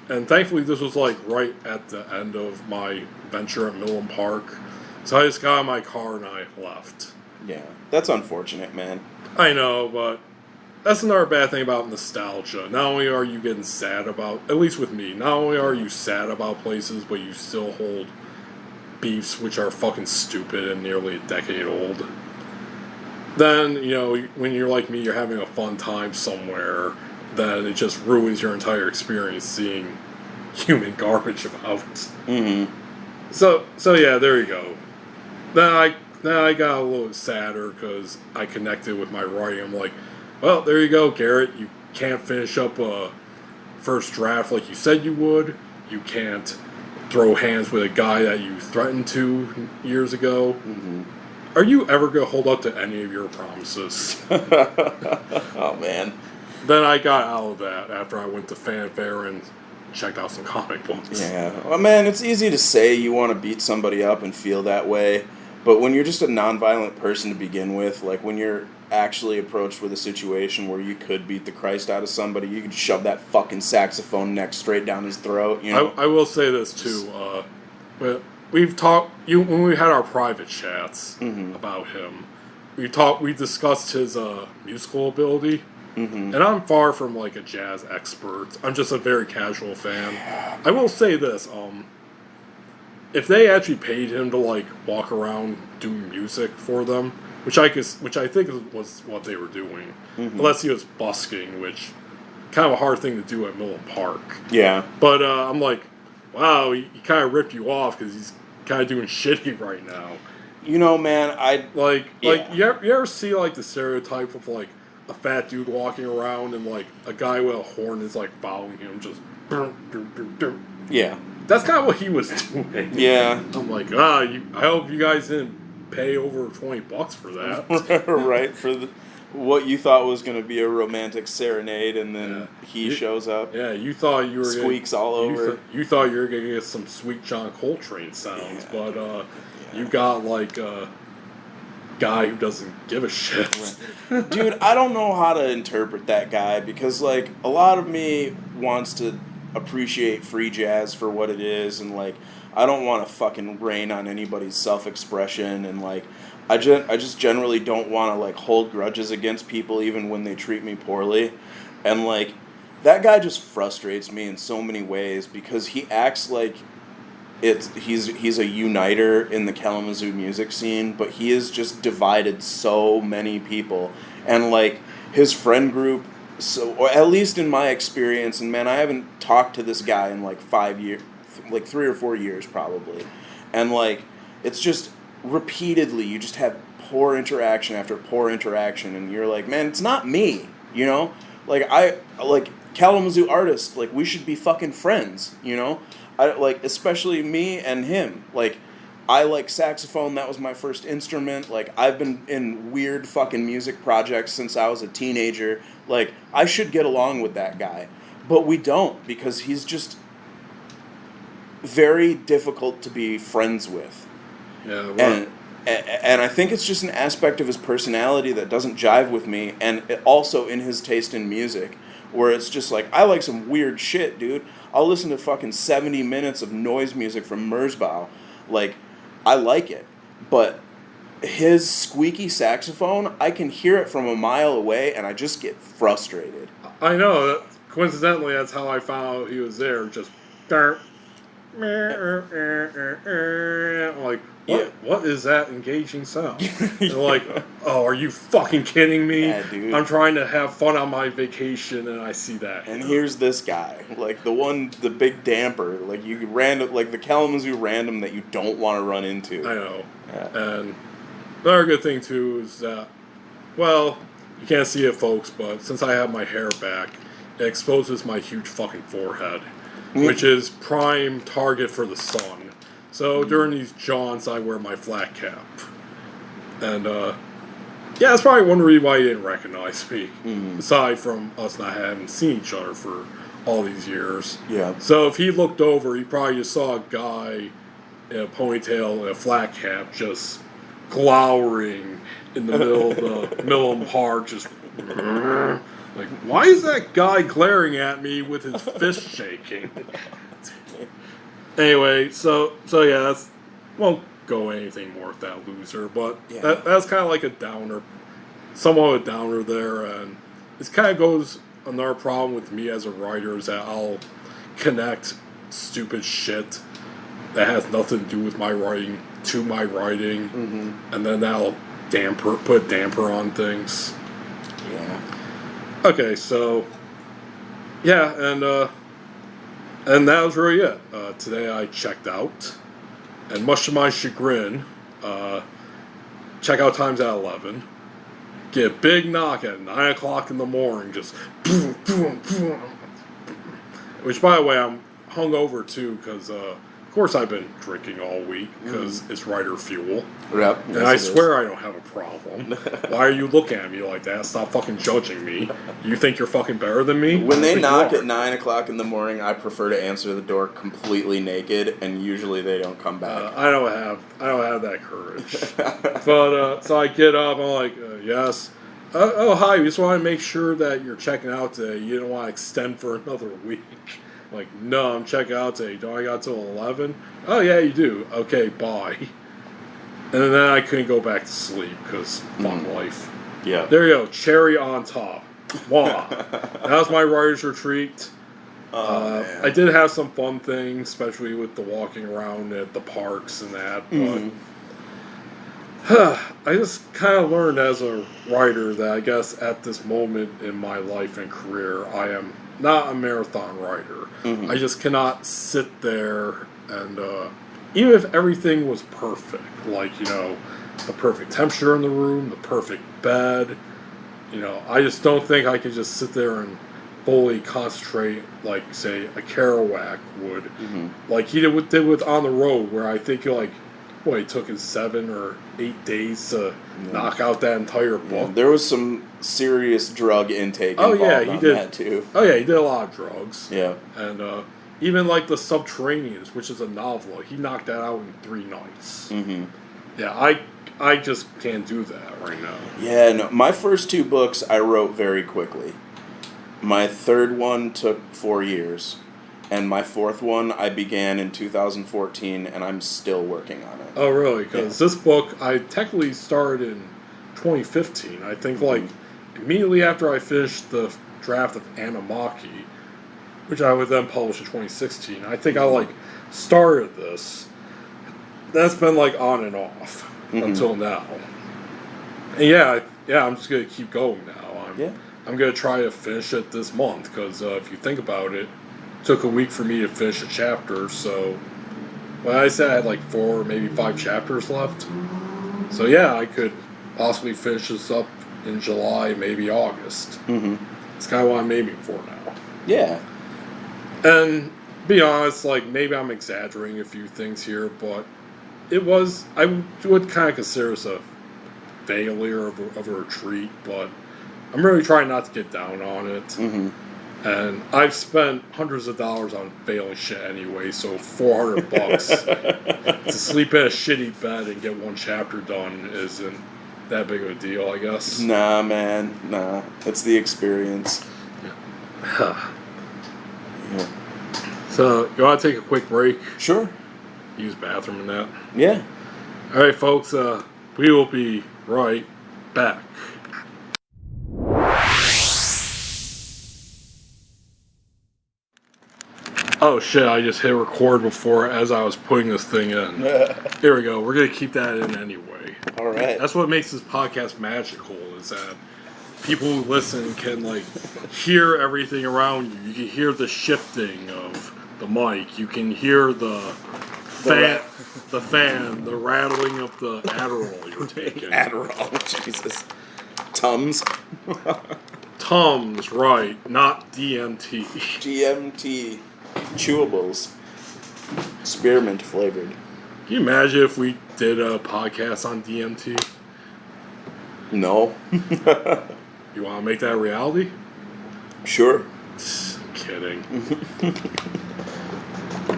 and thankfully this was like right at the end of my venture at Millen Park. So I just got in my car and I left. Yeah. That's unfortunate, man. I know, but that's another bad thing about nostalgia. Not only are you getting sad about, at least with me, not only are you sad about places, but you still hold beefs which are fucking stupid and nearly a decade old. Then, when you're like me, you're having a fun time somewhere, then it just ruins your entire experience seeing human garbage about. Mm-hmm. So yeah, there you go. Then I got a little sadder because I connected with my writing. I'm like, well, there you go, Garret. You can't finish up a first draft like you said you would. You can't throw hands with a guy that you threatened to years ago. Mm-hmm. Are you ever going to hold up to any of your promises? Oh, man. Then I got out of that after I went to Fanfare and checked out some comic books. Yeah. Well, man, it's easy to say you want to beat somebody up and feel that way, but when you're just a nonviolent person to begin with, like when you're actually approached with a situation where you could beat the Christ out of somebody, you could shove that fucking saxophone neck straight down his throat, I will say this, too. But we've talked, when we had our private chats about him, we discussed his musical ability. And I'm far from like a jazz expert. I'm just a very casual fan. I will say this: if they actually paid him to like walk around doing music for them, which I think was what they were doing, unless he was busking, which kind of a hard thing to do at Millen Park. Yeah. But I'm like, wow, he kind of ripped you off because he's kind of doing shitty right now. Man, you ever see like the stereotype of like a fat dude walking around and like a guy with a horn is like following him, just yeah. That's kind of what he was doing. Yeah. I'm like, I hope you guys didn't pay over $20 for that. Right, for what you thought was going to be a romantic serenade, and then he shows up. Yeah, you thought you were squeaks all over. You thought you were going to get some sweet John Coltrane sounds, but you got like a guy who doesn't give a shit. Right. Dude, I don't know how to interpret that guy, because like a lot of me wants to appreciate free jazz for what it is, and like I don't want to fucking rain on anybody's self-expression, and like I just generally don't want to like hold grudges against people even when they treat me poorly. And like that guy just frustrates me in so many ways, because he acts like he's a uniter in the Kalamazoo music scene, but he has just divided so many people. And like his friend group, or at least in my experience, and man, I haven't talked to this guy in like 5 years, like 3 or 4 years probably, and like it's just repeatedly you just have poor interaction after poor interaction, and you're like, man, it's not me, like I like Kalamazoo artists, like we should be fucking friends, I like, especially me and him. Like, I like saxophone. That was my first instrument. Like, I've been in weird fucking music projects since I was a teenager. Like, I should get along with that guy. But we don't, because he's just very difficult to be friends with. Yeah, well, and I think it's just an aspect of his personality that doesn't jive with me, and also in his taste in music, where it's just like, I like some weird shit, dude. I'll listen to fucking 70 minutes of noise music from Merzbow. Like, I like it. But his squeaky saxophone, I can hear it from a mile away, and I just get frustrated. I know. Coincidentally, that's how I found out he was there. Just, like, what is that engaging sound? They're like, oh, are you fucking kidding me? Yeah, dude. I'm trying to have fun on my vacation, and I see that. And here's this guy, like the big damper, like like the Kalamazoo random that you don't want to run into. I know. Yeah. And another good thing too is that, well, You can't see it, folks, but since I have my hair back, it exposes my huge fucking forehead, which is prime target for the sun. So during these jaunts, I wear my flat cap. And, yeah, that's probably one reason why he didn't recognize me, aside from us not having seen each other for all these years. Yeah. So if he looked over, he probably just saw a guy in a ponytail and a flat cap just glowering in the middle of the Milam Park, just like, why is that guy glaring at me with his fist shaking? Anyway, so yeah, that's won't go anything more with that loser, but that's kind of like a downer, somewhat a downer there, and this kind of goes another problem with me as a writer is that I'll connect stupid shit that has nothing to do with my writing to my writing, and then that'll put a damper on things. Yeah. Okay, so yeah, and that was really it. Today I checked out, and much to my chagrin, checkout time's at 11. Get a big knock at 9 o'clock in the morning, just boom, boom, boom. Which, by the way, I'm hungover too, because of course I've been drinking all week because it's writer fuel. Yep. And I swear I don't have a problem. Why are you looking at me like that? Stop fucking judging me. You think you're fucking better than me? When they knock at 9 o'clock in the morning, I prefer to answer the door completely naked, and usually they don't come back. I don't have that courage. But so I get up. I'm like, yes. Oh, hi. We just want to make sure that you're checking out today. You don't want to extend for another week. Like, no, I'm checking out today. Don't I got till 11? Oh, yeah, you do. Okay, bye. And then I couldn't go back to sleep because fuck life. Yeah. There you go. Cherry on top. Wow. That was my writer's retreat. I did have some fun things, especially with the walking around at the parks and that. But I just kind of learned as a writer that I guess at this moment in my life and career, I am not a marathon writer. I just cannot sit there and even if everything was perfect, like, you know, the perfect temperature in the room, the perfect bed, you know, I just don't think I could just sit there and fully concentrate like, say, a Kerouac would, like he did with On the Road, where I think like, what, it took him 7 or 8 days to knock out that entire book. Yeah, there was some serious drug intake involved on that too. Oh yeah, he did a lot of drugs. Yeah. And even like The Subterraneans, which is a novel, he knocked that out in 3 nights. Yeah, I just can't do that right now. Yeah, no, my first 2 books I wrote very quickly. My third one took 4 years. And my 4th one I began in 2014, and I'm still working on it. Oh, really? Because this book, I technically started in 2015. I think, like, immediately after I finished the draft of Anamaki, which I would then publish in 2016. I think I, like, started this. That's been, like, on and off until now. And yeah, I'm just going to keep going now. I'm going to try to finish it this month, because if you think about it, took a week for me to finish a chapter, so well, I said I had like 4, maybe 5 chapters left. So yeah, I could possibly finish this up in July, maybe August. It's kind of what I'm aiming for now. Yeah. And be honest, like, maybe I'm exaggerating a few things here, but I would kind of consider this a failure of a retreat, but I'm really trying not to get down on it. And I've spent hundreds of dollars on failing shit anyway, so $400 to sleep in a shitty bed and get 1 chapter done isn't that big of a deal, I guess. Nah, man. Nah. It's the experience. Yeah. So, you want to take a quick break? Sure. Use the bathroom and that? Yeah. Alright, folks, we will be right back. Oh shit, I just hit record before as I was putting this thing in. Here we go. We're going to keep that in anyway. Alright. That's what makes this podcast magical, is that people who listen can, like, hear everything around you. You can hear the shifting of the mic. You can hear the fan, the rattling of the Adderall you're taking. Adderall, Jesus. Tums. Tums, right, not DMT. GMT. Chewables. Spearmint flavored. Can you imagine if we did a podcast on DMT? No. You want to make that a reality? Sure. I'm kidding.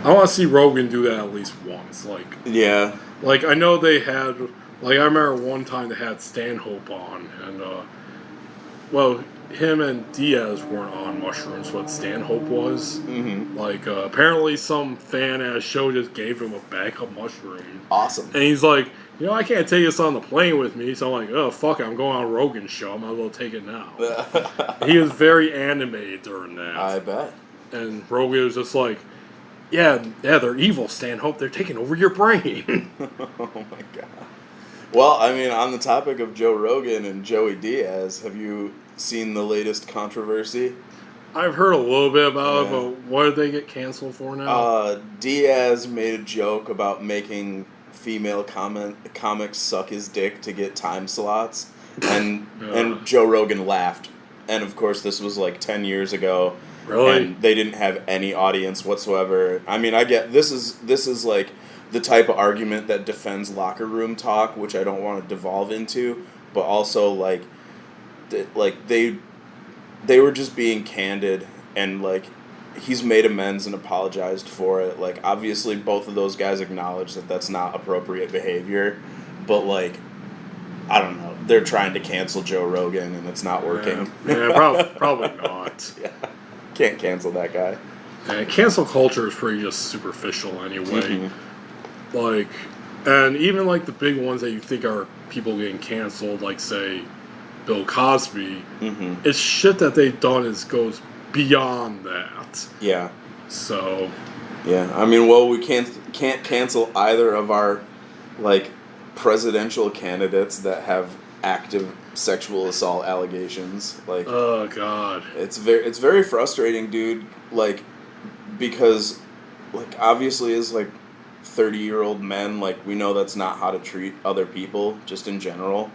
I want to see Rogan do that at least once. Yeah. Like I know they had, like I remember one time they had Stanhope on, and well, him and Diaz weren't on mushrooms, but Stanhope was. Mm-hmm. Like apparently some fan at a show just gave him a bag of mushrooms. Awesome. And he's like, I can't take this on the plane with me. So I'm like, oh, fuck it, I'm going on Rogan's show. I might as well take it now. He was very animated during that. I bet. And Rogan was just like, yeah, they're evil, Stanhope. They're taking over your brain. Oh, my God. Well, I mean, on the topic of Joe Rogan and Joey Diaz, have you seen the latest controversy? I've heard a little bit about it, but what did they get canceled for now? Diaz made a joke about making female comics suck his dick to get time slots, and Joe Rogan laughed. And of course, this was like 10 years ago. Really? And they didn't have any audience whatsoever. I mean, I get this is like the type of argument that defends locker room talk, which I don't want to devolve into, but also like they were just being candid, and like he's made amends and apologized for it. Like obviously both of those guys acknowledge that that's not appropriate behavior, but like I don't know, they're trying to cancel Joe Rogan and it's not working. Probably not. Yeah. Can't cancel that guy. And cancel culture is pretty just superficial anyway. Mm-hmm. Like, and even like the big ones that you think are people getting canceled, like say Bill Cosby, it's shit that they've done goes beyond that. Yeah. So. Yeah, I mean, well, we can't cancel either of our like presidential candidates that have active sexual assault allegations. Like, oh God, it's very frustrating, dude. Like, because like obviously as like 30-year-old men, like we know that's not how to treat other people just in general,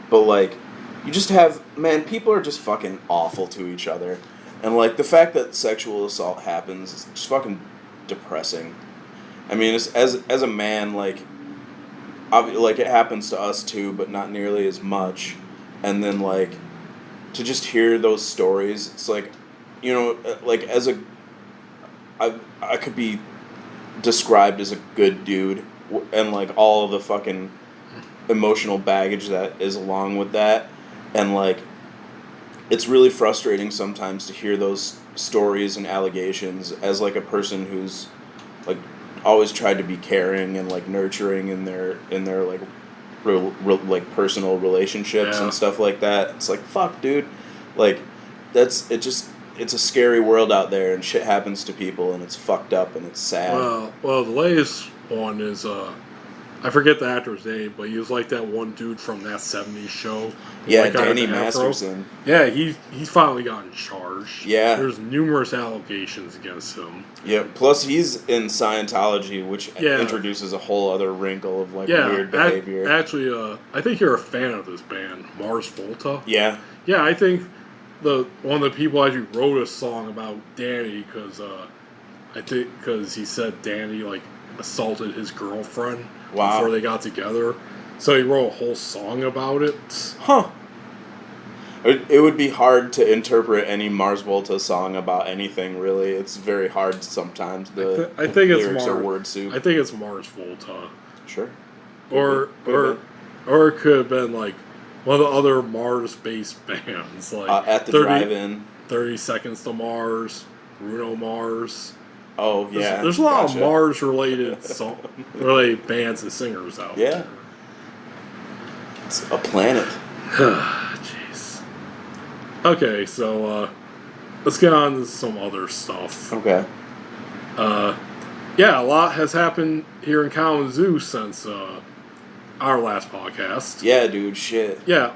but like you just have, man, people are just fucking awful to each other, and like the fact that sexual assault happens is just fucking depressing. I mean, as a man, like it happens to us too, but not nearly as much. And then, like, to just hear those stories, it's like, like, I could be described as a good dude, and, like, all of the fucking emotional baggage that is along with that. And, like, it's really frustrating sometimes to hear those stories and allegations as, like, a person who's, like, always tried to be caring and, like, nurturing in their like, like personal relationships and stuff like that. It's like, fuck, dude. Like, it's a scary world out there, and shit happens to people, and it's fucked up, and it's sad. Well, the latest one is I forget the actor's name, but he was like that one dude from that 70s show. Yeah, like Danny Masterson. Yeah, he's finally gotten charged. Yeah. There's numerous allegations against him. Yeah, plus he's in Scientology, which introduces a whole other wrinkle of like weird behavior. Actually, I think you're a fan of this band, Mars Volta. Yeah. Yeah, I think one of the people actually wrote a song about Danny because he said Danny like assaulted his girlfriend before they got together. So he wrote a whole song about it. Huh. It would be hard to interpret any Mars Volta song about anything, really. It's very hard sometimes. I think lyrics it's are word soup. I think it's Mars Volta. Sure. Or it could have been like one of the other Mars-based bands, like at the drive-in. 30 Seconds to Mars, Bruno Mars. Oh yeah. There's a lot of Mars-related related bands and singers out there. Yeah. It's a planet. Jeez. Okay, so let's get on to some other stuff. Okay. Yeah, a lot has happened here in Kalamazoo since our last podcast. Yeah, dude, shit. Yeah,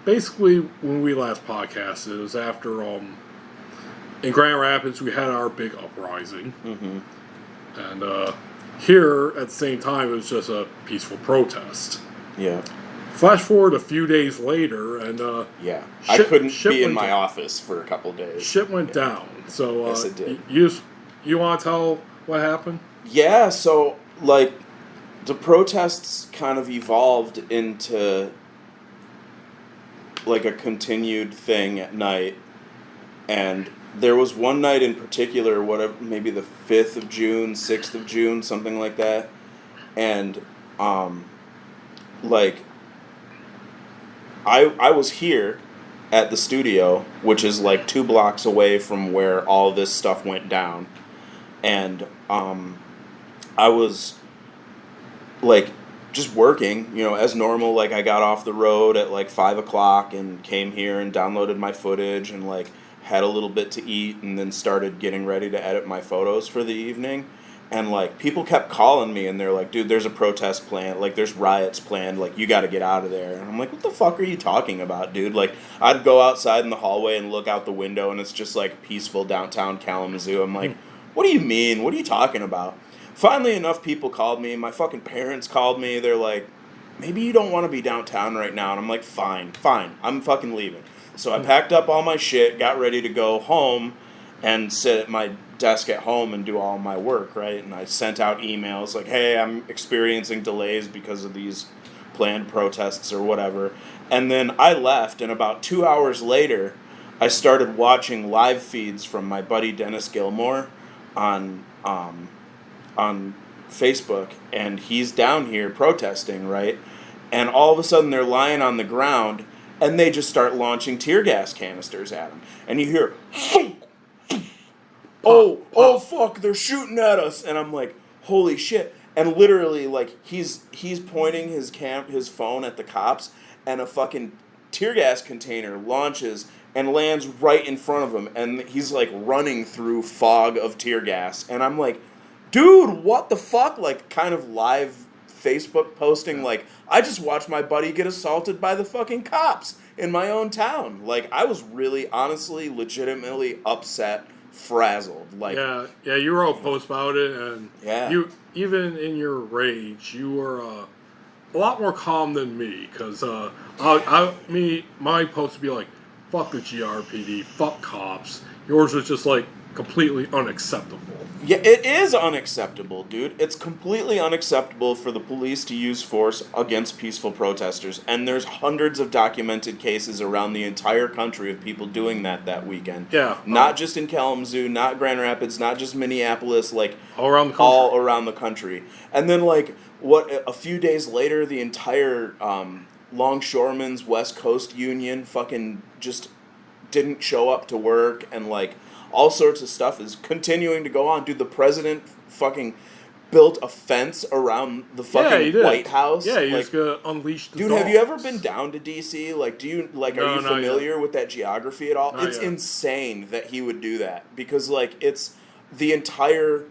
basically when we last podcasted, it was after in Grand Rapids we had our big uprising. Mm-hmm. And here at the same time it was just a peaceful protest. Yeah. Flash forward a few days later, and yeah, I couldn't be in my office for a couple days. Shit went down. So yes, it did. You want to tell what happened? Yeah, so like the protests kind of evolved into like a continued thing at night, and there was one night in particular, whatever, maybe the 5th of June, 6th of June, something like that, and like I was here at the studio, which is like 2 blocks away from where all this stuff went down, and I was like just working, you know, as normal. Like I got off the road at like 5 o'clock and came here and downloaded my footage and like had a little bit to eat and then started getting ready to edit my photos for the evening. And like people kept calling me and they're like, dude, there's a protest planned, like there's riots planned, like you got to get out of there. And I'm like, what the fuck are you talking about, dude? Like I'd go outside in the hallway and look out the window and it's just like peaceful downtown Kalamazoo. I'm like, what do you mean? What are you talking about? Finally, enough people called me. My fucking parents called me. They're like, maybe you don't want to be downtown right now. And I'm like, fine. I'm fucking leaving. So I packed up all my shit, got ready to go home and sit at my desk at home and do all my work, right? And I sent out emails like, hey, I'm experiencing delays because of these planned protests or whatever. And then I left, and about 2 hours later, I started watching live feeds from my buddy Dennis Gilmore on Facebook, and he's down here protesting, right? And all of a sudden they're lying on the ground, and they just start launching tear gas canisters at him. And you hear, oh fuck, they're shooting at us. And I'm like, holy shit. And literally, like, he's pointing his phone at the cops, and a fucking tear gas container launches and lands right in front of him, and he's like running through fog of tear gas. And I'm like, dude, what the fuck? Like, kind of live Facebook posting, like, I just watched my buddy get assaulted by the fucking cops in my own town. Like, I was really, honestly, legitimately upset, frazzled. Like, yeah, you wrote posts about it, and yeah, even in your rage, you were a lot more calm than me, because my post would be like, fuck the GRPD, fuck cops. Yours was just like completely unacceptable. Yeah, it is unacceptable, dude. It's completely unacceptable for the police to use force against peaceful protesters. And there's hundreds of documented cases around the entire country of people doing that weekend. Yeah. Not just in Kalamazoo, not Grand Rapids, not just Minneapolis, like all around the country. All around the country. And then, like, a few days later, the entire Longshoremen's West Coast Union fucking just didn't show up to work, and like all sorts of stuff is continuing to go on. Dude, the president fucking built a fence around the fucking White House. Yeah, he was gonna unleash the dude, dogs. have you ever been down to DC? Like, are you familiar with that geography at all? It's insane that he would do that, because like it's the entire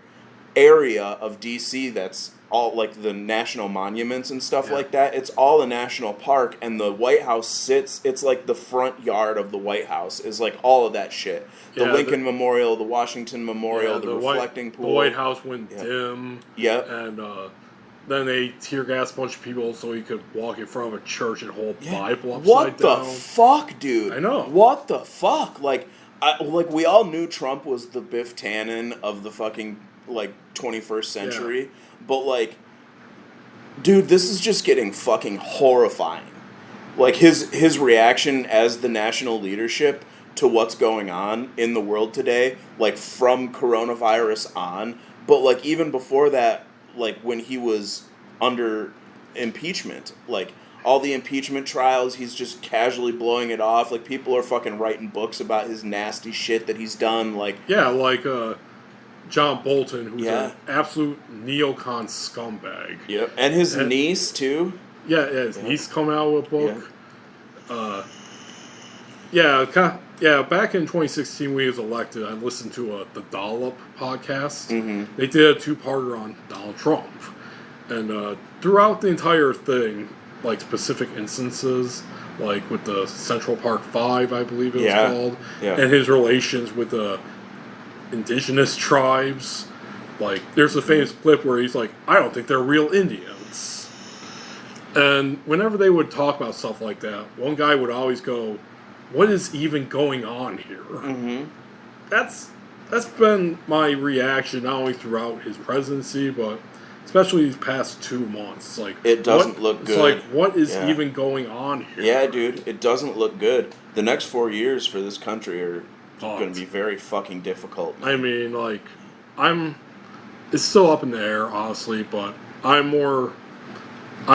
area of DC that's all like the national monuments and stuff like that. It's all a national park, and the White House sits, it's like the front yard of the White House is like all of that shit. The Lincoln Memorial, the Washington Memorial, the reflecting pool. The White House went dim. Yep. And then they tear gassed a bunch of people so he could walk in front of a church and hold Bible upside down. What the fuck, dude? I know. What the fuck? Like we all knew Trump was the Biff Tannen of the fucking like 21st century, but like, dude, this is just getting fucking horrifying. Like his reaction as the national leadership to what's going on in the world today, like from coronavirus on, but like even before that, like when he was under impeachment, like all the impeachment trials, he's just casually blowing it off. Like people are fucking writing books about his nasty shit that he's done. Like John Bolton, who's an absolute neocon scumbag. Yep, and his niece too. Yeah, his niece coming out with a book. Back in 2016 when he was elected, I listened to the Dollop podcast. Mm-hmm. They did a 2-parter on Donald Trump. And throughout the entire thing, like specific instances, like with the Central Park 5, I believe it was called, and his relations with the indigenous tribes. Like, there's a famous clip where he's like, I don't think they're real Indians. And whenever they would talk about stuff like that, one guy would always go, "What is even going on here?" Mm-hmm. That's been my reaction not only throughout his presidency, but especially these past 2 months. It's like it doesn't look good. It's like, what is even going on here? Yeah, dude, it doesn't look good. The next 4 years for this country are going to be very fucking difficult. Man. I mean, like, it's still up in the air, honestly, but I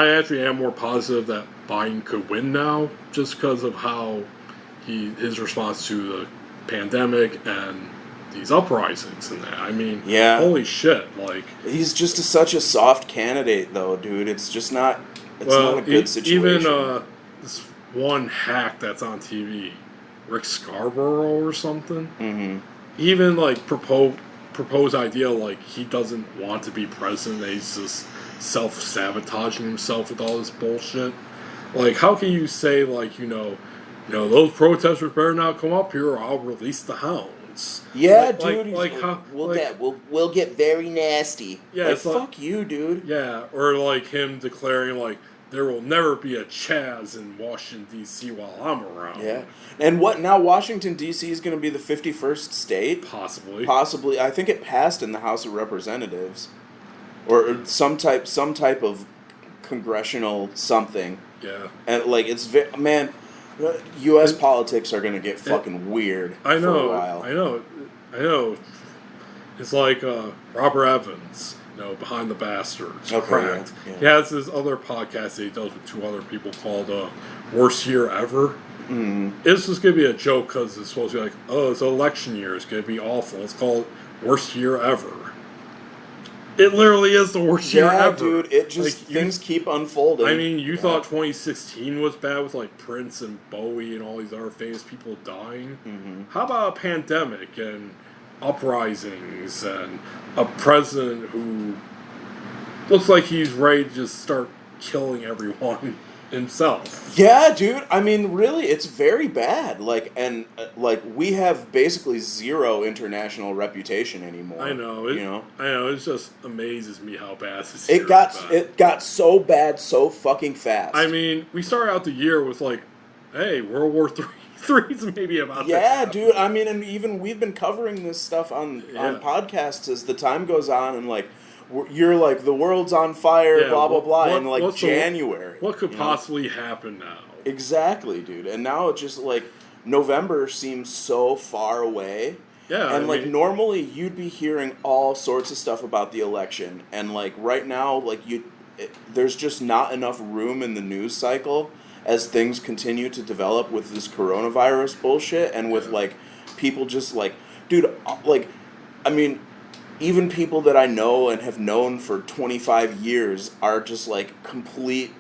actually am more positive that Biden could win now, just because of how his response to the pandemic and these uprisings and that. I mean, holy shit! Like, he's just such a soft candidate, though, dude. It's just not. It's not a good situation. Even this one hack that's on TV, Rick Scarborough or something. Mm-hmm. Even like proposed idea like he doesn't want to be president. That he's just self-sabotaging himself with all this bullshit. Like, how can you say, like, those protesters better not come up here or I'll release the hounds? Yeah, like, dude. We'll get very nasty. Yeah, like, fuck you, dude. Yeah, or like him declaring, like, there will never be a Chaz in Washington, D.C. while I'm around. Yeah. And what, now Washington, D.C. is going to be the 51st state? Possibly. Possibly. I think it passed in the House of Representatives. Or some type of congressional something. Yeah. And, like, it's... Man, U.S. politics are going to get fucking weird for a while. I know. It's like Robert Evans, Behind the Bastards. Okay, Cracked. yeah. He has this other podcast that he does with 2 other people called Worst Year Ever. Mm. It's just going to be a joke because it's supposed to be like, oh, it's election year. It's going to be awful. It's called Worst Year Ever. It literally is the worst year ever. Yeah, dude. It just, things keep unfolding. I mean, you thought 2016 was bad with, like, Prince and Bowie and all these other famous people dying. Mm-hmm. How about a pandemic and uprisings and a president who looks like he's ready to just start killing everyone himself? Yeah, dude. I mean, really, it's very bad. Like, and we have basically zero international reputation anymore. I know. I know. It just amazes me how bad this year It got so bad so fucking fast. I mean, we started out the year with like, hey, World War III's maybe about. Yeah, dude. I mean, and even we've been covering this stuff on podcasts as the time goes on, and like. You're like, the world's on fire, blah, blah, blah, in like January. What could possibly happen now? Exactly, dude. And now it's just like, November seems so far away. Yeah. And normally you'd be hearing all sorts of stuff about the election. And like right now, like there's just not enough room in the news cycle as things continue to develop with this coronavirus bullshit and with like people just like, dude, like, I mean, even people that I know and have known for 25 years are just, like, complete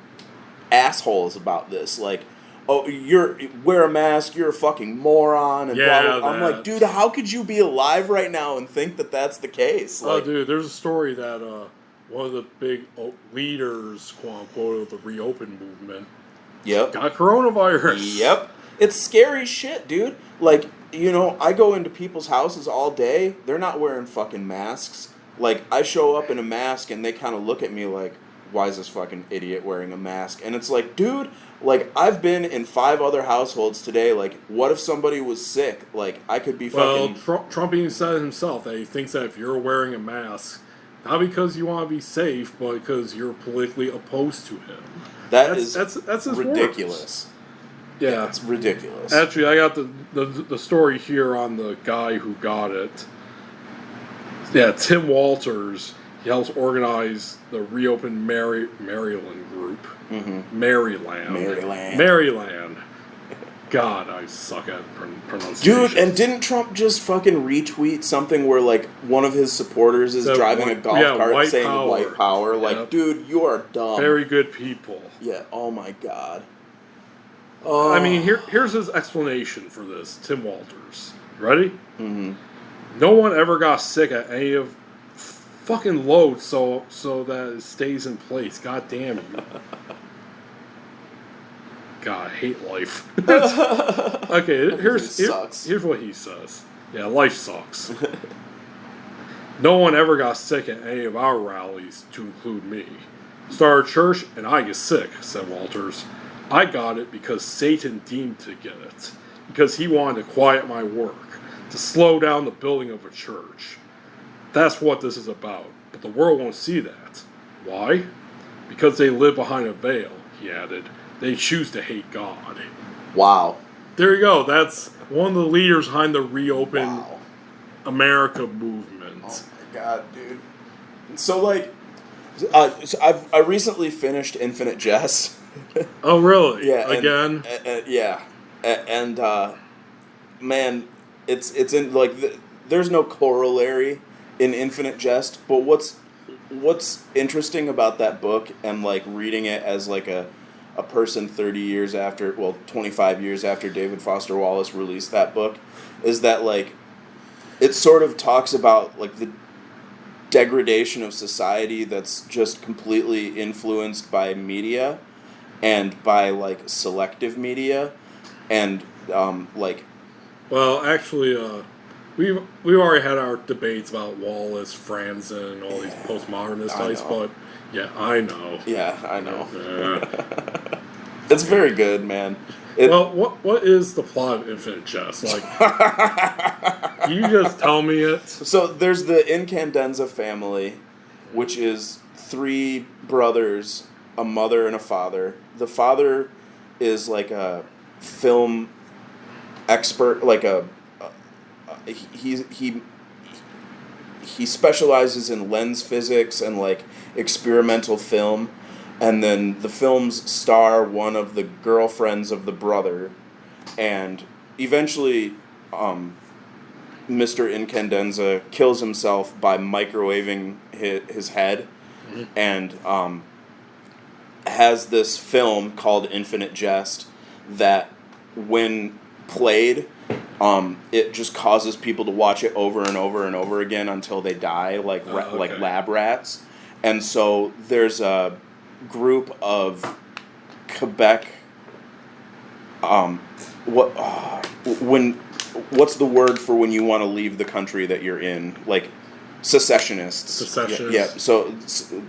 assholes about this. Like, oh, wear a mask, you're a fucking moron, and blah, blah. I'm like, dude, how could you be alive right now and think that that's the case? Like, dude, there's a story that one of the big leaders, quote-unquote, of the Reopen movement got coronavirus. Yep. It's scary shit, dude. Like, I go into people's houses all day. They're not wearing fucking masks. Like, I show up in a mask and they kind of look at me like, why is this fucking idiot wearing a mask? And it's like, dude, like, I've been in 5 other households today. Like, what if somebody was sick? Like, I could be fucking... Well, Trump even said himself that he thinks that if you're wearing a mask, not because you want to be safe, but because you're politically opposed to him. That's his ridiculous. Words. Yeah, it's ridiculous. Actually, I got the story here on the guy who got it. Yeah, Tim Walters. He helps organize the Reopen Maryland group. Mm-hmm. Maryland. God, I suck at pronunciation. Dude, and didn't Trump just fucking retweet something where, like, one of his supporters is driving a golf cart saying white power? Like, dude, you are dumb. Very good people. Yeah, oh my God. I mean, here's his explanation for this, Tim Walters. Ready? Mm-hmm. No one ever got sick at any of fucking loads so that it stays in place. God damn you. God, I hate life. Okay, here's what he says. Yeah, life sucks. No one ever got sick at any of our rallies, to include me. Start a church and I get sick, said Walters. I got it because Satan deemed to get it. Because he wanted to quiet my work, to slow down the building of a church. That's what this is about, but the world won't see that. Why? Because they live behind a veil, he added. They choose to hate God. Wow. There you go. That's one of the leaders behind the Reopen Wow. America movement. Oh my God, dude. So like, so I recently finished Infinite Jest. Oh, really? Yeah. Again? Yeah. And man, it's in like there's no corollary in Infinite Jest, but what's interesting about that book and like reading it as like a person 30 years after, 25 years after David Foster Wallace released that book, is that like it sort of talks about like the degradation of society that's just completely influenced by media and by like selective media and like. Well, actually, we've already had our debates about Wallace, Franzen, and all these postmodernist types, but yeah, I know. Yeah, I know. Yeah. It's very good, man. Well, what is the plot of Infinite Jest? Like, can you just tell me it? So there's the Incandenza family, which is 3 brothers, a mother and a father. The father is like a film expert, like he specializes in lens physics and like experimental film, and then the films star one of the girlfriends of the brother, and eventually Mr. Incandenza kills himself by microwaving his head, and has this film called Infinite Jest that when played, it just causes people to watch it over and over and over again until they die, like like lab rats. And so there's a group of Quebec. What's the word for when you want to leave the country that you're in? Like secessionists. Secessionists. Yeah. So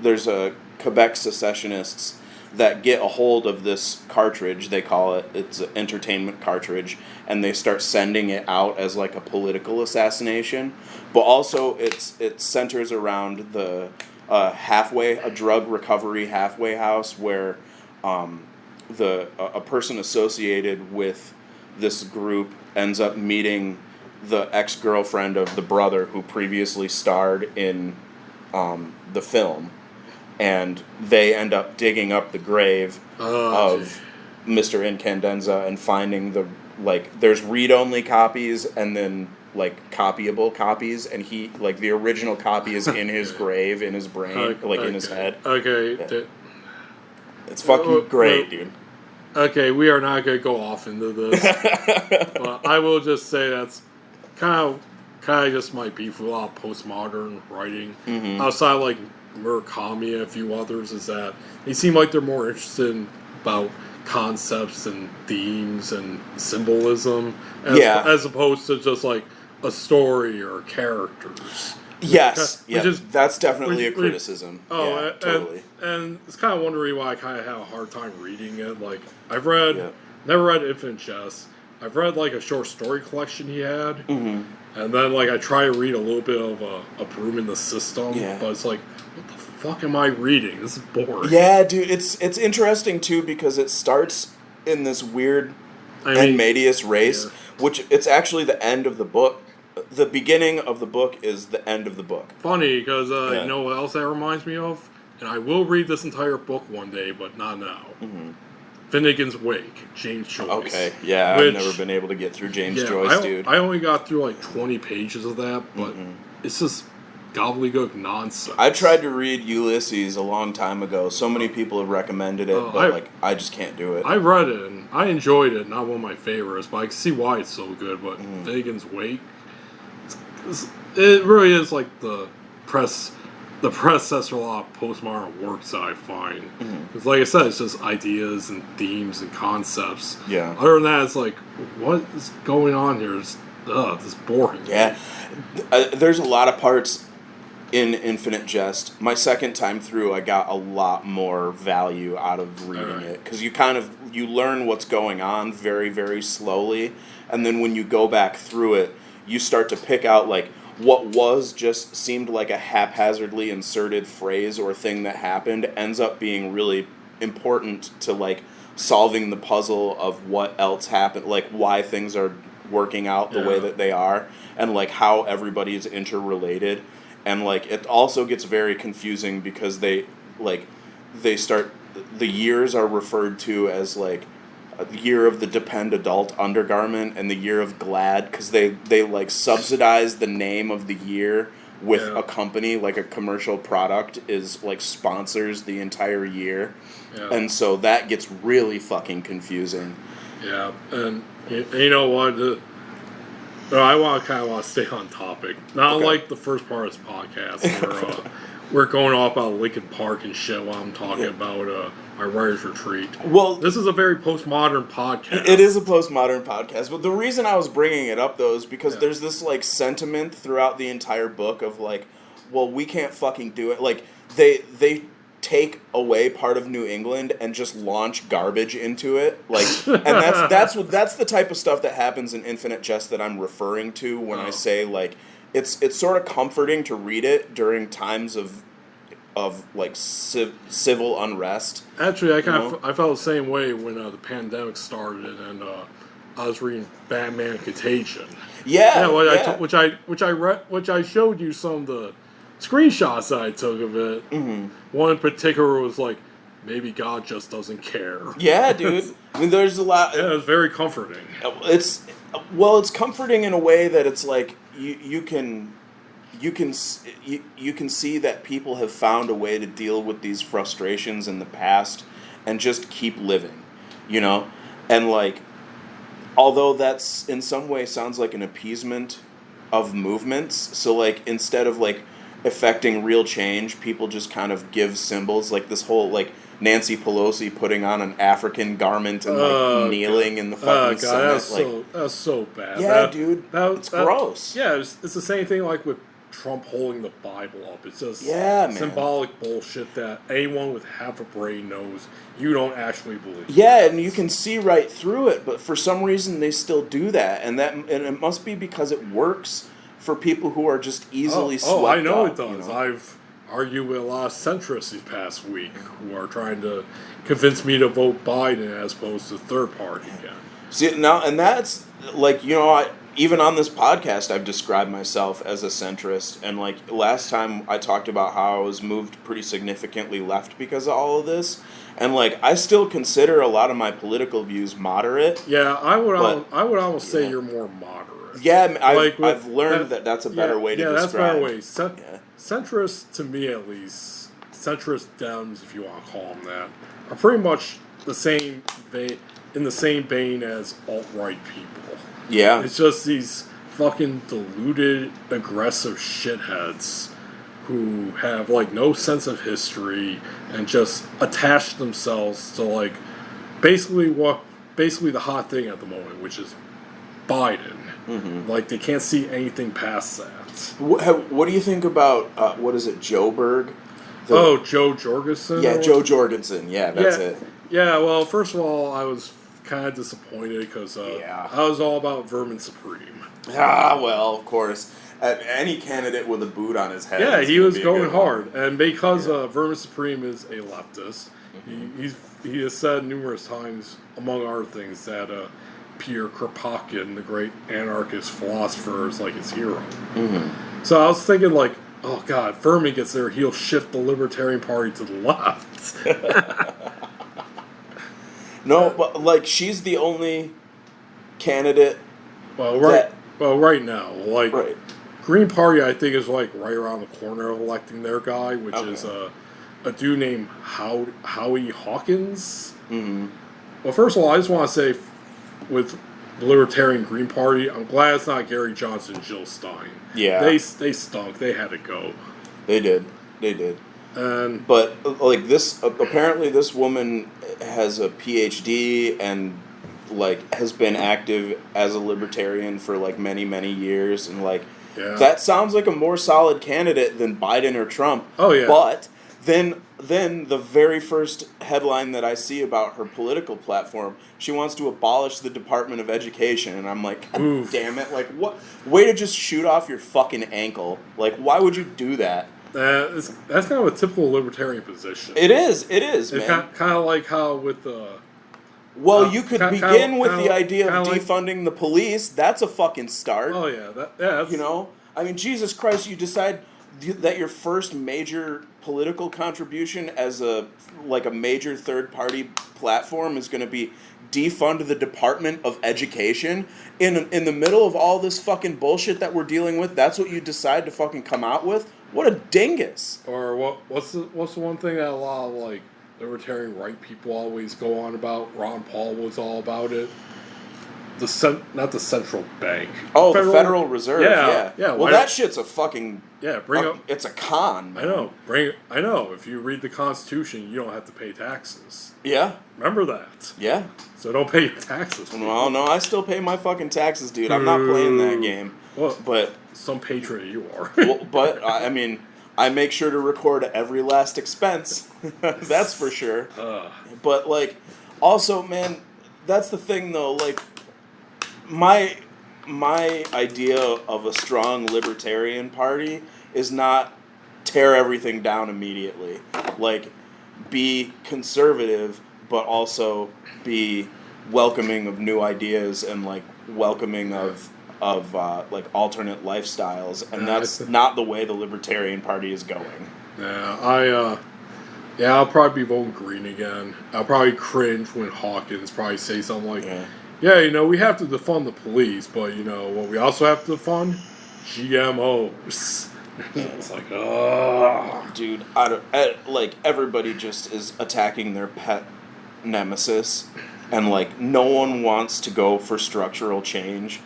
there's a Quebec secessionists that get a hold of this cartridge, they call it, it's an entertainment cartridge, and they start sending it out as like a political assassination. But also it centers around the a drug recovery halfway house where a person associated with this group ends up meeting the ex-girlfriend of the brother who previously starred in the film. And they end up digging up the grave of Mr. Incandenza and finding there's read-only copies and then like copyable copies, and he like the original copy is in his grave, in his brain, in his head. Okay. Yeah. It's fucking great, dude. Okay, we are not going to go off into this. But I will just say that's kind of just my beef with a lot of postmodern writing. Mm-hmm. Outside like Murakami and a few others, is that they seem like they're more interested about concepts and themes and symbolism as opposed to just like a story or characters. Yes, that's definitely a criticism. Totally. And it's kind of one reason why I kind of have a hard time reading it. Like, I've never read Infinite Jest. I've read like a short story collection he had, and then like I try to read a little bit of a Broom in the System, but it's like, what the fuck am I reading? This is boring. Yeah, dude, it's interesting too because it starts in this weird medias race, which it's actually the end of the book. The beginning of the book is the end of the book. Funny, because you know what else that reminds me of? And I will read this entire book one day, but not now. Mm-hmm. Finnegan's Wake, James Joyce. Okay, yeah, I've never been able to get through James Joyce, dude. I only got through like 20 pages of that, but it's just gobbledygook nonsense. I tried to read Ulysses a long time ago. So many people have recommended it, but I just can't do it. I read it, and I enjoyed it. Not one of my favorites, but I can see why it's so good. But Finnegan's Wake, it really is like the predecessor a lot of postmodern works that I find. Because like I said, it's just ideas and themes and concepts. Yeah. Other than that, it's like, what is going on here? It's boring. Yeah. There's a lot of parts in Infinite Jest. My second time through, I got a lot more value out of reading it, because you learn what's going on very, very slowly, and then when you go back through it, you start to pick out like what was just seemed like a haphazardly inserted phrase or thing that happened ends up being really important to like solving the puzzle of what else happened, like why things are working out the way that they are, and like how everybody is interrelated. And like it also gets very confusing because the years are referred to as like the year of the Depend adult undergarment and the year of Glad, because they like subsidize the name of the year with a company, like a commercial product is like sponsors the entire year. And so that gets really fucking confusing. Yeah, and you know what? I kind of want to stay on topic. Not like the first part of this podcast where we're going off about Lincoln Park and shit while I'm talking about my writer's retreat. Well, this is a very postmodern podcast. It is a postmodern podcast, but the reason I was bringing it up, though, is because there's this, like, sentiment throughout the entire book of, like, well, we can't fucking do it. Like, they take away part of New England and just launch garbage into it, like, and that's the type of stuff that happens in Infinite Jest that I'm referring to when I say like it's sort of comforting to read it during times of like civil unrest. Actually, I felt the same way when the pandemic started and I was reading Batman Contagion. Which I showed you some of the screenshots I took of it. Mm-hmm. One in particular was like, maybe God just doesn't care. Yeah, dude. I mean, there's a lot. Yeah, it's very comforting. It's comforting in a way that it's like you can see that people have found a way to deal with these frustrations in the past and just keep living, you know? And like, although that's in some way sounds like an appeasement of movements, so like instead of like affecting real change, people just kind of give symbols, like this whole like Nancy Pelosi putting on an African garment and like kneeling in the fucking Senate. That's so bad. Yeah, dude, it's gross. Yeah, it's the same thing like with Trump holding the Bible up. It's just symbolic bullshit that anyone with half a brain knows you don't actually believe. Yeah, and you can see right through it, but for some reason they still do that, and it must be because it works for people who are just easily swept up. I know it does. You know? I've argued with a lot of centrists this past week who are trying to convince me to vote Biden as opposed to third party again. See, now, and that's, like, you know, even on this podcast, I've described myself as a centrist, and, like, last time I talked about how I was moved pretty significantly left because of all of this, and, like, I still consider a lot of my political views moderate. Yeah, I would almost say you're more moderate. Yeah, I've learned that that's a better way to describe. Yeah, that's a better way. Centrists, to me at least, centrist Dems, if you want to call them that, are pretty much in the same vein as alt-right people. Yeah. It's just these fucking deluded, aggressive shitheads who have, like, no sense of history and just attach themselves to, like, basically the hot thing at the moment, which is Biden. Mm-hmm. Like, they can't see anything past that. What do you think about, what is it, Joe Jorgensen? Yeah, Joe Jorgensen. Yeah, that's it. Yeah, well, first of all, I was kind of disappointed because I was all about Vermin Supreme. Ah, well, of course. Any candidate with a boot on his head. Yeah, he was going hard. And because Vermin Supreme is a leftist, mm-hmm. he has said numerous times, among other things, that Peter Kropotkin, the great anarchist philosopher, is like his hero. Mm-hmm. So I was thinking, like, oh god, Vermin gets there, he'll shift the Libertarian Party to the left. No, but like she's the only candidate. Right now, like Green Party, I think is like right around the corner of electing their guy, which is a dude named Howie Hawkins. Mm-hmm. Well, first of all, I just want to say, with the Libertarian Green Party, I'm glad it's not Gary Johnson, Jill Stein. Yeah, they stunk. They had to go. They did. But like this, apparently this woman has a PhD and like has been active as a libertarian for like many years, and like Yeah. That sounds like a more solid candidate than Biden or Trump. Oh, yeah. But then the very first headline that I see about her political platform, she wants to abolish the Department of Education, and I'm like, God Oof. damn it! Like, what way to just shoot off your fucking ankle? Like, why would you do that? That's kind of a typical libertarian position. It is, It's man. kind of like how with Well, you could begin with the idea of like- defunding the police. That's a fucking start. oh yeah, that's, You know, I mean, Jesus Christ, you decide that your first major political contribution as a major third party platform is going to be defund the Department of Education in the middle of all this fucking bullshit that we're dealing with. That's what you decide to fucking come out with. What a dingus! Or what's the one thing that a lot of like libertarian right people always go on about? Ron Paul was all about it. Not the central bank. Oh, the Federal Reserve. Yeah. Well, that shit's a fucking. Yeah, It's a con, man. I know. If you read the Constitution, you don't have to pay taxes. Yeah. Remember that. Yeah. So don't pay your taxes. Well, no, I still pay my fucking taxes, dude. I'm not playing that game. Well, but some patriot you are. but I mean, I make sure to record every last expense. That's for sure. But like, also, man, that's the thing though. Like, my idea of a strong libertarian party is not tear everything down immediately. Like, be conservative, but also be welcoming of new ideas and like welcoming of like alternate lifestyles, and that's not the way the Libertarian Party is going. Yeah, I'll probably be voting green again. I'll probably cringe when Hawkins probably say something like, yeah, you know, we have to defund the police, but, you know, what we also have to defund? GMOs. It's like, Dude, like, everybody just is attacking their pet nemesis, and, like, no one wants to go for structural change,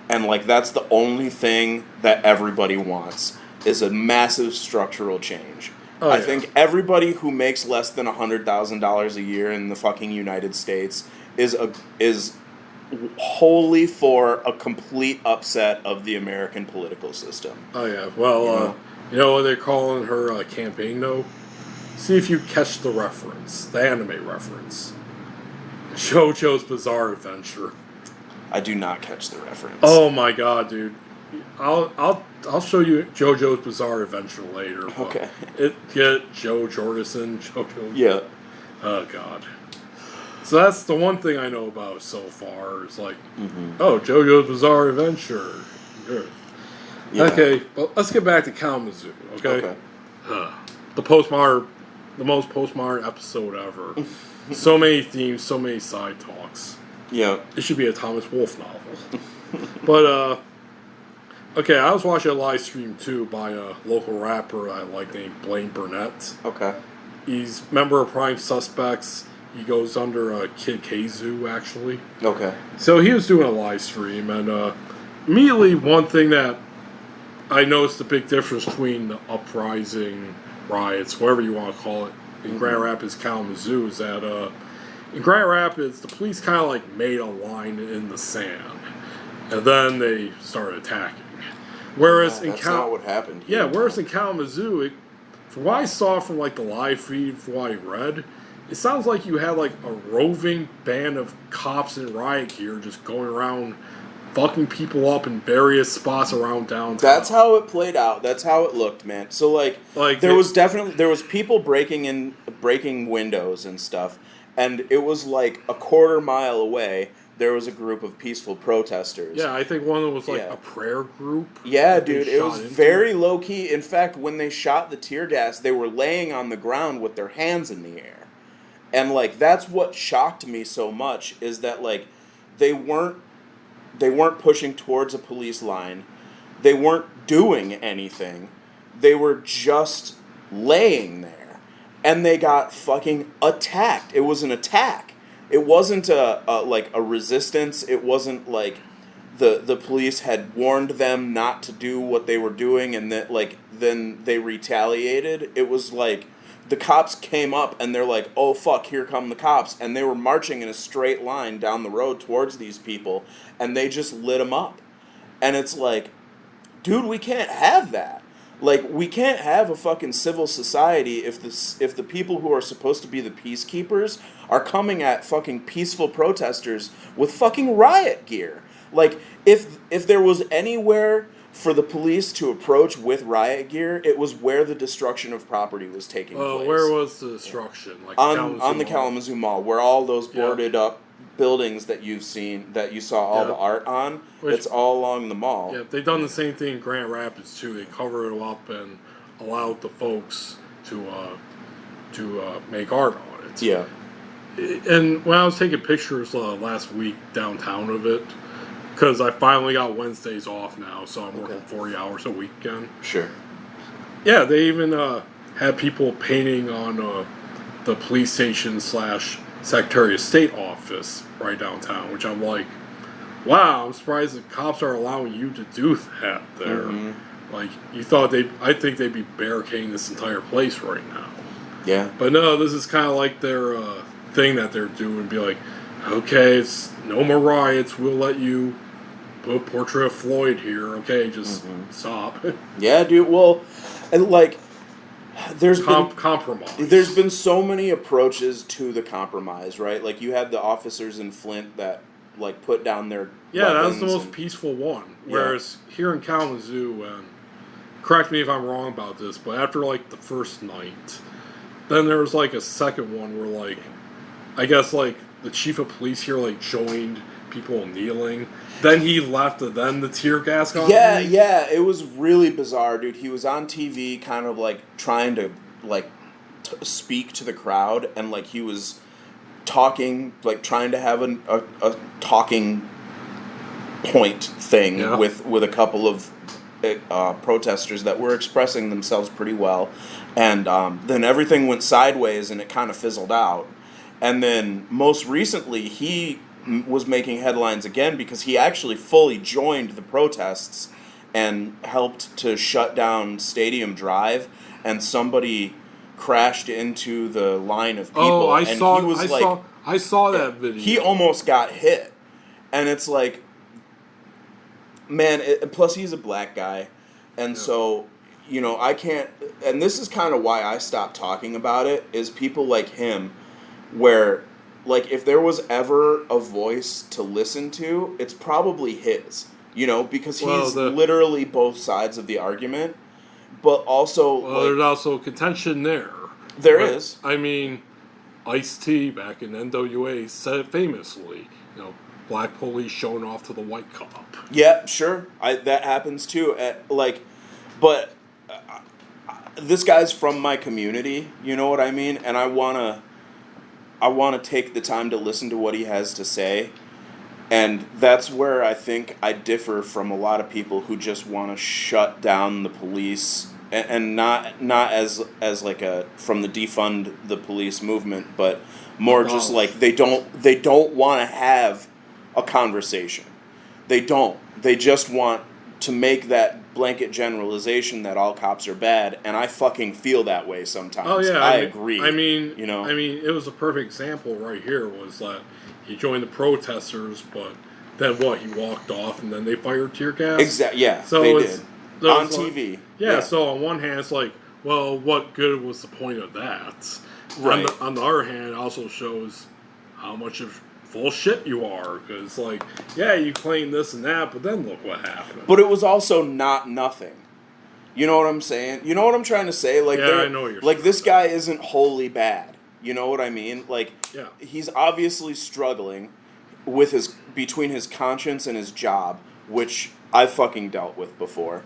and, like, that's the only thing that everybody wants, is a massive structural change. I think everybody who makes less than $100,000 a year in the fucking United States is wholly for a complete upset of the American political system. Oh, yeah. Well, you know what they're calling her campaign, though? See if you catch the reference, the anime reference. JoJo's Bizarre Adventure. I do not catch the reference. Oh, my God, dude. I'll show you JoJo's Bizarre Adventure later. Okay. Get Joe Jordison. JoJo. Yeah. Oh, God. So that's the one thing I know about so far. It's like, oh, JoJo's Bizarre Adventure. Good. Yeah. Okay, well, let's get back to Kalamazoo, okay? The most postmodern episode ever. So many themes, so many side talks. Yeah. It should be a Thomas Wolfe novel. But, okay, I was watching a live stream, too, by a local rapper I like named Blaine Burnett. Okay. He's a member of Prime Suspects. He goes under Kid Kazoo, actually. Okay. So he was doing a live stream, and immediately one thing that I noticed the big difference between the uprising, riots, whatever you want to call it, in Grand Rapids, Kalamazoo, is that in Grand Rapids, the police kind of like made a line in the sand, and then they started attacking. Whereas that's not what happened here. Yeah, whereas in Kalamazoo, from what I saw from like the live feed, from what I read, it sounds like you had like a roving band of cops in riot gear just going around fucking people up in various spots around downtown. That's how it played out. That's how it looked, man. So like there was people breaking windows and stuff, and it was like a quarter mile away. There was a group of peaceful protesters. Yeah, I think one of them was like a prayer group. Yeah, dude, it was very low key. In fact, when they shot the tear gas, they were laying on the ground with their hands in the air. And, like, that's what shocked me so much, is that, like, they weren't pushing towards a police line. They weren't doing anything. They were just laying there. And they got fucking attacked. It was an attack. It wasn't a resistance. It wasn't, like, the police had warned them not to do what they were doing, and that, like, then they retaliated. It was, like, the cops came up and they're like, oh fuck, here come the cops. And they were marching in a straight line down the road towards these people, and they just lit them up. And it's like, dude, we can't have that. Like, we can't have a fucking civil society if the people who are supposed to be the peacekeepers are coming at fucking peaceful protesters with fucking riot gear. Like, if there was anywhere for the police to approach with riot gear, it was where the destruction of property was taking place. Where was the destruction? Like on the Kalamazoo Mall, where all those boarded up buildings that you saw all the art on, it's all along the mall. Yeah, they've done the same thing in Grand Rapids too. They cover it up and allowed the folks to make art on it. Yeah. And when I was taking pictures last week downtown of it, because I finally got Wednesdays off now, so I'm working 40 hours a weekend. Sure. Yeah, they even had people painting on the police station / Secretary of State office right downtown, which I'm like, wow, I'm surprised the cops are allowing you to do that there. Mm-hmm. Like, I think they'd be barricading this entire place right now. Yeah. But no, this is kind of like their thing that they're doing, be like, okay, it's no more riots, we'll let you put a portrait of Floyd here, okay, just stop. Yeah, dude, well, and like, there's been compromise. There's been so many approaches to the compromise, right? Like, you had the officers in Flint that like put down their that was the most peaceful one. Whereas here in Kalamazoo, and correct me if I'm wrong about this, but after like the first night, then there was like a second one where like, I guess like the chief of police here like joined people kneeling. Then he left, and then the tear gas got released. Yeah, it was really bizarre, dude. He was on TV kind of like trying to like speak to the crowd, and like he was talking, like trying to have a talking point thing with a couple of protesters that were expressing themselves pretty well. And then everything went sideways, and it kind of fizzled out. And then most recently, he was making headlines again because he actually fully joined the protests and helped to shut down Stadium Drive, and somebody crashed into the line of people. Oh, I saw that video. He almost got hit. And it's like, man, plus he's a black guy, and so, you know, I can't, and this is kind of why I stopped talking about it, is people like him, where, like, if there was ever a voice to listen to, it's probably his, you know, because he's literally both sides of the argument, but also... Well, there's also contention there. There is. I mean, Ice-T back in NWA said it famously, you know, black police showing off to the white cop. Yeah, sure. That happens too. But this guy's from my community, you know what I mean? And I want to take the time to listen to what he has to say. And that's where I think I differ from a lot of people who just want to shut down the police, and not as like a from the defund the police movement, but more just like they don't want to have a conversation. They don't. They just want to make that blanket generalization that all cops are bad, and I fucking feel that way sometimes. Oh yeah, I agree. I mean, it was a perfect example right here. Was that he joined the protesters, but then what? He walked off, and then they fired tear gas. Exactly. Yeah. So they did on TV. Yeah. So on one hand, it's like, well, what good was the point of that? Right. On the other hand, it also shows how much of full shit you are, because like, yeah, you claim this and that, but then look what happened. But it was also not nothing. You know what I'm saying? You know what I'm trying to say? Like, yeah, I know what you're like saying. This guy isn't wholly bad. You know what I mean? Like, yeah. He's obviously struggling with between his conscience and his job, which I've fucking dealt with before.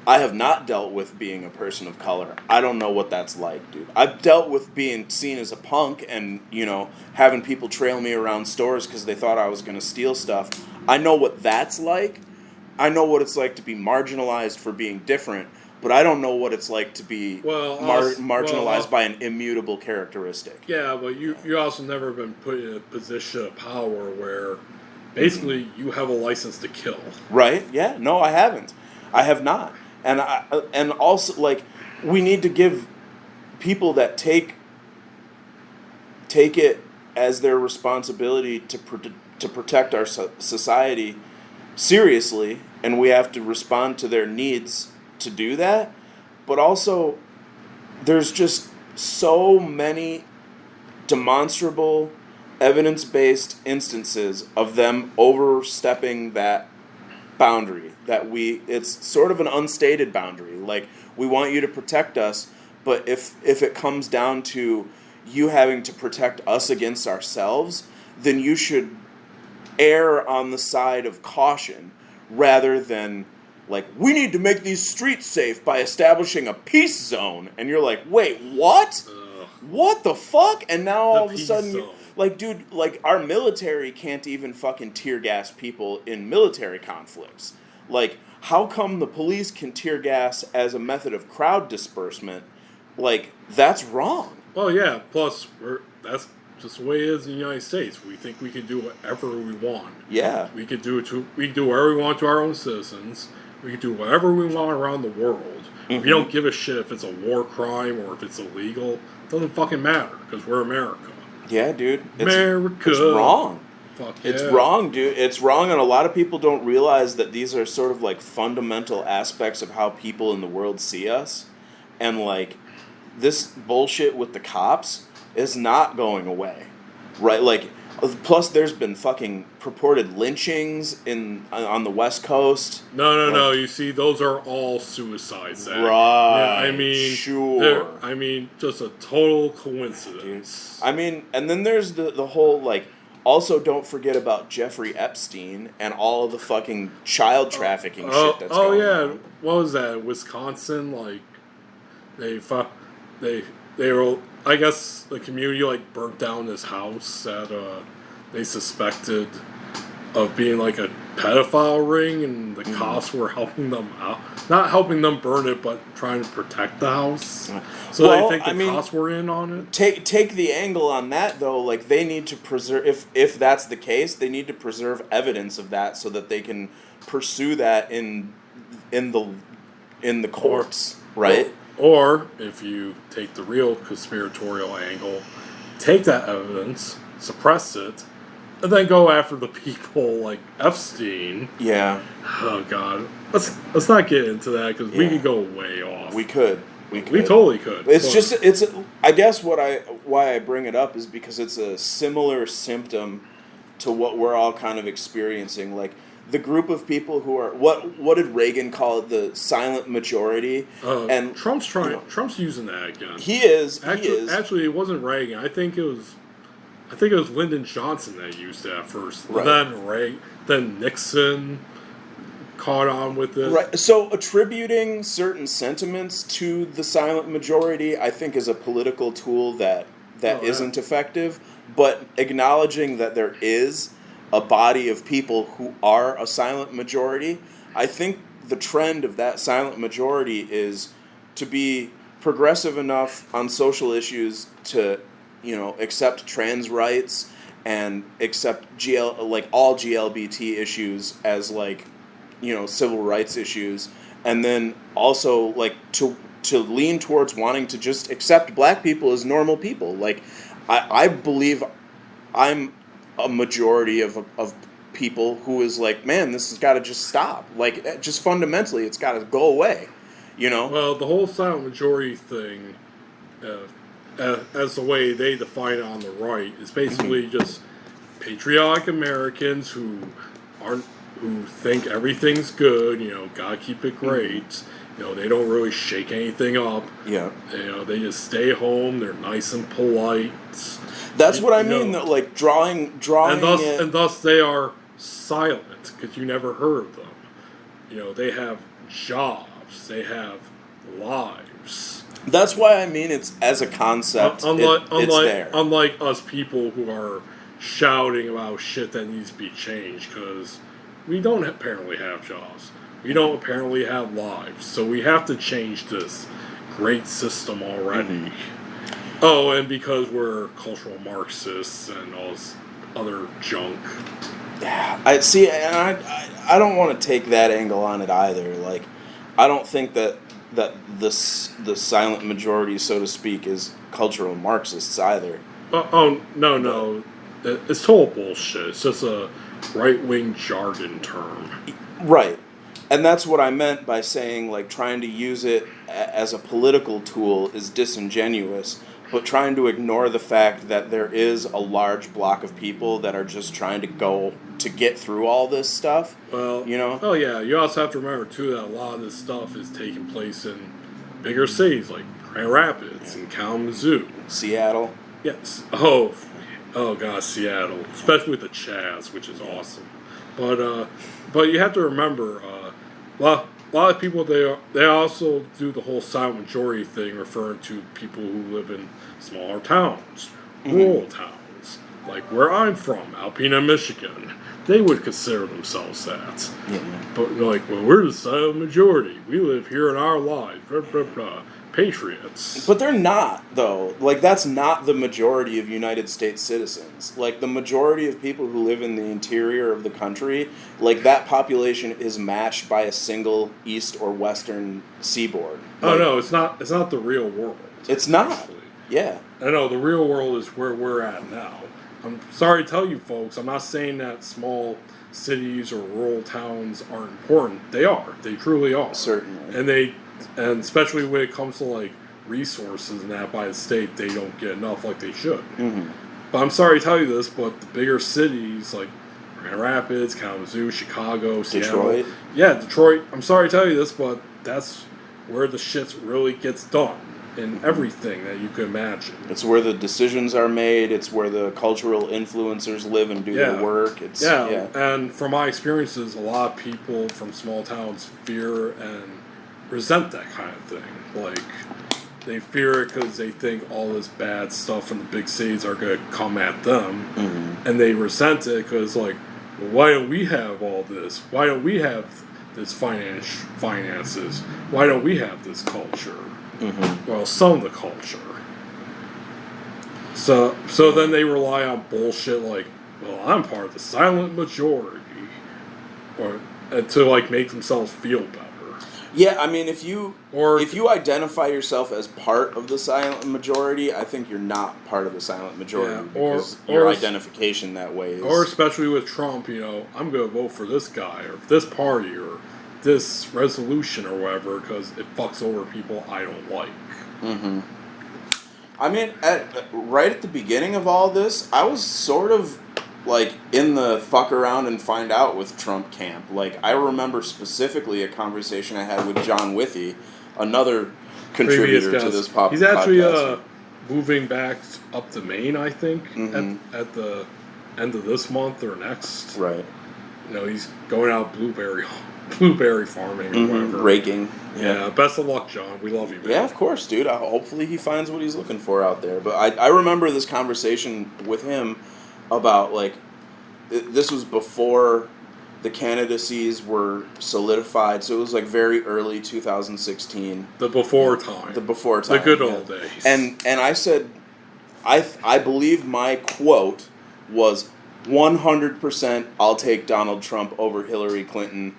I have not dealt with being a person of color. I don't know what that's like, dude. I've dealt with being seen as a punk and, you know, having people trail me around stores because they thought I was going to steal stuff. I know what that's like. I know what it's like to be marginalized for being different, but I don't know what it's like to be marginalized by an immutable characteristic. Yeah, but you also never been put in a position of power where basically you have a license to kill. Right? Yeah. No, I haven't. I have not. And also, like, we need to give people that take it as their responsibility to protect our society seriously, and we have to respond to their needs to do that. But also, there's just so many demonstrable, evidence-based instances of them overstepping that boundary. It's sort of an unstated boundary. Like, we want you to protect us, but if it comes down to you having to protect us against ourselves, then you should err on the side of caution rather than, like, we need to make these streets safe by establishing a peace zone. And you're like, wait, what? What the fuck? And now all of a sudden, like, dude, like, our military can't even fucking tear gas people in military conflicts. Like, how come the police can tear gas as a method of crowd disbursement? Like, that's wrong. Well, yeah, plus, that's just the way it is in the United States. We think we can do whatever we want. Yeah. We can do whatever we want to our own citizens. We can do whatever we want around the world. Mm-hmm. We don't give a shit if it's a war crime or if it's illegal. It doesn't fucking matter, because we're America. Yeah, dude. America. It's wrong. Fuck It's yeah. wrong, dude. It's wrong, and a lot of people don't realize that these are sort of like fundamental aspects of how people in the world see us. And like, this bullshit with the cops is not going away. Right? Like, plus there's been fucking purported lynchings on the West Coast. No. You see, those are all suicides. Zach. Right. Yeah, I mean, sure. Just a total coincidence. I mean, and then there's the whole, like, also don't forget about Jeffrey Epstein and all of the fucking child trafficking shit that's going on. What was that? Wisconsin, like, they were, I guess the community, like, burnt down this house that they suspected of being like a pedophile ring, and the cops were helping them out. Not helping them burn it, but trying to protect the house. So they think the cops were in on it? Take the angle on that, though. Like, they need to preserve, if that's the case, they need to preserve evidence of that so that they can pursue that in the courts, right? Or, if you take the real conspiratorial angle, take that evidence, suppress it, and then go after the people like Epstein. Yeah. Oh God. Let's not get into that, because we could go way off. We could. We totally could. It's I guess why I bring it up is because it's a similar symptom to what we're all kind of experiencing. Like, the group of people who are what did Reagan call it? The silent majority. And Trump's using that again. He is. Actually, it wasn't Reagan. I think it was Lyndon Johnson that used that first. Right. Then Nixon caught on with it. Right. So attributing certain sentiments to the silent majority, I think, is a political tool that isn't effective. But acknowledging that there is a body of people who are a silent majority, I think the trend of that silent majority is to be progressive enough on social issues to, accept trans rights and accept all GLBT issues as, like, civil rights issues, and then also, like, to lean towards wanting to just accept black people as normal people. Like, I believe I'm a majority of people who is like, man, this has got to just stop. Like, just fundamentally, it's got to go away. Well, the whole silent majority thing, as the way they define it on the right, is basically just patriotic Americans who think everything's good. Gotta keep it great. They don't really shake anything up. Yeah. They just stay home. They're nice and polite. That's what I mean. That, like, drawing, and thus they are silent, because you never heard of them. They have jobs. They have lives. That's why I mean it's as a concept. It's there. Unlike us people who are shouting about shit that needs to be changed, because we don't apparently have jobs. We don't apparently have lives. So we have to change this great system already. Mm-hmm. Oh, and because we're cultural Marxists and all this other junk. Yeah, I see, and I don't want to take that angle on it either. Like, I don't think that the silent majority, so to speak, is cultural Marxists either. No. It's total bullshit. It's just a right-wing jargon term. Right. And that's what I meant by saying, like, trying to use it as a political tool is disingenuous, but trying to ignore the fact that there is a large block of people that are just trying to get through all this stuff. Well, you know? Oh, yeah. You also have to remember, too, that a lot of this stuff is taking place in bigger cities like Grand Rapids and Kalamazoo. Seattle. Yes. Oh, God, Seattle. Especially with the Chaz, which is awesome. But you have to remember, a lot of people, they also do the whole silent majority thing, referring to people who live in smaller towns, rural towns, like where I'm from, Alpena, Michigan. They would consider themselves that. Yeah. But like, well, we're the silent majority. We live here in our lives. Blah, blah, blah. Patriots. But they're not, though. Like, that's not the majority of United States citizens. Like, the majority of people who live in the interior of the country, like, that population is matched by a single east or western seaboard. Like, no, it's not the real world. It's not. Actually. Yeah. I know, the real world is where we're at now. I'm sorry to tell you folks, I'm not saying that small cities or rural towns aren't important. They are. They truly are. Certainly. And especially when it comes to, like, resources and that by the state, they don't get enough like they should. Mm-hmm. But I'm sorry to tell you this, but the bigger cities, like Grand Rapids, Kalamazoo, Chicago, Seattle. Detroit. Yeah, Detroit. I'm sorry to tell you this, but that's where the shit really gets done in everything that you can imagine. It's where the decisions are made. It's where the cultural influencers live and do their work. And from my experiences, a lot of people from small towns fear and resent that kind of thing. Like, they fear it because they think all this bad stuff from the big cities are going to come at them. Mm-hmm. And they resent it because, like, well, why don't we have all this? Why don't we have this finances? Why don't we have this culture? Mm-hmm. Well, some of the culture. So then they rely on bullshit like, well, I'm part of the silent majority. Or to, like, make themselves feel better. Yeah, I mean, if you identify yourself as part of the silent majority, I think you're not part of the silent majority because your identification that way is... Or especially with Trump, you know, I'm going to vote for this guy or this party or this resolution or whatever because it fucks over people I don't like. Mm-hmm. I mean, right at the beginning of all this, I was sort of... like, in the fuck around and find out with Trump camp. Like, I remember specifically a conversation I had with John Withey, another contributor to this podcast. He's actually moving back up to Maine, I think, at the end of this month or next. Right. You know, he's going out blueberry farming or whatever. Raking. Yeah, best of luck, John. We love you, man. Yeah, of course, dude. Hopefully he finds what he's looking for out there. But I remember this conversation with him about, like, this was before the candidacies were solidified, so it was, like, very early 2016. The before time. The good old days. And I said, I believe my quote was 100% I'll take Donald Trump over Hillary Clinton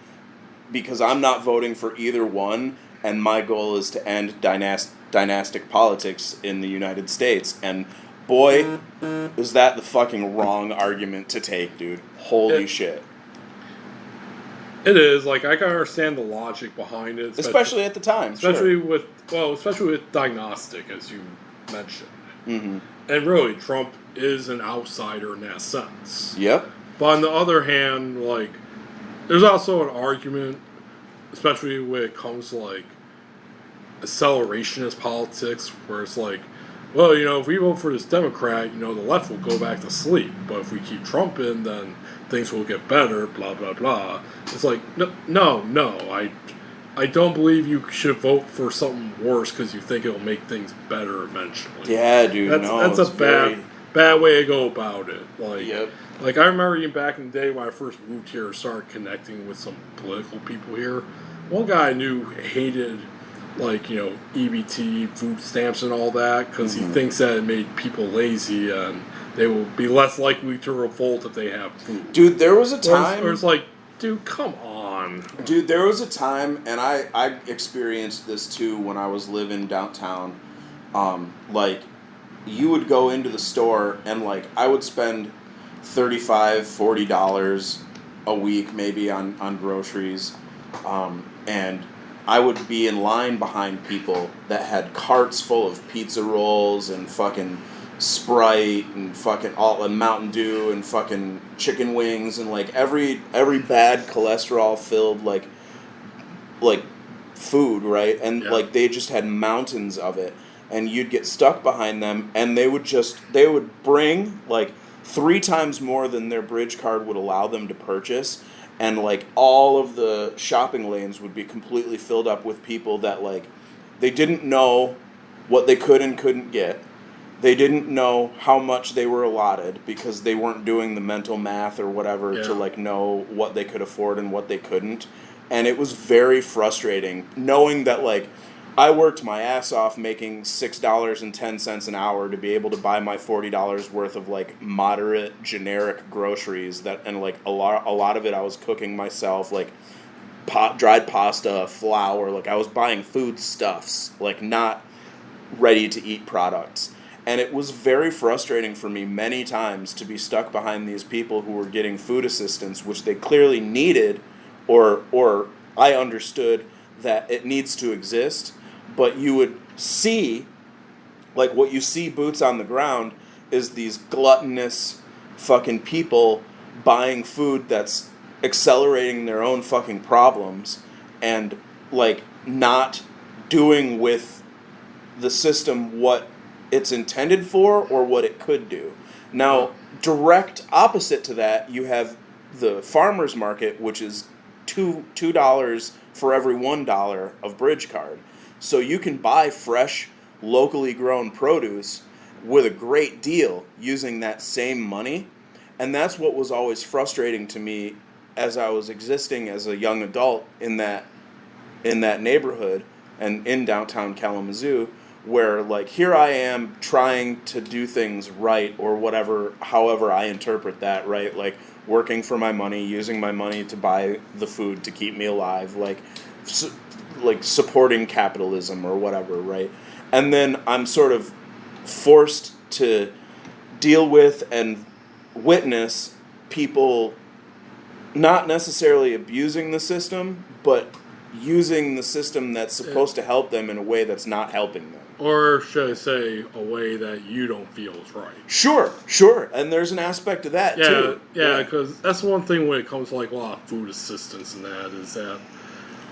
because I'm not voting for either one, and my goal is to end dynastic politics in the United States. And boy, is that the fucking wrong argument to take, dude. Holy shit. It is. Like, I can understand the logic behind it. Especially at the time. Especially with diagnostic, as you mentioned. Mm-hmm. And really, Trump is an outsider in that sense. Yep. But on the other hand, like, there's also an argument, especially when it comes to, like, accelerationist politics, where it's like, well, you know, if we vote for this Democrat, you know, the left will go back to sleep. But if we keep Trump in, then things will get better, blah, blah, blah. It's like, no. I don't believe you should vote for something worse because you think it'll make things better eventually. Yeah, dude, that's a bad way to go about it. Like, yep. Like, I remember even back in the day when I first moved here and started connecting with some political people here. One guy I knew hated, like, you know, EBT, food stamps and all that, because he thinks that it made people lazy and they will be less likely to revolt if they have food. Dude, there was a time... Or it's like, dude, come on. Dude, there was a time, and I experienced this too when I was living downtown. Like, you would go into the store and, like, I would spend $35, $40 a week maybe on groceries. And I would be in line behind people that had carts full of pizza rolls and fucking Sprite and fucking all and Mountain Dew and fucking chicken wings and like every bad cholesterol filled like food, right? And like they just had mountains of it, and you'd get stuck behind them, and they would bring like 3 times more than their bridge card would allow them to purchase, and like all of the shopping lanes would be completely filled up with people that like they didn't know what they could and couldn't get. They didn't know how much they were allotted because they weren't doing the mental math or whatever to like know what they could afford and what they couldn't. And it was very frustrating knowing that, like, I worked my ass off making $6.10 an hour to be able to buy my $40 worth of, like, moderate, generic groceries. And, like, a lot of it I was cooking myself, like, dried pasta, flour. Like, I was buying foodstuffs, like, not ready-to-eat products. And it was very frustrating for me many times to be stuck behind these people who were getting food assistance, which they clearly needed, or I understood that it needs to exist, but you would see, like what you see boots on the ground is these gluttonous fucking people buying food that's accelerating their own fucking problems and like not doing with the system what it's intended for or what it could do. Now, direct opposite to that, you have the farmer's market, which is $2 for every $1 of bridge card. So you can buy fresh, locally grown produce with a great deal using that same money. And that's what was always frustrating to me as I was existing as a young adult in that neighborhood and in downtown Kalamazoo, where like here I am trying to do things right or whatever, however I interpret that, right? Like working for my money, using my money to buy the food to keep me alive, like supporting capitalism or whatever, right? And then I'm sort of forced to deal with and witness people not necessarily abusing the system, but using the system that's supposed to help them in a way that's not helping them. Or should I say, a way that you don't feel is right. Sure. And there's an aspect to that, too. Yeah, because that's one thing when it comes to, like, a lot of food assistance and that, is that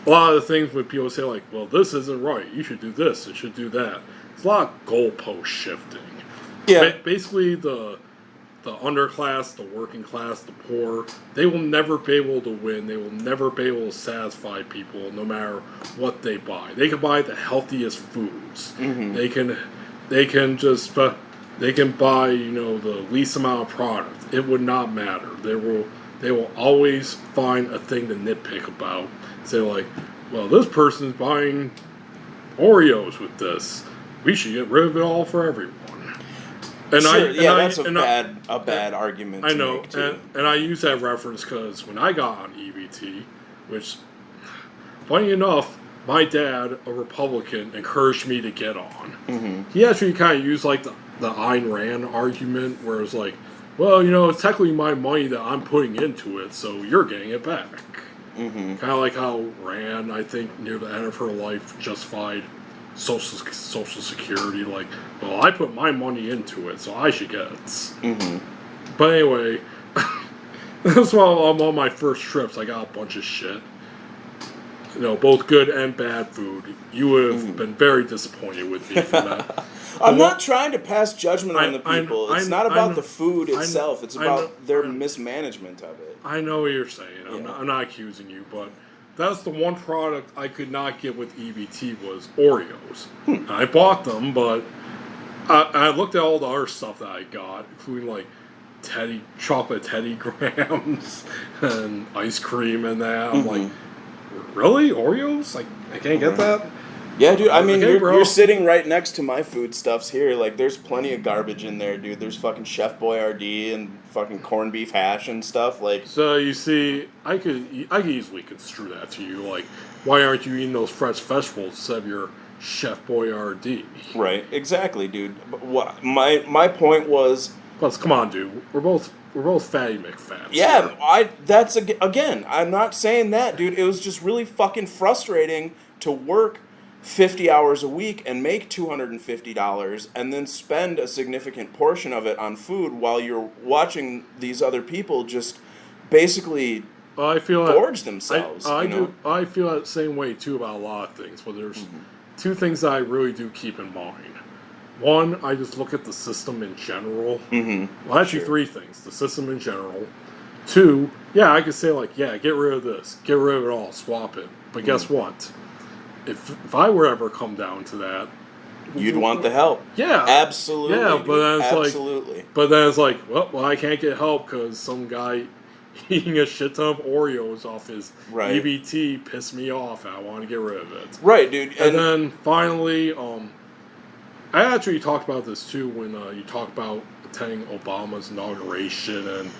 a lot of the things when people say, like, well, this isn't right, you should do this, you should do that. It's a lot of goalpost shifting. Yeah. Basically, the underclass, the working class, the poor, they will never be able to win. They will never be able to satisfy people no matter what they buy. They can buy the healthiest foods. Mm-hmm. They can buy, the least amount of product. It would not matter. They will always find a thing to nitpick about. Say like, well, this person's buying Oreos with this. We should get rid of it all for everyone. And that's a bad argument to make, too. And I use that reference because when I got on EBT, which, funny enough, my dad, a Republican, encouraged me to get on. Mm-hmm. He actually kind of used, like, the Ayn Rand argument, where it's like, well, it's technically my money that I'm putting into it, so you're getting it back. Mm-hmm. Kind of like how Rand, I think, near the end of her life, justified Social Security, like, well, I put my money into it, so I should get it. Mm-hmm. But anyway, that's why I'm on my first trips. I got a bunch of shit. Both good and bad food. You would have been very disappointed with me for that. I'm not trying to pass judgment on the people. It's not about the food itself. It's about their mismanagement of it. I know what you're saying. I'm not accusing you, but that's the one product I could not get with EBT was Oreos. I bought them, but I looked at all the other stuff that I got, including like chocolate Teddy Grahams and ice cream and that. I'm like, really? Oreos? Like, I can't get that? Yeah, dude, I mean, you're sitting right next to my foodstuffs here. Like, there's plenty of garbage in there, dude. There's fucking Chef Boyardee and fucking corned beef hash and stuff. Like, so, you see, I could easily construe that to you. Like, why aren't you eating those fresh vegetables instead of your Chef Boyardee? Right, exactly, dude. But my point was... Plus, come on, dude. We're both both fatty McFats. Yeah, that's again. I'm not saying that, dude. It was just really fucking frustrating to work 50 hours a week and make $250 and then spend a significant portion of it on food while you're watching these other people just basically gorge themselves. I feel that same way too about a lot of things, but there's two things that I really do keep in mind. One, I just look at the system in general. Well, actually, three things. The system in general. Two, yeah, I could say, like, yeah, get rid of this. Get rid of it all. Swap it. But guess what? If I were ever come down to that... You'd want the help. Yeah. Absolutely. Yeah, but then it's absolutely. Well, I can't get help because some guy eating a shit ton of Oreos off his EBT pissed me off and I want to get rid of it. Right, dude. And then, finally... I actually talked about this too when you talk about attending Obama's inauguration and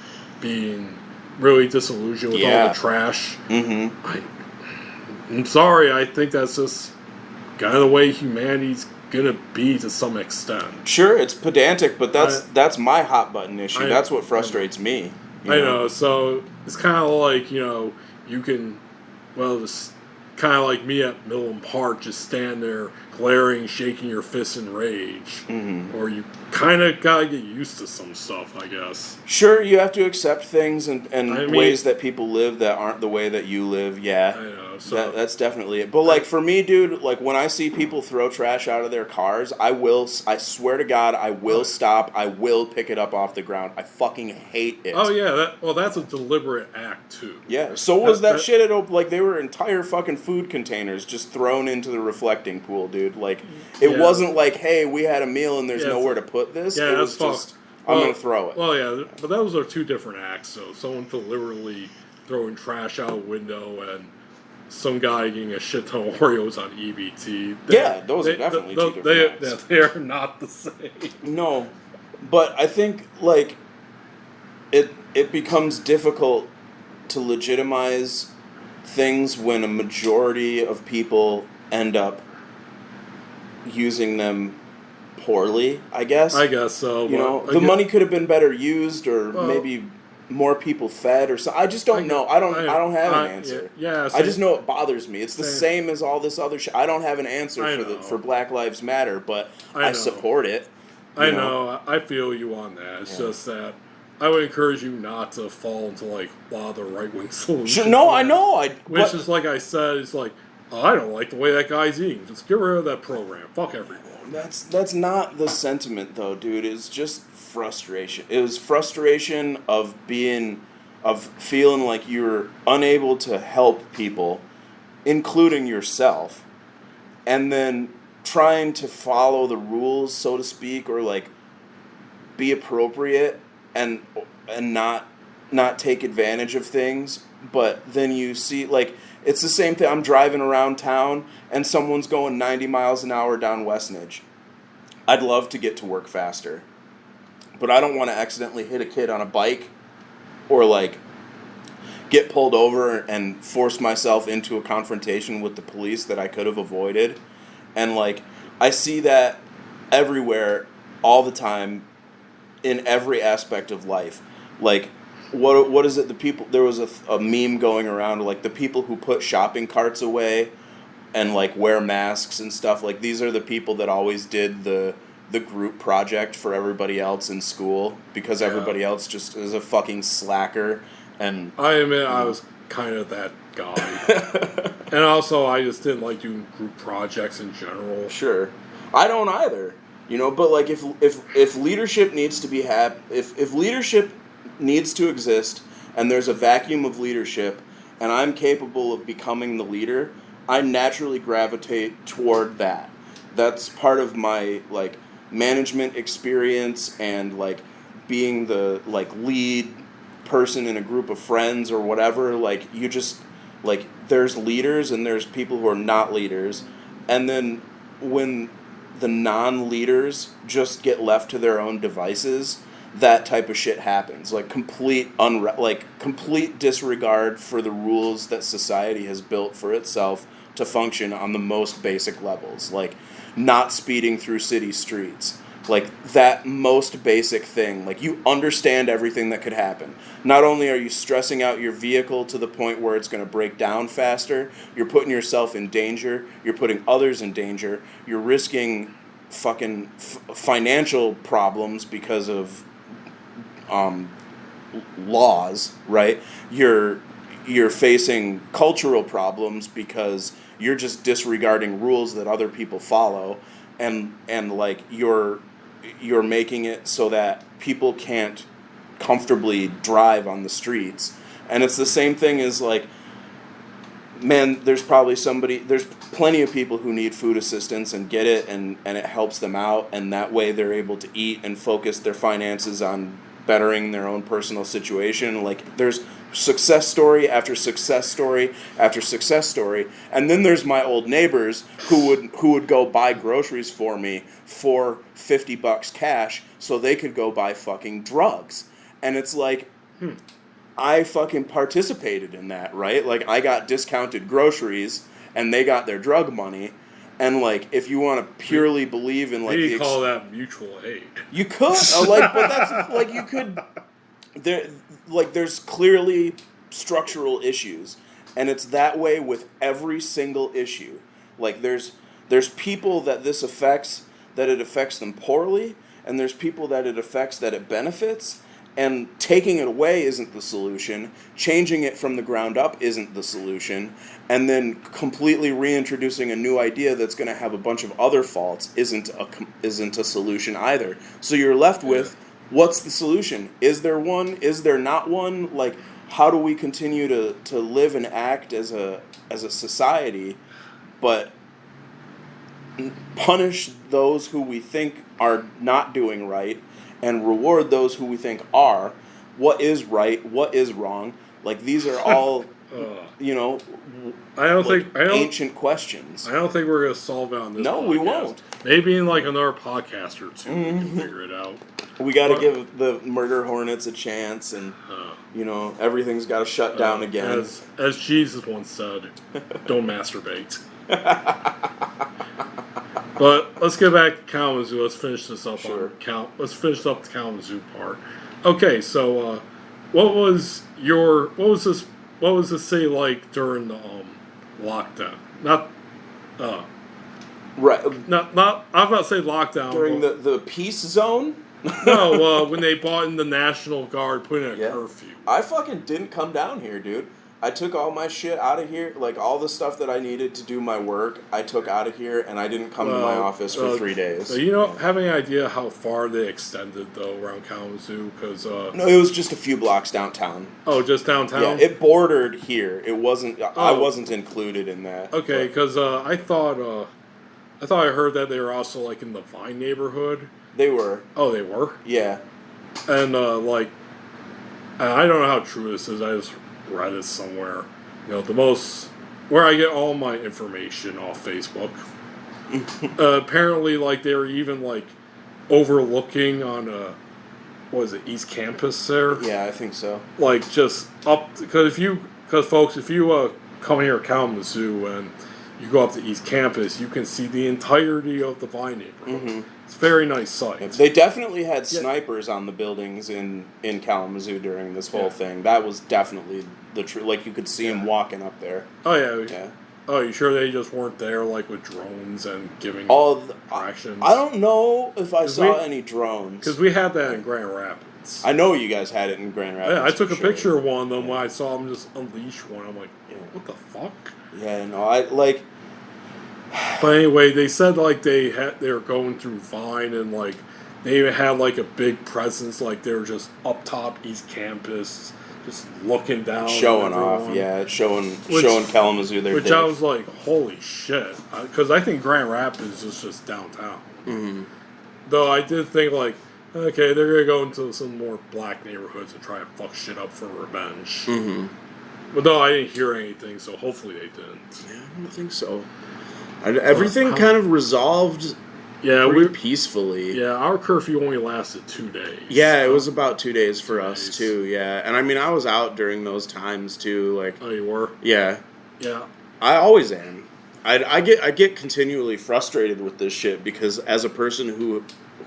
being really disillusioned with all the trash. I'm sorry, I think that's just kind of the way humanity's gonna be to some extent. Sure, it's pedantic, but that's my hot button issue. That's what frustrates me. I know, so it's kind of like, you can, just kind of like me at Millen Park, just stand there glaring, shaking your fists in rage. Or you kind of gotta get used to some stuff, I guess. Sure, you have to accept things and ways that people live that aren't the way that you live, yeah. I know. So that's definitely it. But, like, for me, dude, like, when I see people throw trash out of their cars, I swear to God, I will stop. I will pick it up off the ground. I fucking hate it. Oh, yeah. That's a deliberate act, too. Yeah. So was that shit at, like, they were entire fucking food containers just thrown into the reflecting pool, dude. Like, it wasn't like, hey, we had a meal and there's nowhere to put this. Yeah, it was just, I'm going to throw it. Well, yeah, but those are two different acts, so someone deliberately throwing trash out a window and some guy getting a shit ton of Oreos on EBT. Those are definitely two different acts. They are not the same. No, but I think, like, it becomes difficult to legitimize things when a majority of people end up using them poorly, I guess. I guess so. The money could have been better used, or maybe more people fed, or something. I just don't know. I don't have an answer. I just know it bothers me. It's the same as all this other shit. I don't have an answer for Black Lives Matter, but I support it. I know. I feel you on that. It's just that I would encourage you not to fall into, like, a lot of the right-wing solutions. No, I know. Which is, like I said, it's like, I don't like the way that guy's eating. Just get rid of that program. Fuck everyone. That's not the sentiment, though, dude. It's just frustration. It was frustration of feeling like you're unable to help people, including yourself, and then trying to follow the rules, so to speak, or, like, be appropriate and not take advantage of things. But then you see, like, it's the same thing. I'm driving around town and someone's going 90 miles an hour down Westnedge. I'd love to get to work faster, but I don't want to accidentally hit a kid on a bike or, like, get pulled over and force myself into a confrontation with the police that I could have avoided. And, like, I see that everywhere all the time in every aspect of life. Like, what is it? The people, there was a meme going around, like, the people who put shopping carts away and, like, wear masks and stuff. Like, these are the people that always did the group project for everybody else in school because everybody else just is a fucking slacker. And I admit I was kind of that guy. And also, I just didn't like doing group projects in general. Sure. I don't either. But, like, if leadership needs to be if leadership needs to exist and there's a vacuum of leadership and I'm capable of becoming the leader, I naturally gravitate toward that. That's part of my, like, management experience and, like, being the, like, lead person in a group of friends or whatever. Like, you just, like, there's leaders and there's people who are not leaders, and then when the non-leaders just get left to their own devices, that type of shit happens. Like, complete disregard for the rules that society has built for itself to function on the most basic levels. Like, not speeding through city streets, Like, that most basic thing. Like, you understand everything that could happen. Not only are you stressing out your vehicle to the point where it's going to break down faster, you're putting yourself in danger, you're putting others in danger, you're risking fucking financial problems because of laws, right? You're facing cultural problems because you're just disregarding rules that other people follow, and like you're making it so that people can't comfortably drive on the streets. And it's the same thing as, like, man, there's plenty of people who need food assistance and get it, and it helps them out, and that way they're able to eat and focus their finances on bettering their own personal situation. Like, there's success story after success story after success story, and then there's my old neighbors who would go buy groceries for me for $50 cash so they could go buy fucking drugs. And it's like, I fucking participated in that, right? Like, I got discounted groceries and they got their drug money. And, like, if you want to purely believe in, like, you call that mutual aid. You could, like, but that's, like, you could, there's clearly structural issues, and it's that way with every single issue. Like, there's people that this affects, that it affects them poorly, and there's people that it affects that it benefits, and taking it away isn't the solution, changing it from the ground up isn't the solution, and then completely reintroducing a new idea that's going to have a bunch of other faults isn't a solution either. So you're left with, what's the solution? Is there one? Is there not one? Like, how do we continue to live and act as a society, but punish those who we think are not doing right and reward those who we think are? What is right? What is wrong? Like, these are all, ancient questions. I don't think we're going to solve it on this podcast. We won't. Maybe in, like, another podcast or two we can figure it out. We got to give the murder hornets a chance, and, everything's got to shut down again. As Jesus once said, don't masturbate. But let's get back to Kalamazoo. Let's finish this up. Sure. Let's finish up the Kalamazoo part. Okay, so what was this city like during the lockdown? Right. Not. I'm about to say lockdown during the peace zone. No, when they brought in the National Guard, put in a curfew. I fucking didn't come down here, dude. I took all my shit out of here, like all the stuff that I needed to do my work, I took out of here, and I didn't come to my office for 3 days. So you don't have any idea how far they extended, though, around Kalamazoo? Because no, it was just a few blocks downtown. Oh, just downtown? Yeah, it bordered here. It wasn't. I wasn't included in that. Okay, because I thought I heard that they were also, like, in the Vine neighborhood. They were. Oh, they were? Yeah. And and I don't know how true this is. I just read it somewhere. Where I get all my information off Facebook. Apparently, like, they were even, like, overlooking on East Campus there? Yeah, I think so. Like, just up, because folks, if you come here to Kalamazoo and you go up to East Campus, you can see the entirety of the Vine neighborhood. Mm-hmm. It's a very nice sight. They definitely had snipers on the buildings in Kalamazoo during this whole thing. That was definitely the truth. Like, you could see them walking up there. Oh, yeah. Oh, you sure they just weren't there, like, with drones and giving directions? I don't know if I saw any drones. Because we had that in Grand Rapids. I know you guys had it in Grand Rapids. Yeah, I took a picture of one of them when I saw them just unleash one. I'm like, what the fuck? Yeah, no, But anyway, they said, like, they were going through Vine, and, like, they had, like, a big presence, like, they were just up top East Campus, just looking down, showing off, showing Kalamazoo their which dick. I was like, holy shit, because I think Grand Rapids is just downtown. Mm-hmm. Though I did think, like, okay, they're gonna go into some more black neighborhoods and try to fuck shit up for revenge. Mm-hmm. But no, I didn't hear anything, so hopefully they didn't. Yeah, I don't think so. Everything kind of resolved pretty peacefully. Yeah, our curfew only lasted 2 days. Yeah, it was about 2 days for us, too, yeah. And, I mean, I was out during those times, too. Like, oh, you were? Yeah. Yeah. I always am. I get continually frustrated with this shit because as a person who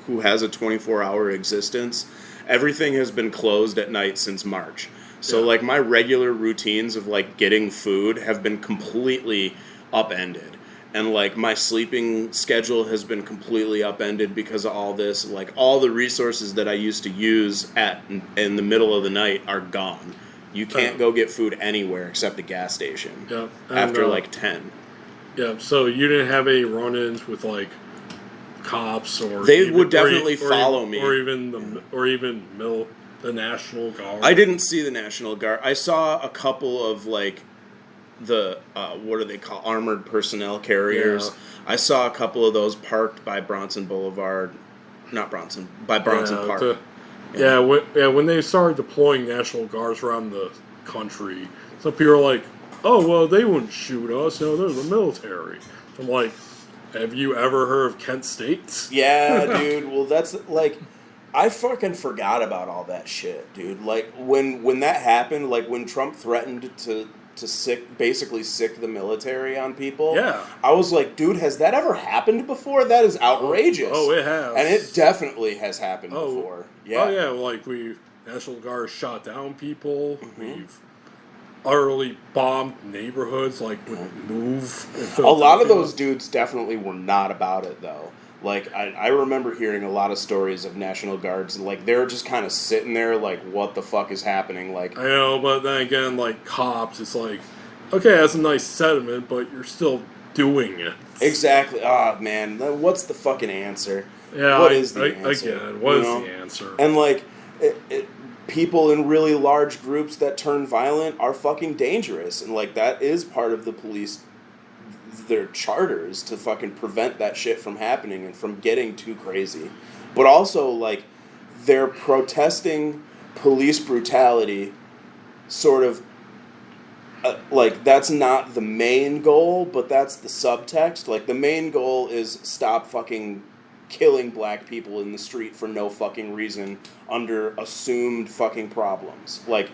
who has a 24-hour existence, everything has been closed at night since March. So, like, my regular routines of, like, getting food have been completely upended. And, like, my sleeping schedule has been completely upended because of all this. Like, all the resources that I used to use in the middle of the night are gone. You can't go get food anywhere except the gas station after, like, 10. Yeah, so you didn't have any run-ins with, like, cops or... They would definitely follow me. Or even the National Guard. I didn't see the National Guard. I saw a couple of, like, the, what do they call, armored personnel carriers. Yeah. I saw a couple of those parked by Bronson Boulevard. Not Bronson, by Bronson Park. When they started deploying National Guards around the country, some people are like, oh, well, they wouldn't shoot us. No, they're the military. I'm like, have you ever heard of Kent State? Yeah, dude. Well, that's, like... I fucking forgot about all that shit, dude. Like, when that happened, like, when Trump threatened to basically sick the military on people, I was like, dude, has that ever happened before? That is outrageous. Oh, it has. And it definitely has happened before. Yeah. Oh, yeah, like, National Guard shot down people. Mm-hmm. We've utterly bombed neighborhoods, like, with move. A lot of those dudes definitely were not about it, though. Like, I remember hearing a lot of stories of National Guards, and, like, they're just kind of sitting there, like, what the fuck is happening? Like, I know, but then again, like, cops, it's like, okay, that's a nice sentiment, but you're still doing it. Exactly. Ah, man, what's the fucking answer? Yeah, what is the answer? Again, what is the answer? And, like, people in really large groups that turn violent are fucking dangerous, and, like, that is part of the police, their charters, to fucking prevent that shit from happening and from getting too crazy. But also, like, they're protesting police brutality, sort of, like, that's not the main goal, but that's the subtext. Like, the main goal is stop fucking killing black people in the street for no fucking reason under assumed fucking problems. Like,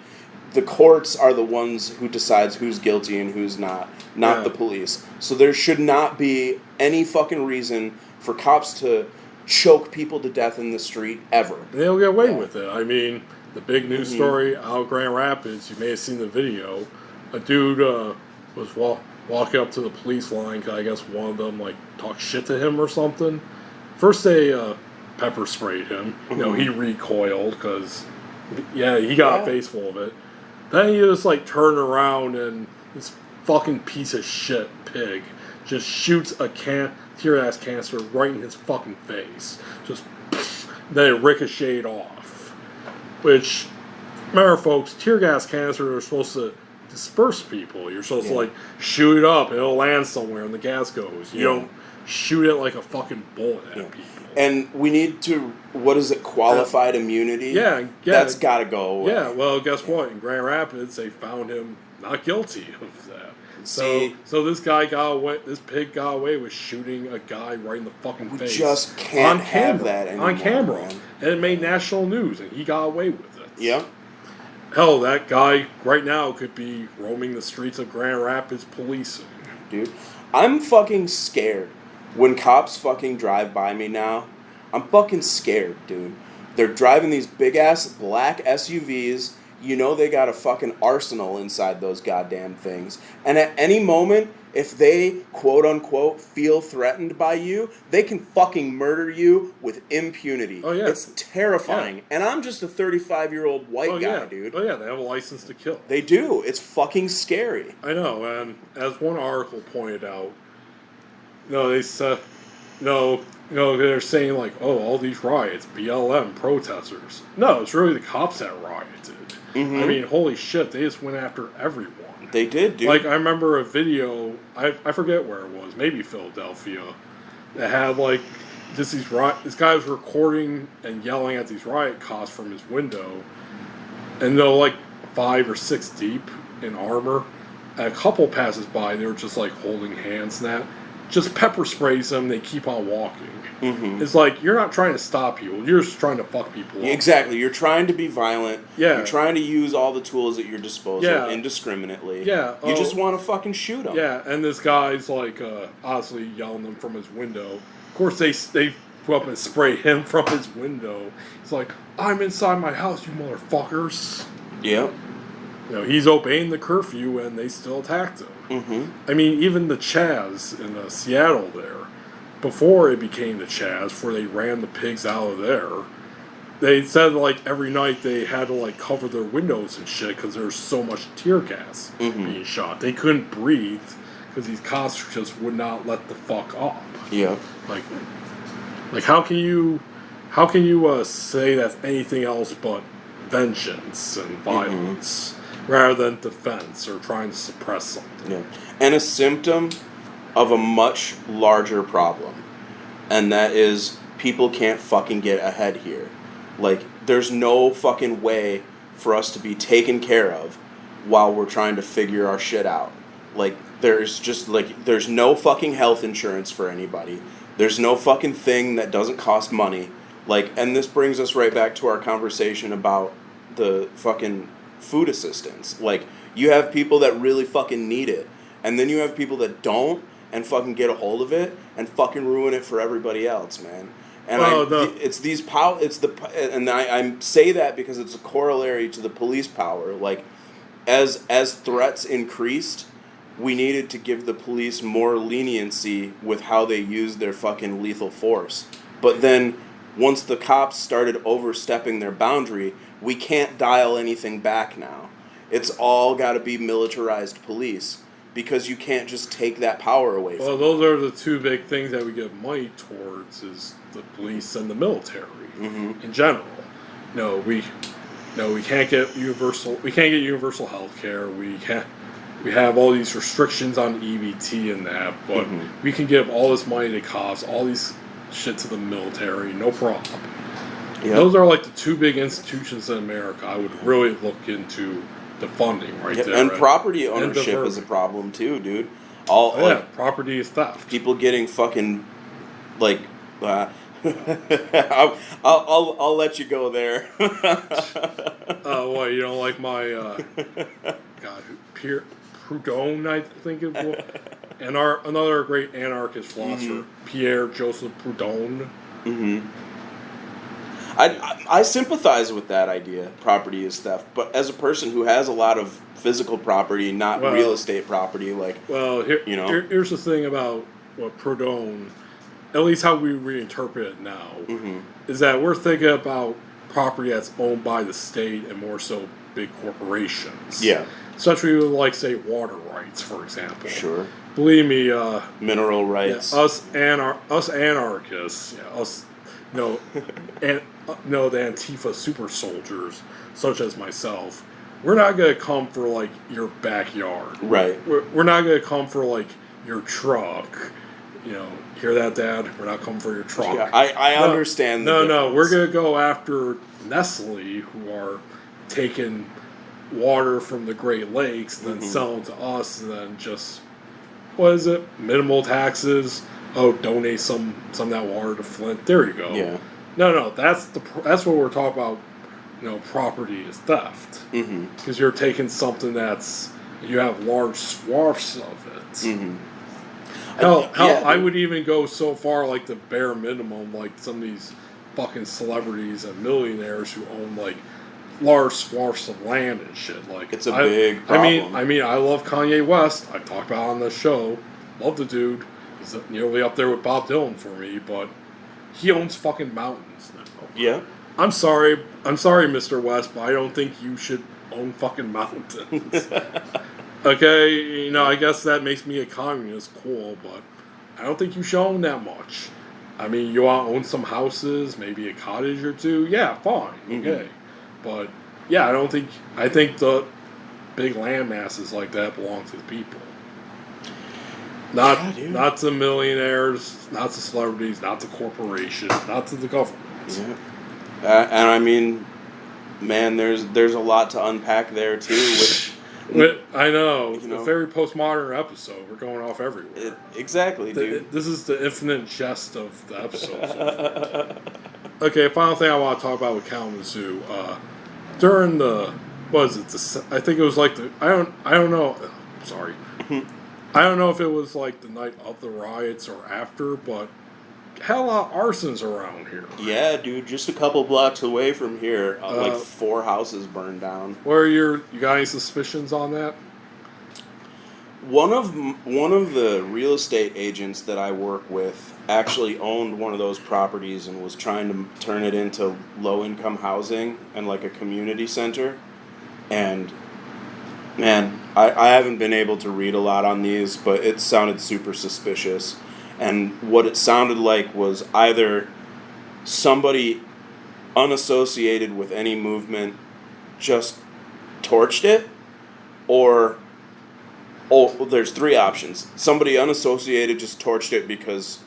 the courts are the ones who decides who's guilty and who's not the police. So there should not be any fucking reason for cops to choke people to death in the street ever. And they'll get away with it. I mean, the big news story out of Grand Rapids, you may have seen the video. A dude was walking up to the police line because I guess one of them, like, talked shit to him or something. First they pepper sprayed him. You know, he recoiled because, he got a face full of it. Then he just, like, turned around and this fucking piece of shit pig just shoots a tear gas canister right in his fucking face. Just, then it ricocheted off. Which, remember, folks, tear gas canisters are supposed to disperse people. You're supposed to, like, shoot it up and it'll land somewhere and the gas goes. You don't shoot it like a fucking bullet at people. And we need to, what is it, qualified immunity? Yeah. That's got to go away. Yeah, well, guess what? In Grand Rapids, they found him not guilty of that. So this guy got away, this pig got away with shooting a guy right in the fucking face. We just can't have that anymore. On camera. Man. And it made national news, and he got away with it. Yeah. Hell, that guy right now could be roaming the streets of Grand Rapids policing. Dude, I'm fucking scared. When cops fucking drive by me now, I'm fucking scared, dude. They're driving these big-ass black SUVs. You know they got a fucking arsenal inside those goddamn things. And at any moment, if they, quote-unquote, feel threatened by you, they can fucking murder you with impunity. Oh, yeah. It's terrifying. Yeah. And I'm just a 35-year-old white guy, dude. Oh, yeah, they have a license to kill. They do. It's fucking scary. I know, and as one article pointed out, they're saying, like, oh, all these riots, BLM, protesters. No, it's really the cops that rioted. Mm-hmm. I mean, holy shit, they just went after everyone. They did, dude. Like, I remember a video, I forget where it was, maybe Philadelphia, that had, like, this guy was recording and yelling at these riot cops from his window, and they're, like, 5 or 6 deep in armor, and a couple passes by, they were just, like, holding hands and that. Just pepper sprays them, they keep on walking. Mm-hmm. It's like, you're not trying to stop people, you're just trying to fuck people up. Exactly, you're trying to be violent, yeah. You're trying to use all the tools at your disposal indiscriminately. Yeah. You just want to fucking shoot them. Yeah, and this guy's like, honestly yelling them from his window. Of course, they go up and spray him from his window. He's like, I'm inside my house, you motherfuckers. Yep. You know, he's obeying the curfew, and they still attacked him. Mm-hmm. I mean, even the Chaz in Seattle there, before it became the Chaz, before they ran the pigs out of there, they said, like, every night they had to, like, cover their windows and shit because there's so much tear gas being shot. They couldn't breathe because these cops just would not let the fuck up. Yeah. Like how can you say that's anything else but vengeance and violence rather than defense or trying to suppress something? Yeah. And a symptom of a much larger problem. And that is people can't fucking get ahead here. Like, there's no fucking way for us to be taken care of while we're trying to figure our shit out. Like, there's no fucking health insurance for anybody. There's no fucking thing that doesn't cost money. Like, and this brings us right back to our conversation about the fucking food assistance. Like, you have people that really fucking need it, and then you have people that don't and fucking get a hold of it and fucking ruin it for everybody else, man. And I say that because it's a corollary to the police power. Like, as threats increased, we needed to give the police more leniency with how they use their fucking lethal force. But then, once the cops started overstepping their boundary, we can't dial anything back now. It's all got to be militarized police, because you can't just take that power away from them. Well, those are the two big things that we give money towards, is the police and the military in general. We can't get universal health care. We have all these restrictions on EBT and that, but we can give all this money to cops, all these shit to the military, no problem. Yep. Those are like the two big institutions in America I would really look into the funding there. And property ownership is a problem too, dude. Property is theft. People getting fucking, like, I'll let you go there. What, you don't like my, Pierre Proudhon, I think it was, and another great anarchist philosopher, Pierre Joseph Proudhon. I sympathize with that idea, property is theft, but as a person who has a lot of physical property, not real estate property, like... Well, here's the thing about what Proudhon, at least how we reinterpret it now, is that we're thinking about property that's owned by the state and more so big corporations. Yeah. Especially with, like, say, water rights, for example. Sure. Believe me, mineral rights. Yeah, us anarchists, the Antifa super soldiers, such as myself, we're not going to come for, like, your backyard. Right. We're not going to come for, like, your truck. Hear that, Dad? We're not coming for your truck. Yeah, I understand the difference. We're going to go after Nestle, who are taking water from the Great Lakes and then selling to us, and then just, what is it? Minimal taxes. Oh, donate some of that water to Flint. There you go. Yeah. No, that's what we're talking about. Property is theft, because you're taking something you have large swaths of it. Hell, I would even go so far, like the bare minimum, like some of these fucking celebrities and millionaires who own, like, large swaths of land and shit. Like, it's a big problem. I mean, I love Kanye West. I've talked about it on the show. Love the dude. He's nearly up there with Bob Dylan for me, but he owns fucking mountains now. Yeah. I'm sorry, Mr. West, but I don't think you should own fucking mountains. Okay, I guess that makes me a communist, cool, but I don't think you should own that much. I mean, you want to own some houses, maybe a cottage or two, yeah, fine, okay. But, yeah, I think the big land masses like that belong to the people. Not to millionaires, not to celebrities, not to corporations, not to the government. Yeah. And I mean, man, there's a lot to unpack there too. I know. A very postmodern episode. We're going off everywhere. Exactly, dude. This is the infinite jest of the episode. Okay, final thing I want to talk about with Kalamazoo. During the, I think it was like I don't know. Sorry. I don't know if it was like the night of the riots or after, but had a lot of arsons around here. Yeah, dude, just a couple blocks away from here, like 4 houses burned down. What are you got any suspicions on that? One of the real estate agents that I work with actually owned one of those properties and was trying to turn it into low-income housing and like a community center. And man, I haven't been able to read a lot on these, but it sounded super suspicious. And what it sounded like was either somebody unassociated with any movement just torched it, or there's 3 options. Somebody unassociated just torched it because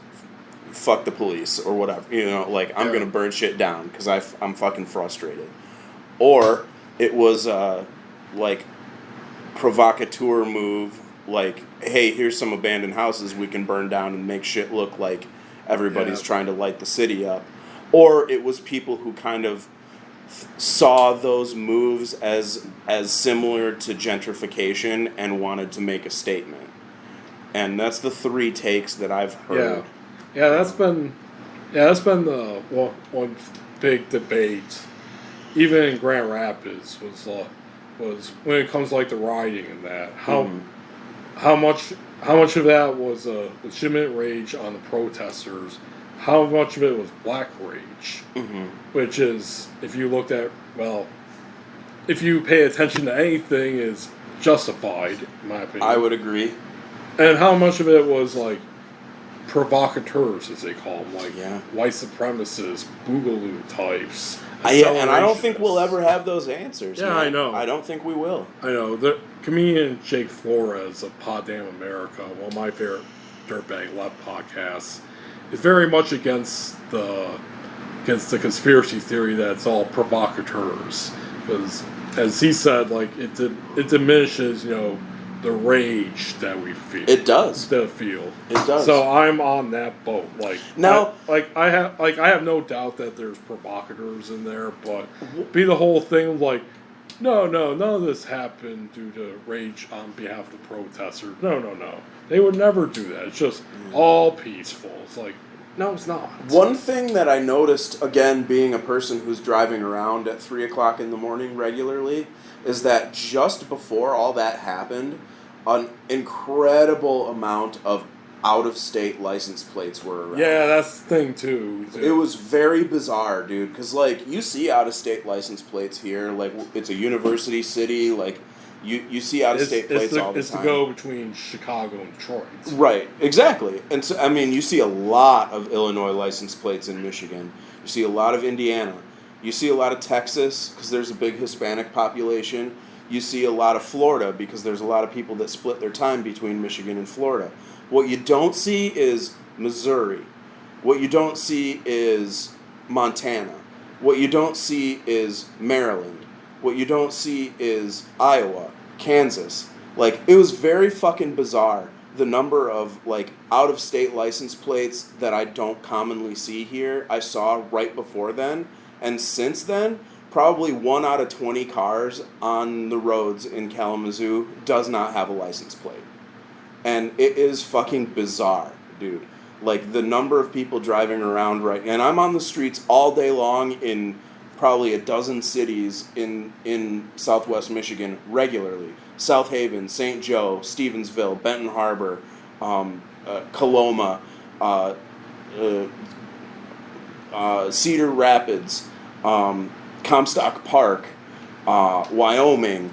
fuck the police or whatever. You know, like, I'm going to burn shit down because I'm fucking frustrated. Or it was like provocateur move, like, hey, here's some abandoned houses we can burn down and make shit look like everybody's trying to light the city up. Or it was people who kind of saw those moves as similar to gentrification and wanted to make a statement. And that's the 3 takes that I've heard. Yeah, that's been the one big debate, even in Grand Rapids, was when it comes to like the rioting and that, how much of that was a legitimate rage on the protesters, how much of it was black rage, which is, if you looked at, if you pay attention to anything, is justified, in my opinion. I would agree. And how much of it was like provocateurs, as they call them, like white supremacists, boogaloo types. And I don't think we'll ever have those answers. Yeah, man. I know. I don't think we will. I know. The comedian Jake Flores of Pod Damn America, one of my favorite Dirtbag Left podcasts, is very much against the conspiracy theory that it's all provocateurs, because, as he said, like, it diminishes, the rage that we feel. It does. It does. So I'm on that boat. Like, now, I have no doubt that there's provocateurs in there, but be the whole thing like, no, none of this happened due to rage on behalf of the protesters. No. They would never do that. It's just all peaceful. It's like, no, it's not. One thing that I noticed, again, being a person who's driving around at 3 o'clock in the morning regularly, is that just before all that happened, an incredible amount of out-of-state license plates were around. Yeah, that's the thing, too. It was very bizarre, dude, because, like, you see out-of-state license plates here, like, it's a university city, like, you see out-of-state plates all the time. It's the go between Chicago and Detroit. Right, exactly. And so, I mean, you see a lot of Illinois license plates in Michigan. You see a lot of Indiana. You see a lot of Texas, because there's a big Hispanic population. You see a lot of Florida, because there's a lot of people that split their time between Michigan and Florida. What you don't see is Missouri. What you don't see is Montana. What you don't see is Maryland. What you don't see is Iowa, Kansas. Like, it was very fucking bizarre, the number of, like, out-of-state license plates that I don't commonly see here, I saw right before then. And since then, probably 1 out of 20 cars on the roads in Kalamazoo does not have a license plate. And it is fucking bizarre, dude. Like, the number of people driving around and I'm on the streets all day long in probably a dozen cities in southwest Michigan regularly. South Haven, St. Joe, Stevensville, Benton Harbor, Coloma, Cedar Rapids, Comstock Park, Wyoming,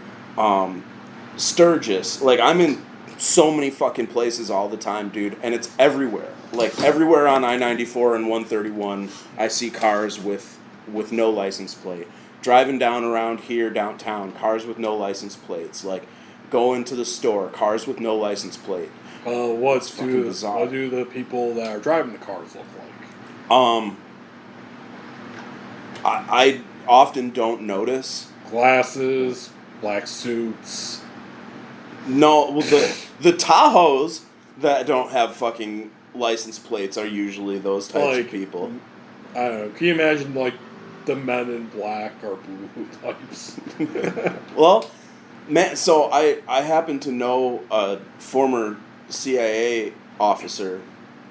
Sturgis. Like, I'm in so many fucking places all the time, dude, and it's everywhere. Like, everywhere on I-94 and 131, I see cars with no license plate. Driving down around here downtown, cars with no license plates. Like, going to the store, cars with no license plate. What do the people that are driving the cars look like? I often don't notice. Glasses, black suits. No, well, the Tahoes that don't have fucking license plates are usually those types of people. I don't know. Can you imagine, like, the men in black or blue types? Well, man, so I happen to know a former CIA officer,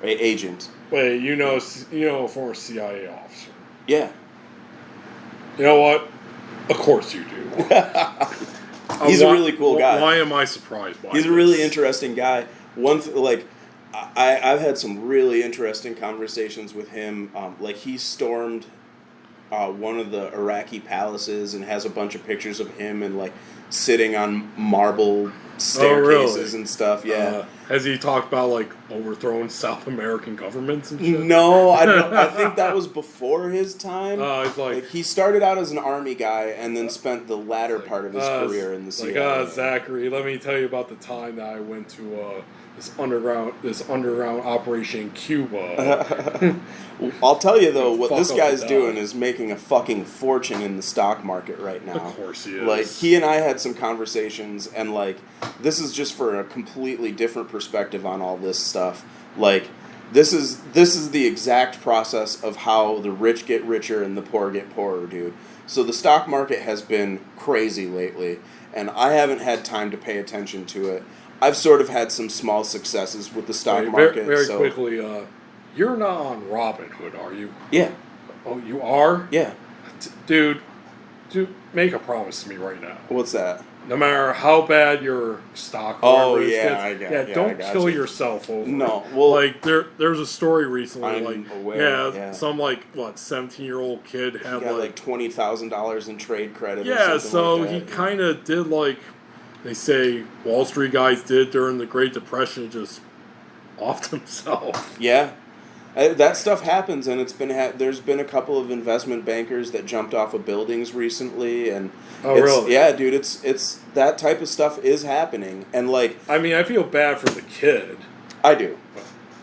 Agent. Wait, you know a former CIA officer. Yeah. You know what? Of course you do. He's a really cool guy. Why am I surprised by He's this? a really interesting guy. I've had some really interesting conversations with him. He stormed one of the Iraqi palaces and has a bunch of pictures of him and sitting on marble staircases and stuff. Yeah. Has he talked about overthrowing South American governments and shit? No, I don't. I think that was before his time. It's he started out as an army guy and then spent the latter part of his career in the CIA. Zachary, let me tell you about the time that I went to this underground operation in Cuba. I'll tell you though, what this guy's doing is making a fucking fortune in the stock market right now. Of course he is. He and I had some conversations, and this is just for a completely different perspective on all this stuff. This is the exact process of how the rich get richer and the poor get poorer, dude. So the stock market has been crazy lately, and I haven't had time to pay attention to it. I've sort of had some small successes with the stock market. Very quickly, you're not on Robinhood, are you? Yeah. Oh, you are? Yeah. Dude, make a promise to me right now. What's that? No matter how bad your stock don't kill yourself over No, it. well, there's a story recently. I'm aware, some 17-year-old kid had he got $20,000 in trade credit. Yeah, or so like that. he kind of did they say Wall Street guys did during the Great Depression, just offed himself. Yeah. That stuff happens, and there's been a couple of investment bankers that jumped off of buildings recently, and really? Yeah, dude, it's that type of stuff is happening, and I feel bad for the kid. I do.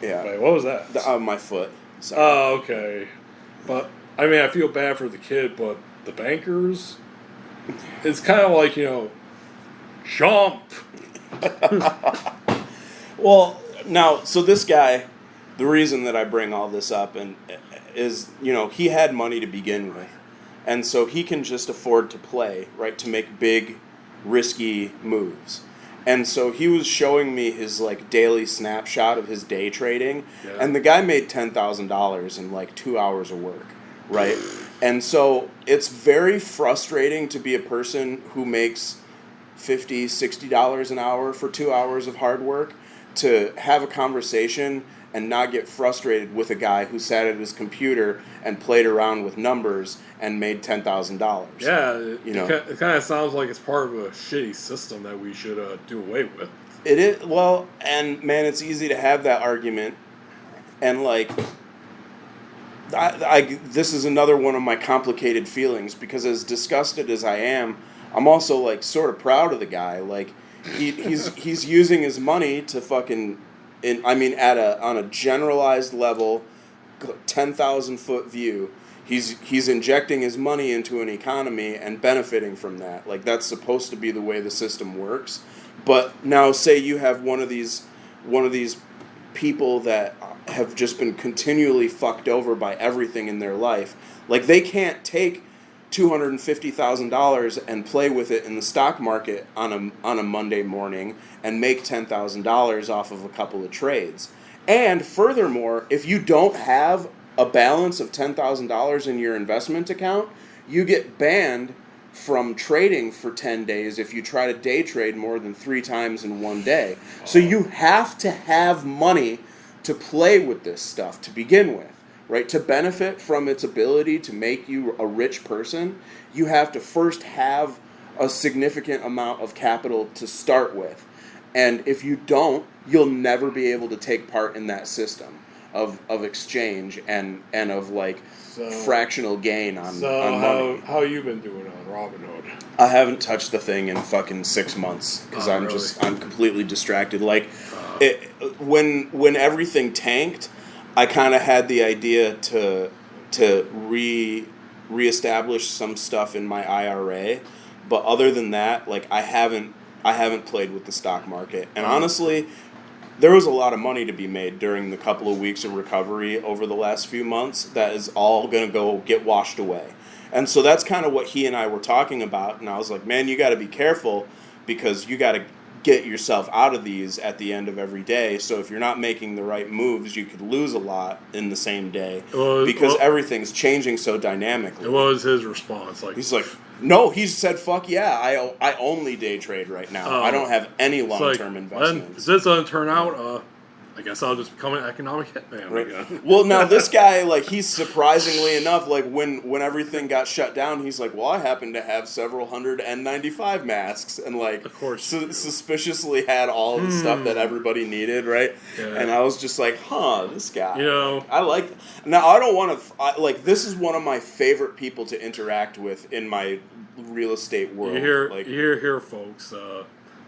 Yeah. Wait, what was that? My foot. Sorry. Oh, okay. But I feel bad for the kid, but the bankers, it's kind of jump. Well, now, so this guy. The reason that I bring all this up is, he had money to begin with. And so he can just afford to play, right, to make big, risky moves. And so he was showing me his, daily snapshot of his day trading. Yeah. And the guy made $10,000 in, 2 hours of work, right? And so it's very frustrating to be a person who makes $50, $60 an hour for 2 hours of hard work, to have a conversation and not get frustrated with a guy who sat at his computer and played around with numbers and made $10,000. Yeah, it kind of sounds like it's part of a shitty system that we should do away with. It is, well, and man, it's easy to have that argument, and this is another one of my complicated feelings, because as disgusted as I am, I'm also sort of proud of the guy. He's using his money to fucking. On a generalized level, 10,000 foot view, he's injecting his money into an economy and benefiting from that. That's supposed to be the way the system works. But now, say you have one of these people that have just been continually fucked over by everything in their life. They can't take $250,000 and play with it in the stock market on a Monday morning and make $10,000 off of a couple of trades. And furthermore, if you don't have a balance of $10,000 in your investment account, you get banned from trading for 10 days if you try to day trade more than 3 times in one day. So you have to have money to play with this stuff to begin with. Right, to benefit from its ability to make you a rich person, you have to first have a significant amount of capital to start with. And if you don't, you'll never be able to take part in that system of exchange and of fractional gain on money. How you been doing on Robinhood? I haven't touched the thing in fucking 6 months because I'm completely distracted. When everything tanked, I kind of had the idea to reestablish some stuff in my IRA, but other than that, I haven't played with the stock market. And honestly, there was a lot of money to be made during the couple of weeks of recovery over the last few months that is all going to go get washed away. And so that's kind of what he and I were talking about, and I was like, man, you got to be careful because you got to get yourself out of these at the end of every day. So if you're not making the right moves, you could lose a lot in the same day because everything's changing so dynamically. What was his response? Like, he's like, no, he said, fuck yeah, I only day trade right now. I don't have any long-term investments. If this doesn't turn out, I guess I'll just become an economic hitman again. Well, now this guy, like, he's surprisingly enough, like, when everything got shut down, he's like, well, I happen to have several hundred N95 masks, and, like, of course, suspiciously had all the stuff that everybody needed, right? Yeah. And I was just like, this guy. You know, I like. Now, I don't want to, like, this is one of my favorite people to interact with in my real estate world. You hear, folks.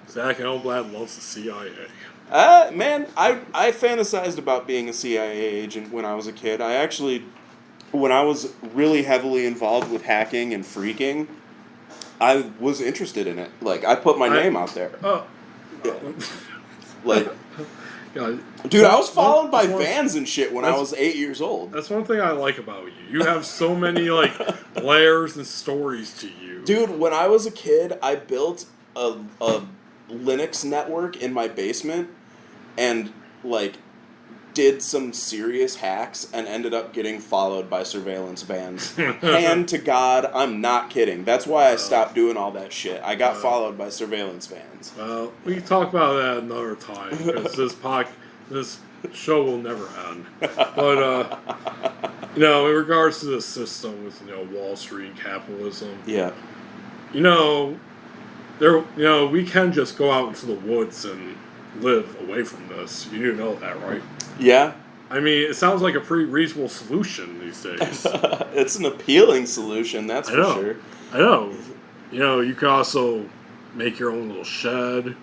Zach Elmblad loves the CIA. Man, I fantasized about being a CIA agent when I was a kid. I actually, when I was really heavily involved with hacking and freaking, I was interested in it. Like, I put my name out there. Yeah. Like, dude, I was followed by vans and shit when I was 8 years old. That's one thing I like about you. You have so many, like, layers and stories to you. Dude, when I was a kid, I built a Linux network in my basement and, like, did some serious hacks and ended up getting followed by surveillance vans. Hand to God, I'm not kidding. That's why I stopped doing all that shit. I got followed by surveillance vans. Well, we can talk about that another time because this show will never end. But, in regards to the system with, Wall Street capitalism. Yeah. We can just go out into the woods and live away from this. You do know that, right? Yeah. I mean, it sounds like a pretty reasonable solution these days. It's an appealing solution, that's for sure. I know. You can also make your own little shed.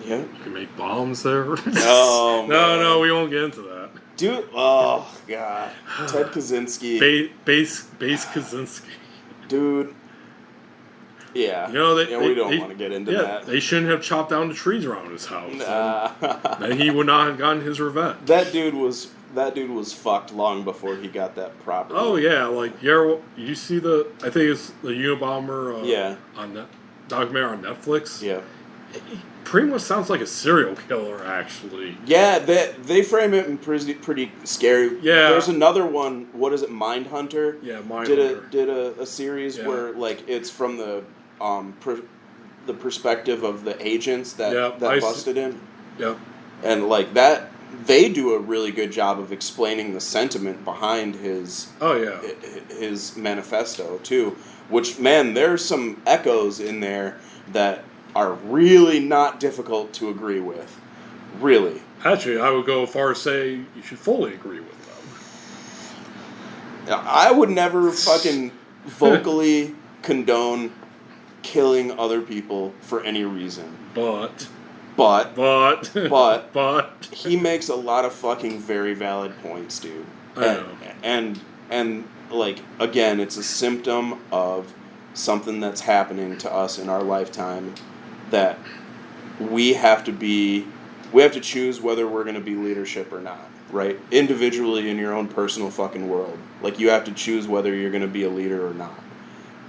Yeah. You can make bombs there. Oh, No, we won't get into that. Dude, oh, God. Ted Kaczynski. Base Kaczynski. Dude. Yeah. We don't want to get into that. They shouldn't have chopped down the trees around his house. Then he would not have gotten his revenge. That dude was fucked long before he got that property. Oh yeah, like you see I think it's the Unabomber on that documentary on Netflix. Yeah. He pretty much sounds like a serial killer, actually. Yeah, they frame it in pretty scary. Yeah. There's another one. What is it? Mindhunter. Yeah, Mindhunter did a series where, like, it's from the perspective of the agents that busted him. Yep. And, like, that, they do a really good job of explaining the sentiment behind his manifesto too. Which, man, there's some echoes in there that are really not difficult to agree with. Really. Actually, I would go as far as say you should fully agree with them. I would never fucking vocally condone killing other people for any reason. But he makes a lot of fucking very valid points, dude. I know. And like, again, it's a symptom of something that's happening to us in our lifetime that we have to choose whether we're going to be leadership or not, right? Individually in your own personal fucking world. Like, you have to choose whether you're going to be a leader or not.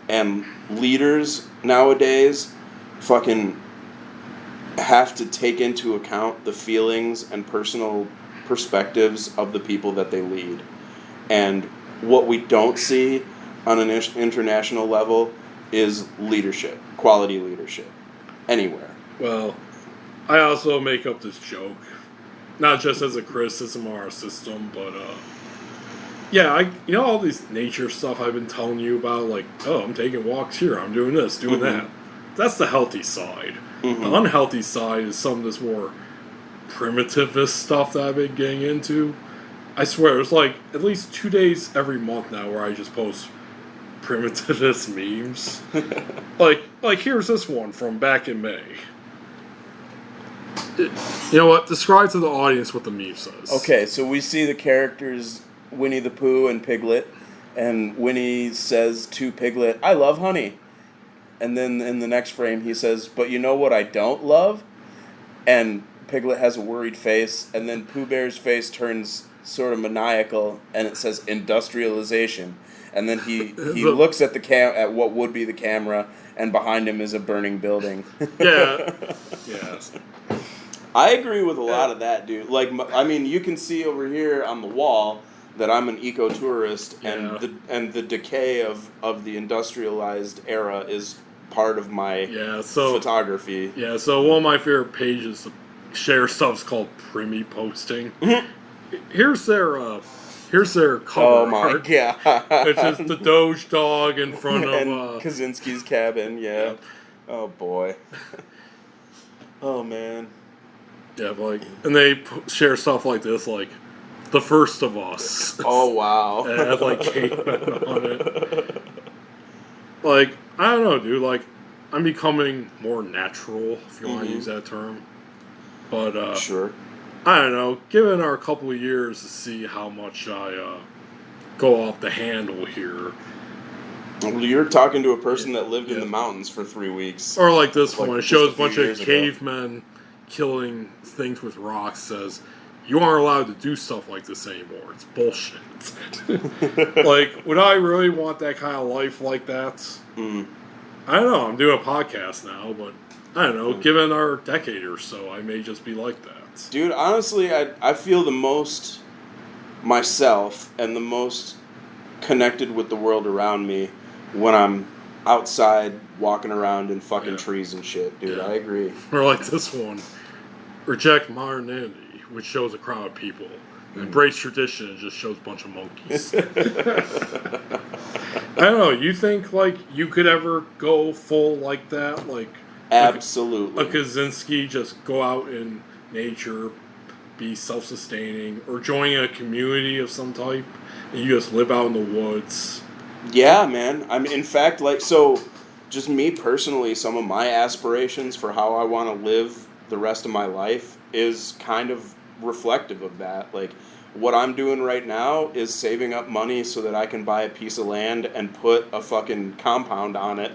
And leaders nowadays fucking have to take into account the feelings and personal perspectives of the people that they lead. And what we don't see on an international level is leadership, quality leadership, anywhere. Well, I also make up this joke, not just as a criticism of our system, but all these nature stuff I've been telling you about, like, I'm taking walks here, I'm doing this, doing that. That's the healthy side. Mm-hmm. The unhealthy side is some of this more primitivist stuff that I've been getting into. I swear, there's like at least 2 days every month now where I just post primitivist memes. like here's this one from back in May. You know what? Describe to the audience what the meme says. Okay, so we see the characters Winnie the Pooh and Piglet, and Winnie says to Piglet, "I love honey." And then in the next frame he says, "But you know what I don't love?" And Piglet has a worried face, and then Pooh Bear's face turns sort of maniacal, and it says industrialization. And then he looks at at what would be the camera, and behind him is a burning building. Yeah. Yeah. I agree with a lot of that, dude. Like, I mean, you can see over here on the wall that I'm an eco-tourist, and the decay of the industrialized era is part of my photography. Yeah, so one of my favorite pages to share stuff is called Primi Posting. Here's their cover Oh my art. god! It's just the Doge dog in front of and Kaczynski's cabin. Yeah. Oh boy. Oh man. Yeah, and they share stuff like this, like The First of Us. Oh wow. And it has like cavemen on it. Like, I don't know, dude. Like, I'm becoming more natural, if you want to use that term. But sure. I don't know. Given our couple of years to see how much I go off the handle here. Well, you're talking to a person that lived in the mountains for 3 weeks. Or like this one, it shows a bunch of ago. cavemen killing things with rocks. Says you aren't allowed to do stuff like this anymore. It's bullshit. Like, would I really want that kind of life like that? I don't know. I'm doing a podcast now, but I don't know. Given our decade or so, I may just be like that. Dude, honestly, I feel the most myself and the most connected with the world around me when I'm outside walking around in fucking trees and shit, dude. I agree. Or like this one, reject modernity, which shows a crowd of people. Embrace tradition, it just shows a bunch of monkeys. I don't know. You think like you could ever go full like that, like absolutely a Kaczynski, just go out in nature, be self-sustaining, or join a community of some type, and you just live out in the woods? Yeah, man. I mean, in fact, like, so just me personally, some of my aspirations for how I want to live the rest of my life is kind of reflective of that. Like, what I'm doing right now is saving up money so that I can buy a piece of land and put a fucking compound on it.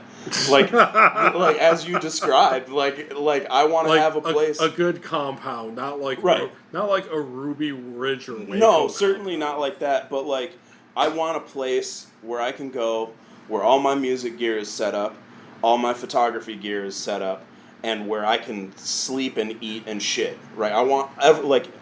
Like, like as you described, like I want to have a place, a good compound, not like not like a Ruby Ridge or Waco. No, certainly not like that. But like, I want a place where I can go, where all my music gear is set up, all my photography gear is set up, and where I can sleep and eat and shit, right?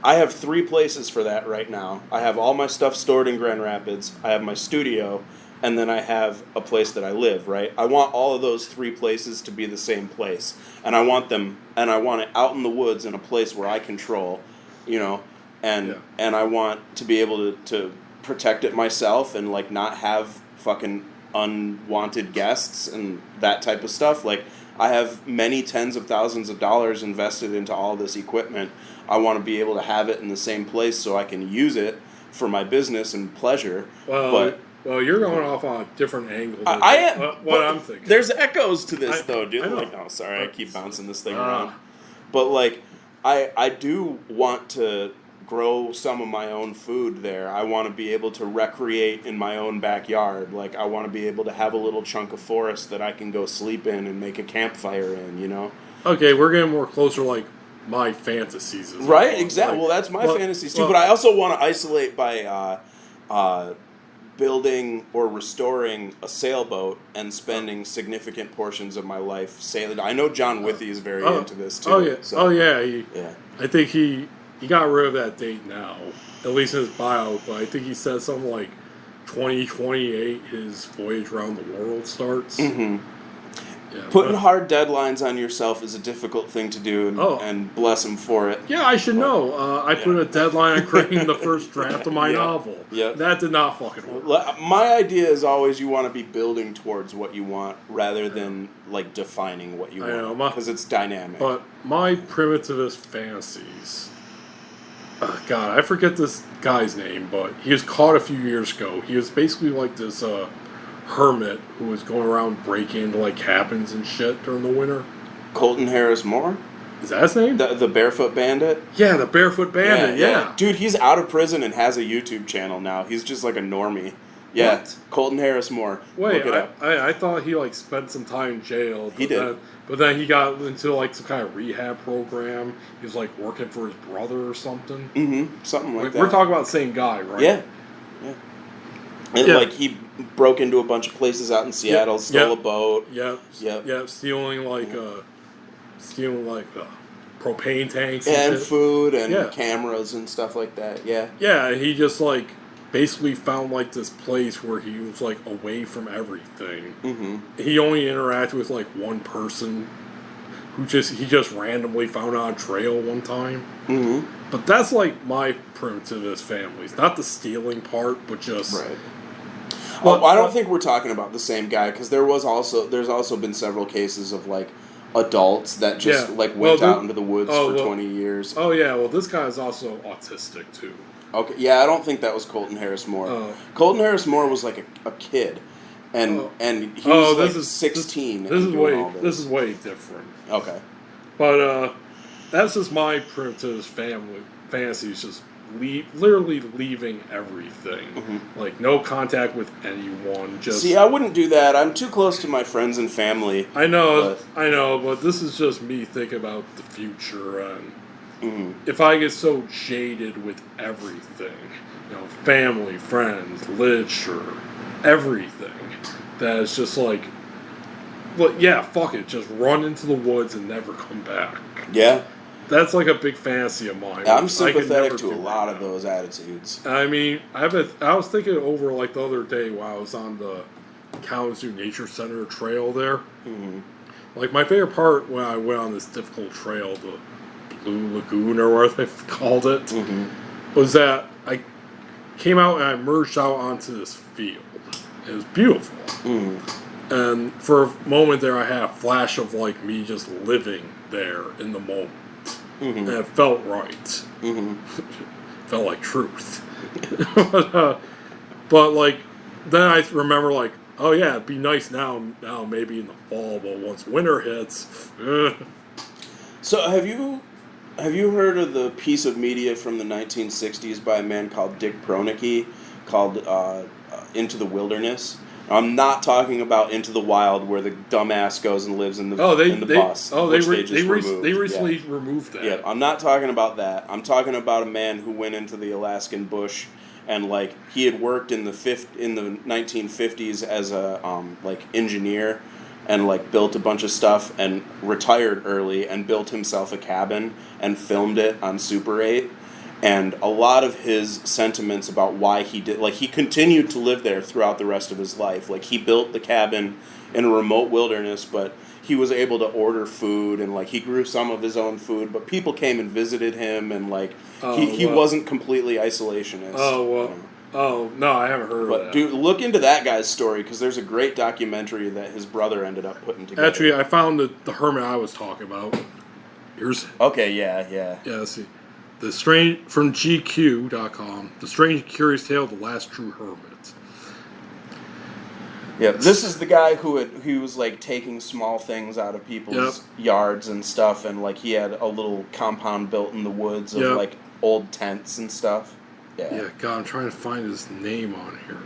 I have 3 places for that right now. I have all my stuff stored in Grand Rapids, I have my studio, and then I have a place that I live, right? I want all of those 3 places to be the same place. And I want it out in the woods in a place where I control, you know, and I want to be able to protect it myself and like not have fucking unwanted guests and that type of stuff. Like, I have many tens of thousands of dollars invested into all this equipment. I want to be able to have it in the same place so I can use it for my business and pleasure. Well, you're going off on a different angle than what I'm thinking. There's echoes to this, though, dude. I keep bouncing this thing around. But, like, I do want to grow some of my own food there. I want to be able to recreate in my own backyard. Like, I want to be able to have a little chunk of forest that I can go sleep in and make a campfire in, you know? Okay, we're getting more closer, like, my fantasies. Right, exactly. Well, that's my fantasies, too. But I also want to isolate by building or restoring a sailboat and spending significant portions of my life sailing. I know John Withy is very into this, too. Oh, yeah. So, I think he got rid of that date now, at least in his bio, but I think he said something like 2028 his voyage around the world starts. Mm-hmm. Yeah, putting hard deadlines on yourself is a difficult thing to do, and bless him for it. Yeah, I should know. I put a deadline on creating the first draft of my novel. Yeah. That did not fucking work. My idea is always you want to be building towards what you want rather than like defining what you want, because it's dynamic. But my primitivist fantasies... God, I forget this guy's name, but he was caught a few years ago. He was basically like this hermit who was going around breaking into like cabins and shit during the winter. Colton Harris Moore? Is that his name? The Barefoot Bandit? Yeah, the Barefoot Bandit, yeah. Dude, he's out of prison and has a YouTube channel now. He's just like a normie. Yeah, what? Colton Harris Moore. Wait, I thought he like spent some time in jail. He did. But then he got into like some kind of rehab program. He was like working for his brother or something. Mm-hmm. Something like that. We're talking about the same guy, right? Yeah. And like he broke into a bunch of places out in Seattle, stole a boat. Stealing propane tanks and shit. Food and cameras and stuff like that. Yeah, he just like basically found like this place where he was like away from everything. Mm-hmm. He only interacted with like one person who he just randomly found on a trail one time. Mm-hmm. But that's like my primitivist families, not the stealing part, but just right. Well, I don't think we're talking about the same guy, because there's also been several cases of like adults that just went out into the woods for 20 years. Oh yeah, well this guy is also autistic too. Okay, yeah, I don't think that was Colton Harris Moore. Colton Harris Moore was like a kid, and he was like 16. This is way different. Okay, but that's just my primitive fantasies, just literally leaving everything, like no contact with anyone. Just see, I wouldn't do that. I'm too close to my friends and family. I know, but this is just me thinking about the future, and if I get so jaded with everything, family, friends, literature, everything, that it's just like, well, yeah, fuck it, just run into the woods and never come back. Yeah. That's like a big fantasy of mine. I'm sympathetic to a lot of those attitudes. I mean, I was thinking over like the other day while I was on the Kalamazoo Nature Center trail there. Mm-hmm. Like my favorite part when I went on this difficult trail, the Blue Lagoon or whatever they called it, was that I came out and I emerged out onto this field. It was beautiful. And for a moment there, I had a flash of like me just living there in the moment. And it felt right. Felt like truth. But like, then I remember like, oh yeah, it'd be nice now maybe in the fall, but once winter hits. So have you heard of the piece of media from the 1960s by a man called Dick Pronicki called Into the Wilderness? I'm not talking about Into the Wild, where the dumbass goes and lives in the bus. They recently removed that. Yeah, I'm not talking about that. I'm talking about a man who went into the Alaskan bush, and like he had worked in the 1950s as a engineer, and like built a bunch of stuff, and retired early and built himself a cabin and filmed it on Super 8. And a lot of his sentiments about why he did, like he continued to live there throughout the rest of his life. Like he built the cabin in a remote wilderness, but he was able to order food, and like he grew some of his own food, but people came and visited him, and like he wasn't completely isolationist. No, I haven't heard of that. But dude, look into that guy's story, because there's a great documentary that his brother ended up putting together. Actually, I found the hermit I was talking about. Okay, yeah. Yeah, let's see. From GQ.com, The Strange and Curious Tale of the Last True Hermit. Yeah, this is the guy who was like taking small things out of people's yards and stuff, and like he had a little compound built in the woods of like old tents and stuff. Yeah, God, I'm trying to find his name on here.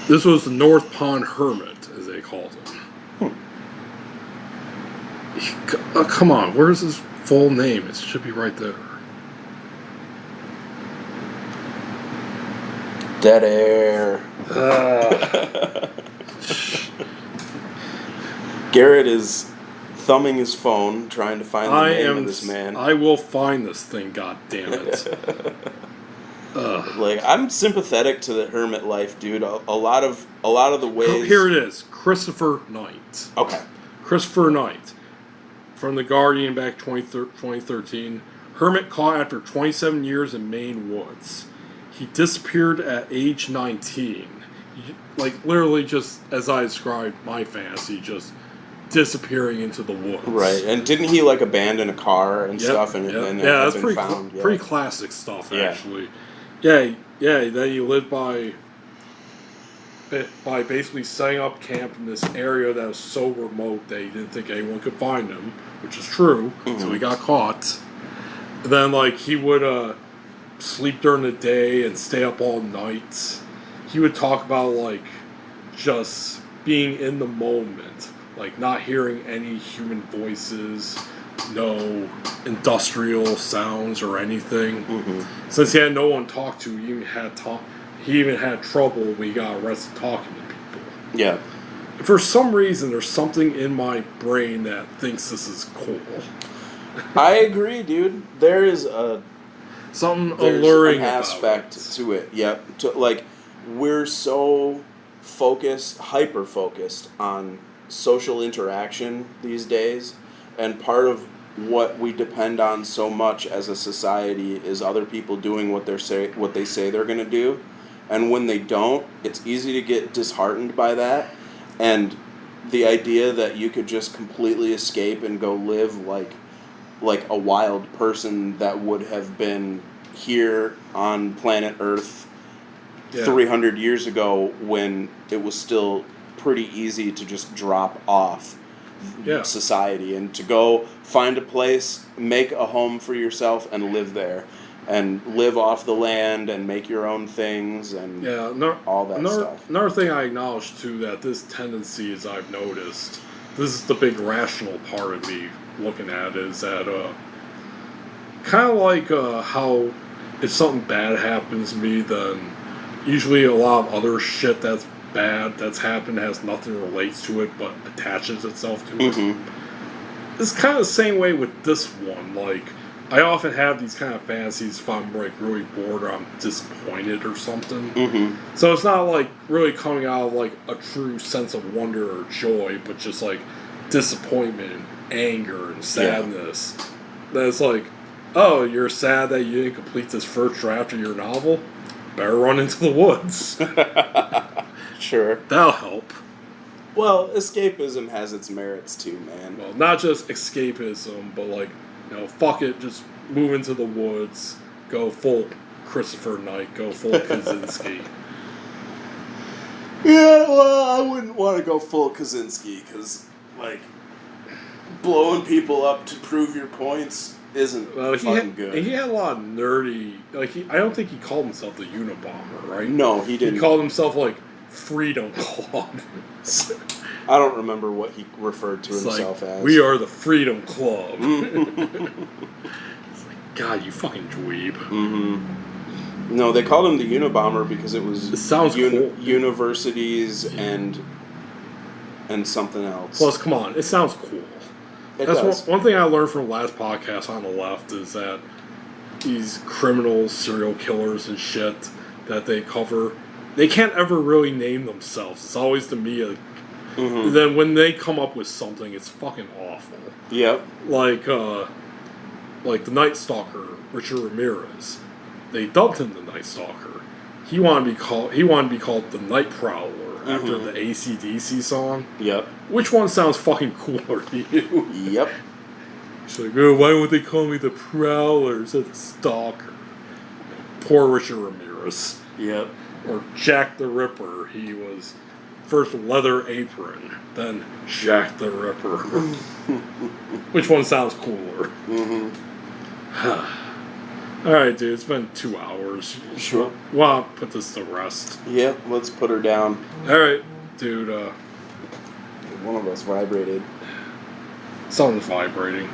This was the North Pond Hermit, as they called him. Come on, where's his full name? It should be right there. Dead air. Garret is thumbing his phone, trying to find the name of this man. I will find this thing, god damn it. Like, I'm sympathetic to the hermit life, dude. A lot of the ways. Here it is, Christopher Knight. Okay. Christopher Knight. From The Guardian back 2013. Hermit caught after 27 years in Maine woods. He disappeared at age 19. Like, literally just as I described my fantasy, just disappearing into the woods. Right, and didn't he, like, abandon a car and stuff? And that's pretty classic stuff, actually. Yeah, then he lived by basically setting up camp in this area that was so remote that he didn't think anyone could find him, which is true, so he got caught. And then, like, he would sleep during the day and stay up all night. He would talk about, like, just being in the moment, like, not hearing any human voices, no industrial sounds or anything. Since he had no one to talk to, he he even had trouble when he got arrested talking to people. Yeah. For some reason, there's something in my brain that thinks this is cool. I agree, dude. There is something alluring an aspect about it. to it. Yep. Like, we're so hyper-focused on social interaction these days, and part of what we depend on so much as a society is other people doing what they say they're going to do, and when they don't, it's easy to get disheartened by that, and the idea that you could just completely escape and go live like a wild person that would have been here on planet Earth 300 years ago, when it was still pretty easy to just drop off society and to go find a place, make a home for yourself, and live there, and live off the land and make your own things and all that stuff. Another thing I acknowledge too, that this tendency, as I've noticed, this is the big rational part of me looking at it, is that kind of like how if something bad happens to me, then usually a lot of other shit that's bad that's happened has nothing relates to it but attaches itself to it. It's kind of the same way with this one. Like, I often have these kind of fantasies if I'm like really bored or I'm disappointed or something. So it's not like really coming out of like a true sense of wonder or joy, but just like disappointment and anger and sadness. That it's like, oh, you're sad that you didn't complete this first draft of your novel? Better run into the woods. Sure. That'll help. Well, escapism has its merits too, man. Well, not just escapism, but like, you know, fuck it, just move into the woods, go full Christopher Knight, go full Kaczynski. Yeah, well, I wouldn't want to go full Kaczynski, because, like, blowing people up to prove your points isn't fucking good. He had a lot of nerdy, like, I don't think he called himself the Unabomber, right? No, he didn't. He called himself, like, Freedom Club. I don't remember what he referred to himself as. We are the Freedom Club. It's like, God, you fucking dweeb. No, they called him the Unabomber because it sounds cool. Universities and something else. Plus, come on, it sounds cool. That's one thing I learned from the last podcast on the left is that these criminals, serial killers and shit that they cover, they can't ever really name themselves. It's always to me then when they come up with something, it's fucking awful. Yep. Like the Night Stalker, Richard Ramirez. They dubbed him the Night Stalker. He wanted to be called the Night Prowler after the AC/DC song. Yep. Which one sounds fucking cooler to you? Yep. She's like, oh, why would they call me the Prowler instead of the Stalker? Poor Richard Ramirez. Yep. Or Jack the Ripper. He was first Leather Apron, then Jack the Ripper. Which one sounds cooler? Alright, dude, it's been 2 hours. Sure. You want to put this to rest? Yep, let's put her down. Alright, dude, one of us vibrated. Something's vibrating.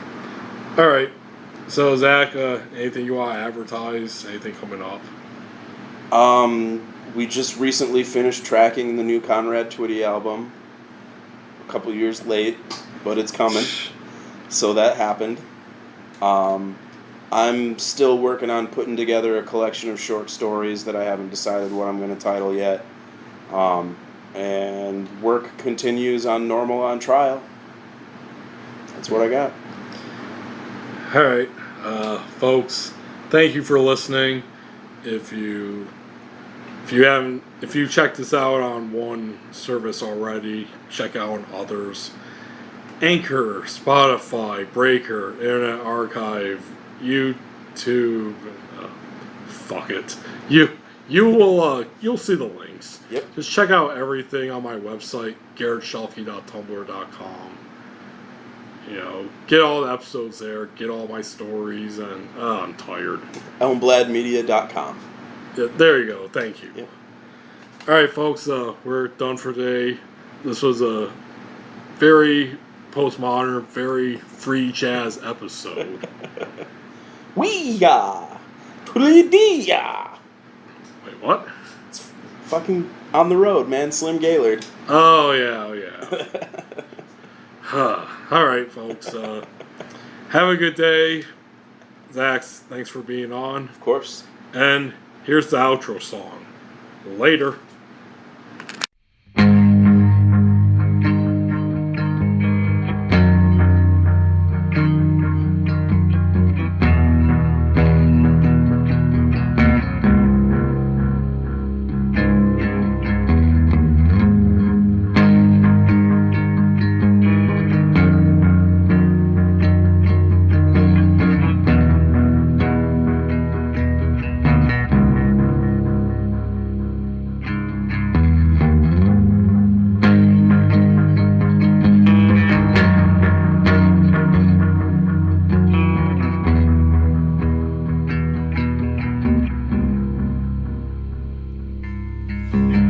Alright, so Zach, anything you want to advertise? Anything coming up? We just recently finished tracking the new Conrad Twitty album. A couple years late, but it's coming. So that happened. I'm still working on putting together a collection of short stories that I haven't decided what I'm going to title yet. And work continues on Normal on Trial. That's what I got. Alright, folks, thank you for listening. If you checked this out on one service already, check out on others. Anchor, Spotify, Breaker, Internet Archive, YouTube. Fuck it. You'll see the links. Yep. Just check out everything on my website, GarretSchuelke.tumblr.com. You know, get all the episodes there, get all my stories, and I'm tired. Elmbladmedia.com. Yeah, there you go. Thank you. Yep. All right, folks. We're done for today. This was a very postmodern, very free jazz episode. We-ya! Pretty-ya! Wait, what? It's fucking On the Road, man. Slim Gaillard. Oh, yeah. All right, folks. Have a good day. Zach, thanks for being on. Of course. And here's the outro song. Later.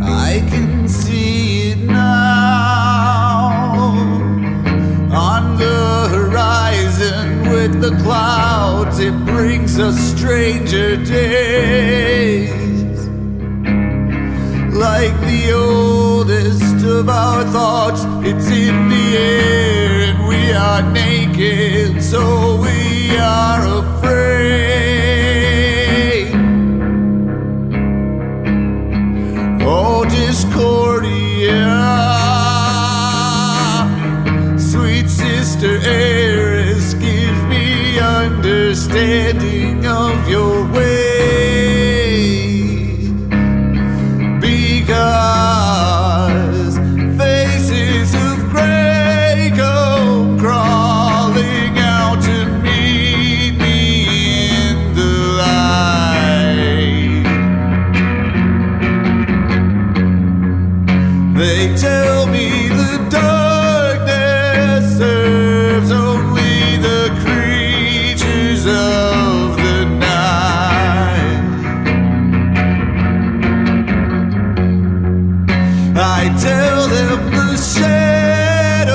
I can see it now on the horizon with the clouds. It brings us stranger days, like the oldest of our thoughts. It's in the air and we are naked, so we are afraid. Oh, Discordia, sweet sister Eris, give me understanding of your ways, because faces of gray come crawling out to meet me in the light. They tell me the darkness serves only the creatures of the night. I tell them the shadows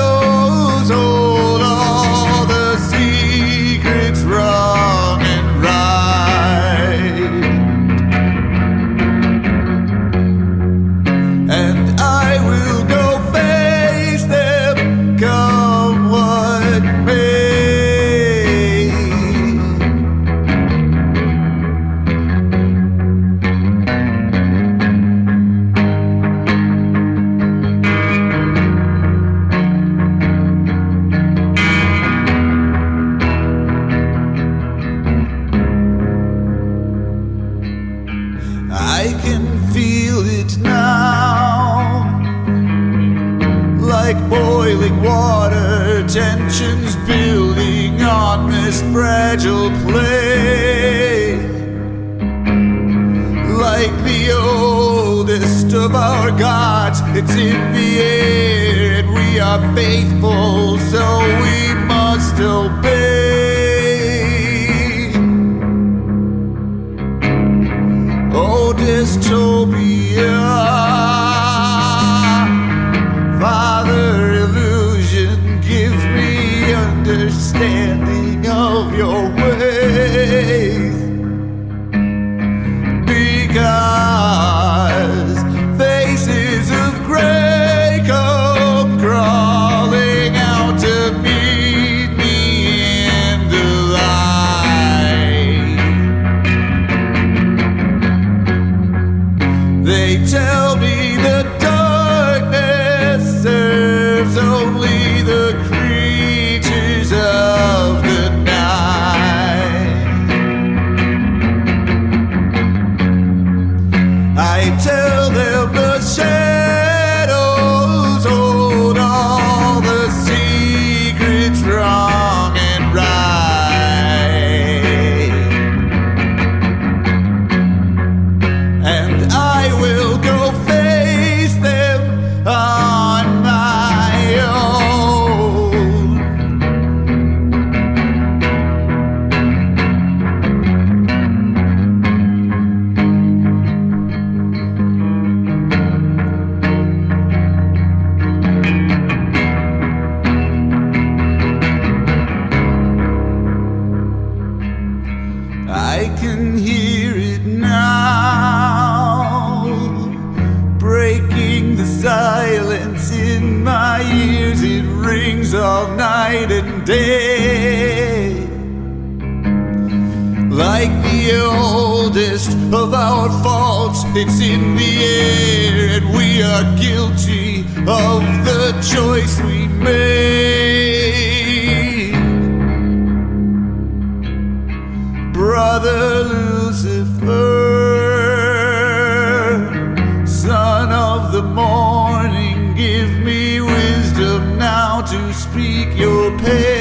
hold all the secrets wrong and right. And I will go face them, come what may. I can feel it now, like boiling water, tensions building on this fragile plane. Like the oldest of our gods, it's in the air and we are faithful, so we must obey. Oh, dystopia, Father illusion, give me understanding of your ways, because faces of gray come crawling out to meet me in the light. They tell me the darkness serves only the creatures of the night. I tell them the shadows hold all the secrets wrong and right. And I will go face them on my own. I can hear it now, day. Like the oldest of our faults, it's in the air, and we are guilty of the choice we made. Brother Lucifer, son of the morning, give me wisdom now to speak your pain.